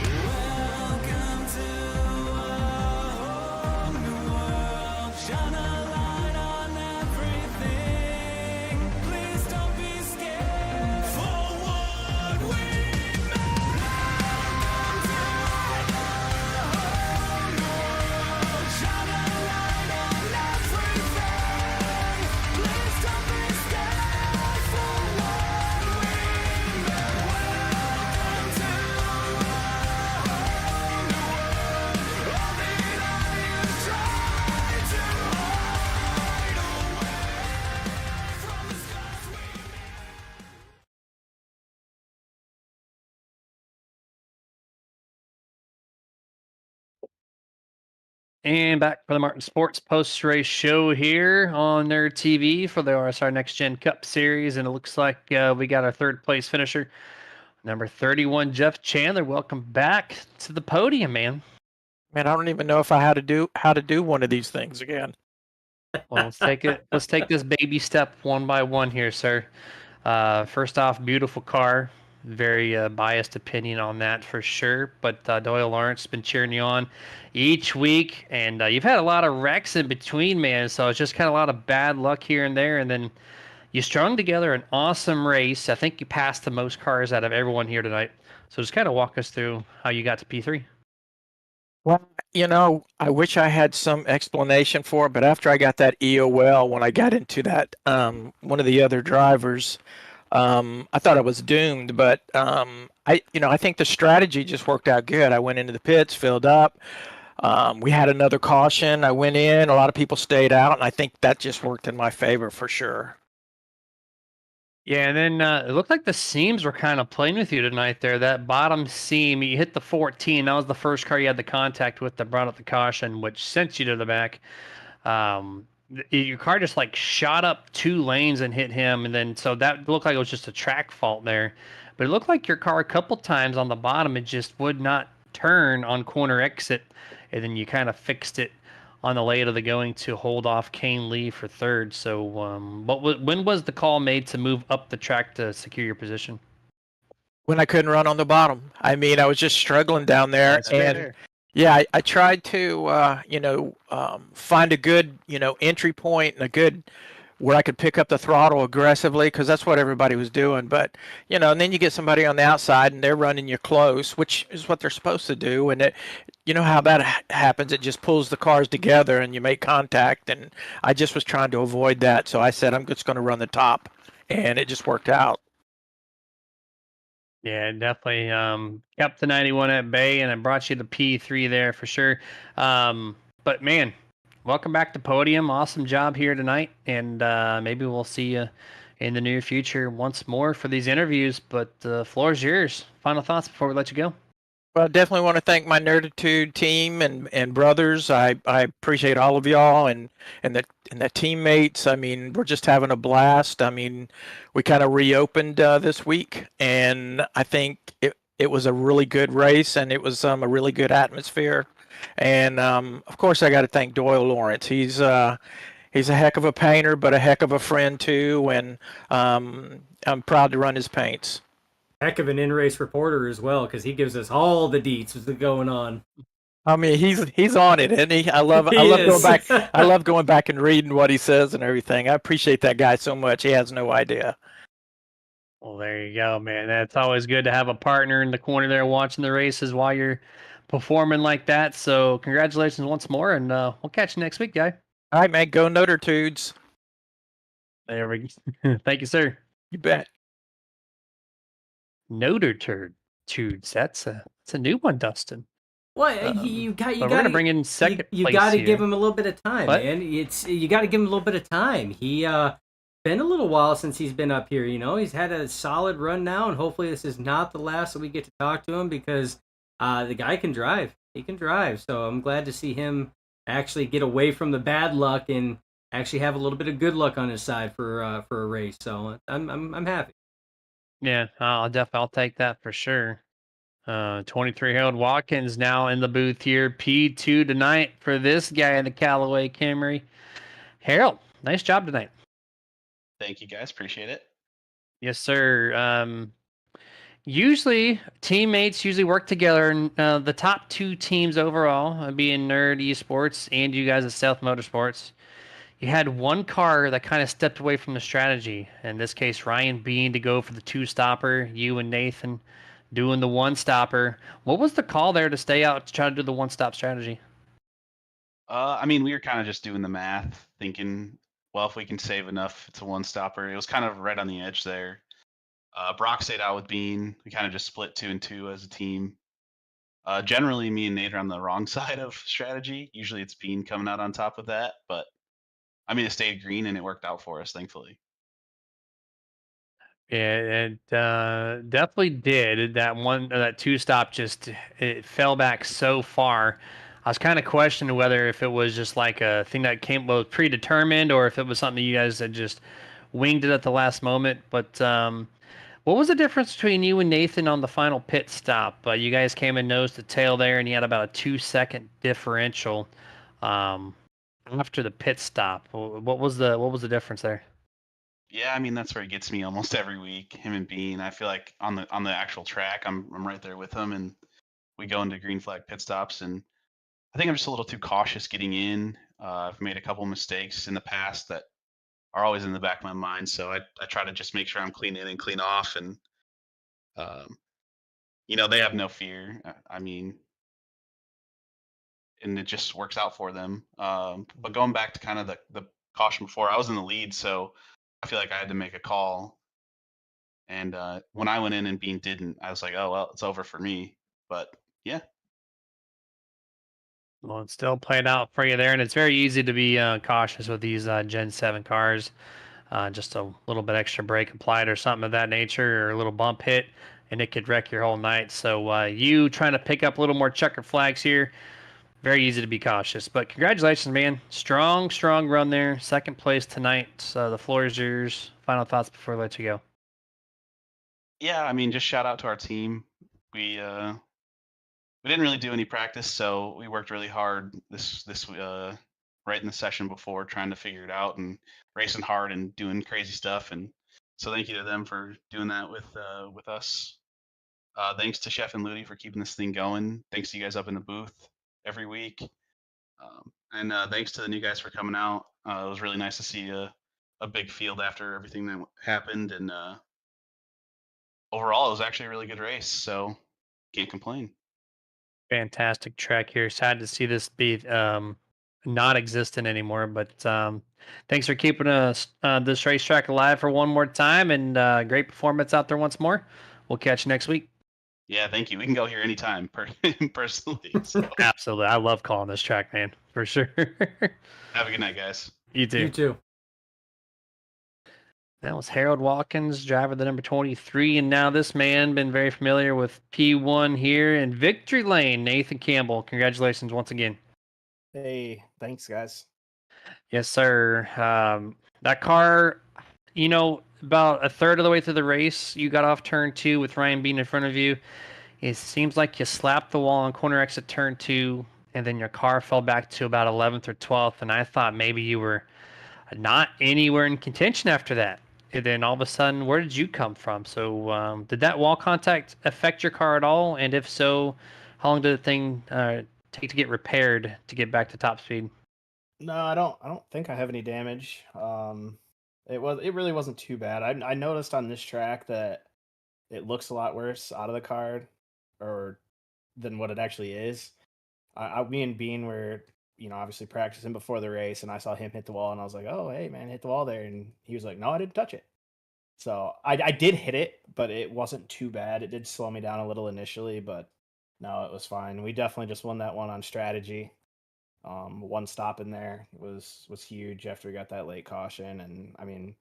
S1: Welcome to a whole new world. Shine a light on everything. Please don't be scared. Forward we move. Welcome to a whole new world. Shine a light on everything. Please don't be scared. Forward we move. Welcome to
S2: And back for the Martin Sports post race show here on Nerd TV for the RSR Next Gen Cup Series. And it looks like we got our third place finisher, number 31, Jeff Chandler. Welcome back to the podium, man.
S4: Man, I don't even know if I how to do one of these things again.
S2: Well, let's take it. Let's take this baby step one by one here, sir. First off, beautiful car. Very biased opinion on that for sure. But Doyle Lawrence has been cheering you on each week, and you've had a lot of wrecks in between, man. So it's just kind of a lot of bad luck here and there, and then you strung together an awesome race. I think you passed the most cars out of everyone here tonight. So just kind of walk us through how you got to P3.
S4: Well, I wish I had some explanation for it, but after I got that EOL, when I got into that one of the other drivers, I thought I was doomed. But I think the strategy just worked out good. I went into the pits, filled up. We had another caution. I went in. A lot of people stayed out, and I think that just worked in my favor for sure.
S2: Yeah, and then it looked like the seams were kind of playing with you tonight there. That bottom seam, you hit the 14. That was the first car you had the contact with that brought up the caution, which sent you to the back. Your car just like shot up 2 lanes and hit him, and then so that looked like it was just a track fault there. But it looked like your car a couple times on the bottom, it just would not turn on corner exit, and then you kind of fixed it on the late of the going to hold off Kane Lee for third. So, when was the call made to move up the track to secure your position?
S4: When I couldn't run on the bottom. I mean, I was just struggling down there,
S2: That's fair.
S4: and yeah, I tried to, find a good, entry point and a good where I could pick up the throttle aggressively because that's what everybody was doing. But, and then you get somebody on the outside and they're running you close, which is what they're supposed to do. And you know how that happens. It just pulls the cars together and you make contact. And I just was trying to avoid that. So I said, I'm just going to run the top. And it just worked out.
S2: Yeah, definitely kept the 91 at bay, and it brought you the P3 there for sure. But man, welcome back to Podium. Awesome job here tonight, and maybe we'll see you in the near future once more for these interviews. But the floor is yours. Final thoughts before we let you go.
S4: Well, definitely want to thank my Nerditude team and brothers. I appreciate all of y'all and the teammates. I mean, we're just having a blast. I mean, we kind of reopened this week, and I think it was a really good race, and it was a really good atmosphere. And of course, I got to thank Doyle Lawrence. He's a heck of a painter, but a heck of a friend too, and I'm proud to run his paints.
S3: Heck of an in-race reporter as well, because he gives us all the deets what's going on.
S4: I mean, he's on it, isn't he? I love
S3: He
S4: going
S3: is.
S4: back. I love going back and reading what he says and everything. I appreciate that guy so much. He has no idea.
S2: Well, there you go, man. It's always good to have a partner in the corner there watching the races while you're performing like that. So congratulations once more, and we'll catch you next week, guy.
S4: All right, man. Go Notertudes.
S2: There we go. Thank you, sir.
S4: You bet.
S2: Noter turd tudes. That's a new one, Dustin.
S3: Well, you got
S2: But we're gonna bring in second
S3: you
S2: place
S3: got to
S2: here.
S3: give him a little bit of time,
S2: What?
S3: man. You got to give him a little bit of time. He been a little while since he's been up here. You know, he's had a solid run now, and hopefully this is not the last that we get to talk to him because the guy can drive. He can drive. So I'm glad to see him actually get away from the bad luck and actually have a little bit of good luck on his side for a race. So I'm happy.
S2: Yeah, I'll take that for sure. 23 Harold Watkins now in the booth here. P2 tonight for this guy in the Callaway Camry. Harold, nice job tonight.
S5: Thank you, guys. Appreciate it.
S2: Yes, sir. Usually teammates work together, and the top two teams overall, being Nerd Esports and you guys at South Motorsports, you had one car that kind of stepped away from the strategy. In this case, Ryan Bean to go for the two-stopper, you and Nathan doing the one-stopper. What was the call there to stay out to try to do the one-stop strategy?
S5: I mean, we were kind of just doing the math, thinking, well, if we can save enough, it's a one-stopper. It was kind of right on the edge there. Brock stayed out with Bean. We kind of just split 2 and 2 as a team. Generally, me and Nate are on the wrong side of strategy. Usually it's Bean coming out on top of that, but I mean, it stayed green and it worked out for us, thankfully.
S2: Yeah, it definitely did. That two-stop it fell back so far. I was kind of questioning whether if it was just like a thing that was predetermined or if it was something you guys had just winged it at the last moment. But what was the difference between you and Nathan on the final pit stop? You guys came in nose to tail there, and you had about a 2-second differential after the pit stop. What was the difference there?
S5: Yeah, I mean, that's where he gets me almost every week. Him and Bean. I feel like on the actual track, I'm right there with him, and we go into green flag pit stops, and I think I'm just a little too cautious getting in. I've made a couple mistakes in the past that are always in the back of my mind, so I try to just make sure I'm clean in and clean off, and um, they have no fear. I mean, and it just works out for them. But going back to kind of the caution before, I was in the lead, so I feel like I had to make a call. And when I went in and Bean didn't, I was like, oh well, it's over for me. But yeah,
S2: Well, it still played out for you there, and it's very easy to be cautious with these Gen 7 cars. Just a little bit extra brake applied or something of that nature, or a little bump hit, and it could wreck your whole night. So you trying to pick up a little more checker flags here, very easy to be cautious. But congratulations, man. Strong run there. Second place tonight. The floor is yours. Final thoughts before we let you go.
S5: yeah. I mean, just shout out to our team. We didn't really do any practice, so we worked really hard this right in the session before, trying to figure it out and racing hard and doing crazy stuff. And so thank you to them for doing that with us. Thanks to Chef and Ludi for keeping this thing going. Thanks to you guys up in the booth every week. And thanks to the new guys for coming out. It was really nice to see a big field after everything that happened. And overall, it was actually a really good race. So can't complain.
S2: Fantastic track here. Sad to see this be not existent anymore, but thanks for keeping us this racetrack alive for one more time, and great performance out there once more. We'll catch you next week.
S5: Yeah, thank you. We can go here anytime, personally. So
S2: Absolutely. I love calling this track, man, for sure.
S5: have a good night, guys.
S2: You too.
S3: You too.
S2: That was Harold Watkins, driver the number 23, and now this man been very familiar with P1 here in Victory Lane, Nathan Campbell. Congratulations once again.
S6: Hey, thanks, guys.
S2: Yes, sir. That car, about a third of the way through the race, you got off turn 2 with Ryan Bean in front of you. It seems like you slapped the wall on corner exit turn 2, and then your car fell back to about 11th or 12th, and I thought maybe you were not anywhere in contention after that. And then all of a sudden, where did you come from? So, did that wall contact affect your car at all? And if so, how long did the thing take to get repaired to get back to top speed?
S6: No, I don't think I have any damage. It really wasn't too bad. I noticed on this track that it looks a lot worse out of the card, or than what it actually is. Me and Bean were, obviously practicing before the race, and I saw him hit the wall, and I was like, "Oh, hey, man, hit the wall there," and he was like, "No, I didn't touch it." So I did hit it, but it wasn't too bad. It did slow me down a little initially, but no, it was fine. We definitely just won that one on strategy. One stop in there was huge after we got that late caution, and I mean,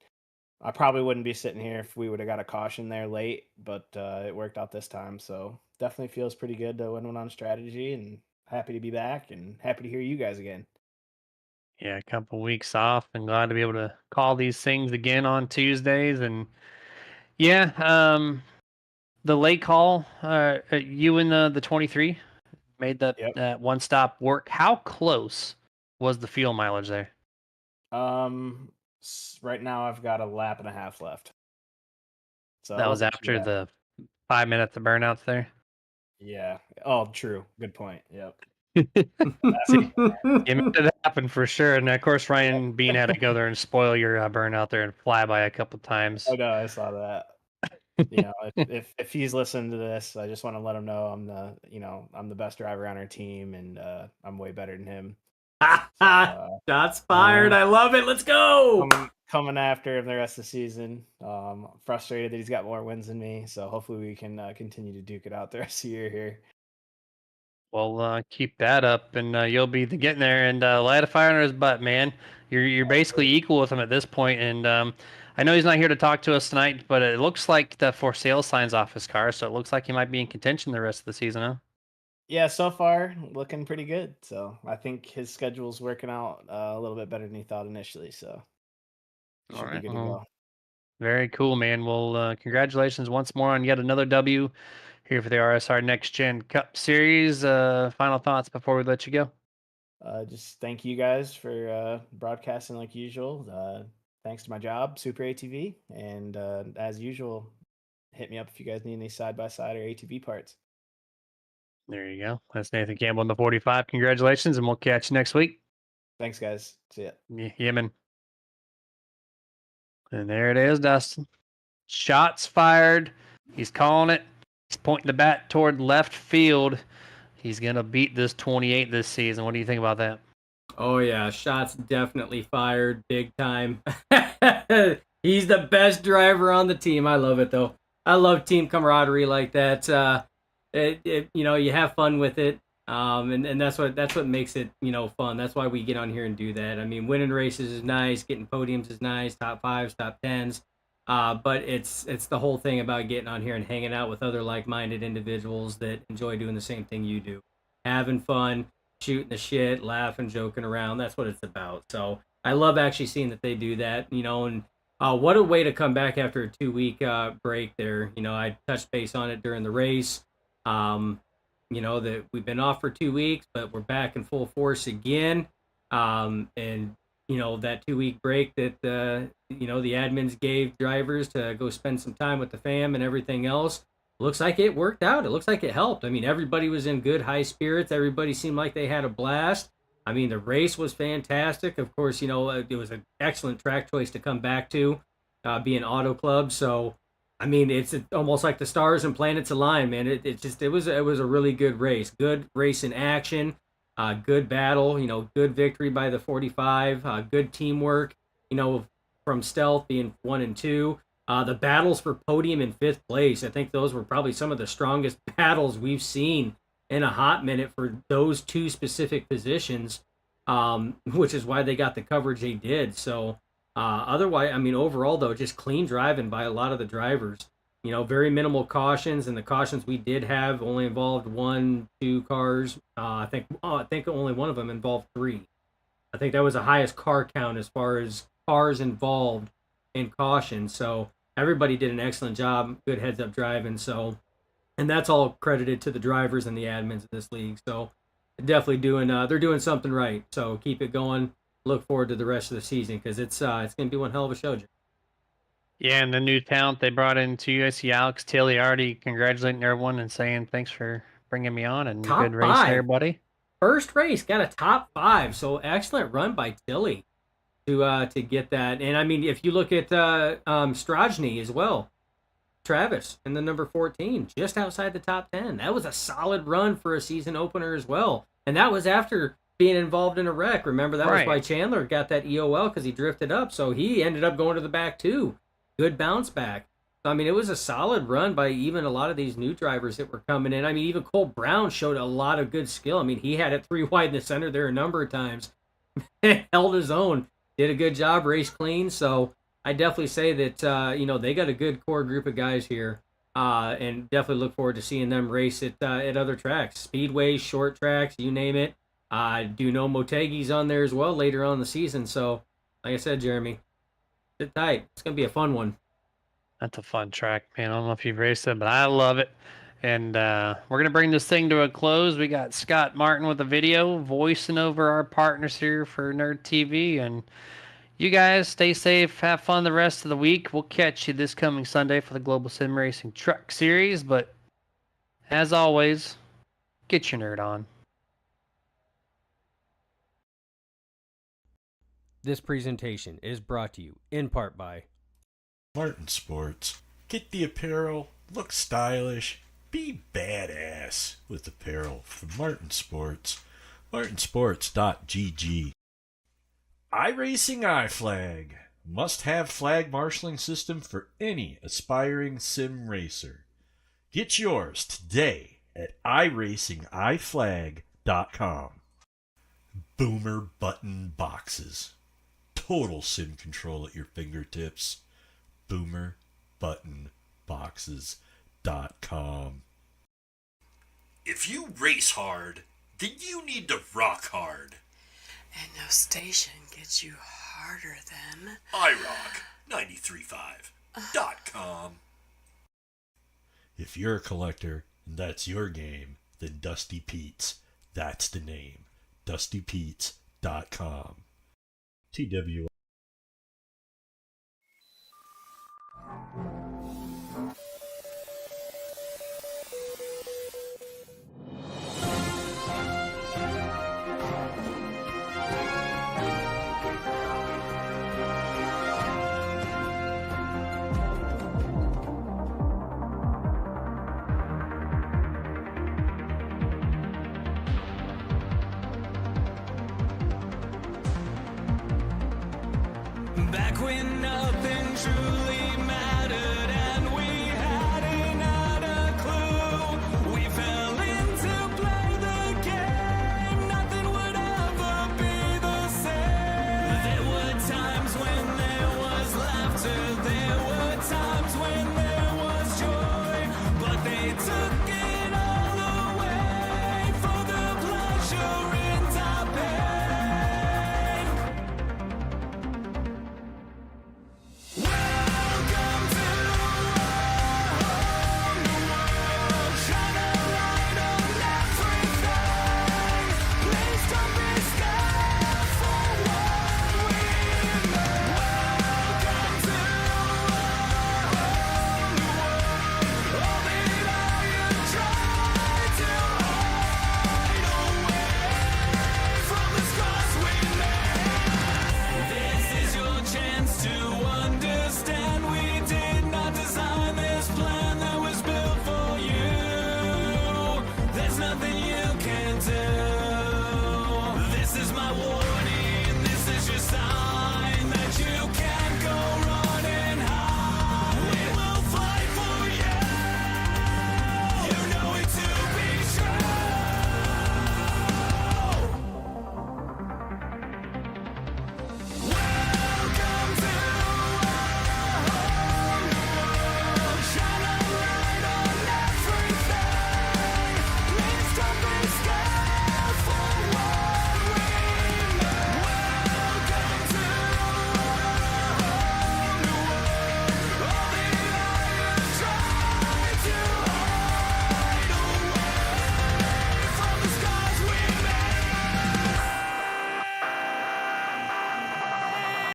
S6: I probably wouldn't be sitting here if we would have got a caution there late, but it worked out this time. So definitely feels pretty good to win one on strategy, and happy to be back and happy to hear you guys again.
S2: Yeah, a couple weeks off, and glad to be able to call these things again on Tuesdays. And yeah, the late call, you and the 23 made that
S6: Yep.
S2: one stop work. How close was the fuel mileage there?
S6: Right now I've got a lap and a half left. So
S2: That
S6: it
S2: was
S6: wasn't too
S2: after
S6: bad.
S2: the 5 minutes of burnouts there.
S6: Yeah. Oh, true. Good point. Yep.
S2: See, you made it happen for sure. And of course, Ryan Bean had to go there and spoil your burnout there and fly by a couple times.
S6: Oh no, I saw that. If he's listening to this, I just want to let him know I'm the best driver on our team, and I'm way better than him.
S3: Shots fired. I love it. Let's go.
S6: Coming after him the rest of the season. I'm frustrated that he's got more wins than me, so hopefully we can continue to duke it out the rest of the year here.
S2: Well, keep that up, and you'll be getting there and light a fire under his butt, man. You're basically equal with him at this point, and I know he's not here to talk to us tonight, but it looks like the for sale sign's off his car, so it looks like he might be in contention the rest of the season, huh?
S6: Yeah, so far looking pretty good. So I think his schedule's working out a little bit better than he thought initially. So
S2: All
S6: should be
S2: right.
S6: good to
S2: Well,
S6: go.
S2: very cool, man. Well, congratulations once more on yet another W here for the RSR Next Gen Cup Series. Final thoughts before we let you go.
S6: Just thank you guys for broadcasting like usual. Thanks to my job, Super ATV, and as usual, hit me up if you guys need any side by side or ATV parts.
S2: There you go. That's Nathan Campbell in the 45. Congratulations, and we'll catch you next week.
S6: Thanks, guys. See ya.
S2: Yeah, man. And there it is, Dustin. Shots fired. He's calling it. He's pointing the bat toward left field. He's going to beat this 28 this season. What do you think about that?
S3: Oh yeah, shots definitely fired, big time. He's the best driver on the team. I love it though. I love team camaraderie like that. You have fun with it, and that's what makes it fun. That's why we get on here and do that. I mean, winning races is nice, getting podiums is nice, top fives, top tens. But it's the whole thing about getting on here and hanging out with other like-minded individuals that enjoy doing the same thing you do, having fun, shooting the shit, laughing, joking around. That's what it's about. So I love actually seeing that they do that, and what a way to come back after a 2-week break there. I touched base on it during the race. That we've been off for 2 weeks, but we're back in full force again. And that 2-week break that the admins gave drivers to go spend some time with the fam and everything else, looks like it worked out. It looks like it helped. I mean, everybody was in good high spirits. Everybody seemed like they had a blast. I mean, the race was fantastic. Of course, it was an excellent track choice to come back to, being AutoClub. So, I mean, it's almost like the stars and planets align, man. It was a really good race. Good race in action. Good battle, good victory by the 45, good teamwork, from Stealth being 1 and 2. The battles for podium and 5th place, I think those were probably some of the strongest battles we've seen in a hot minute for those two specific positions, which is why they got the coverage they did. So otherwise, I mean, overall, though, just clean driving by a lot of the drivers. Very minimal cautions, and the cautions we did have only involved 1-2 cars. I think only one of them involved 3. I think that was the highest car count as far as cars involved in caution. So everybody did an excellent job, good heads-up driving. So, and that's all credited to the drivers and the admins of this league. So definitely they're doing something right. So keep it going. Look forward to the rest of the season because it's going to be one hell of a show, Jim.
S2: Yeah, and the new talent they brought into I see Alex Tilley already congratulating everyone and saying thanks for bringing me on and
S3: Top
S2: good race
S3: 5.
S2: there, buddy.
S3: First race got a top 5, so excellent run by Tilley to get that. And I mean, if you look at Strajny as well, Travis in the number 14, just outside the top 10. That was a solid run for a season opener as well, and that was after being involved in a wreck. Remember that was why Chandler got that EOL because he drifted up, so he ended up going to the back too. Good bounce back. I mean, it was a solid run by even a lot of these new drivers that were coming in. I mean, even Cole Brown showed a lot of good skill. I mean, he had it 3 wide in the center there a number of times. Held his own. Did a good job, raced clean. So I definitely say that, they got a good core group of guys here. And definitely look forward to seeing them race at other tracks. Speedways, short tracks, you name it. I do know Motegi's on there as well later on in the season. So, like I said, Jeremy, sit tight. It's going to be a fun one.
S2: That's a fun track, man. I don't know if you've raced it, but I love it. And we're going to bring this thing to a close. We got Scott Martin with a video voicing over our partners here for Nerd TV. And you guys stay safe. Have fun the rest of the week. We'll catch you this coming Sunday for the Global Sim Racing Truck Series. But as always, get your nerd on.
S3: This presentation is brought to you in part by
S7: Martin Sports. Get the apparel, look stylish, be badass with apparel from Martin Sports. martinsports.gg. iRacing iFlag. Must-have flag marshaling system for any aspiring sim racer. Get yours today at iracingiflag.com. Boomer button boxes. Total sim control at your fingertips. boomerbuttonboxes.com. If you race hard, then you need to rock hard.
S8: And no station gets you harder than
S7: iRock935.com. If you're a collector and that's your game, then Dusty Pete's, that's the name. DustyPete's.com. TW.
S1: Back when nothing truly mattered.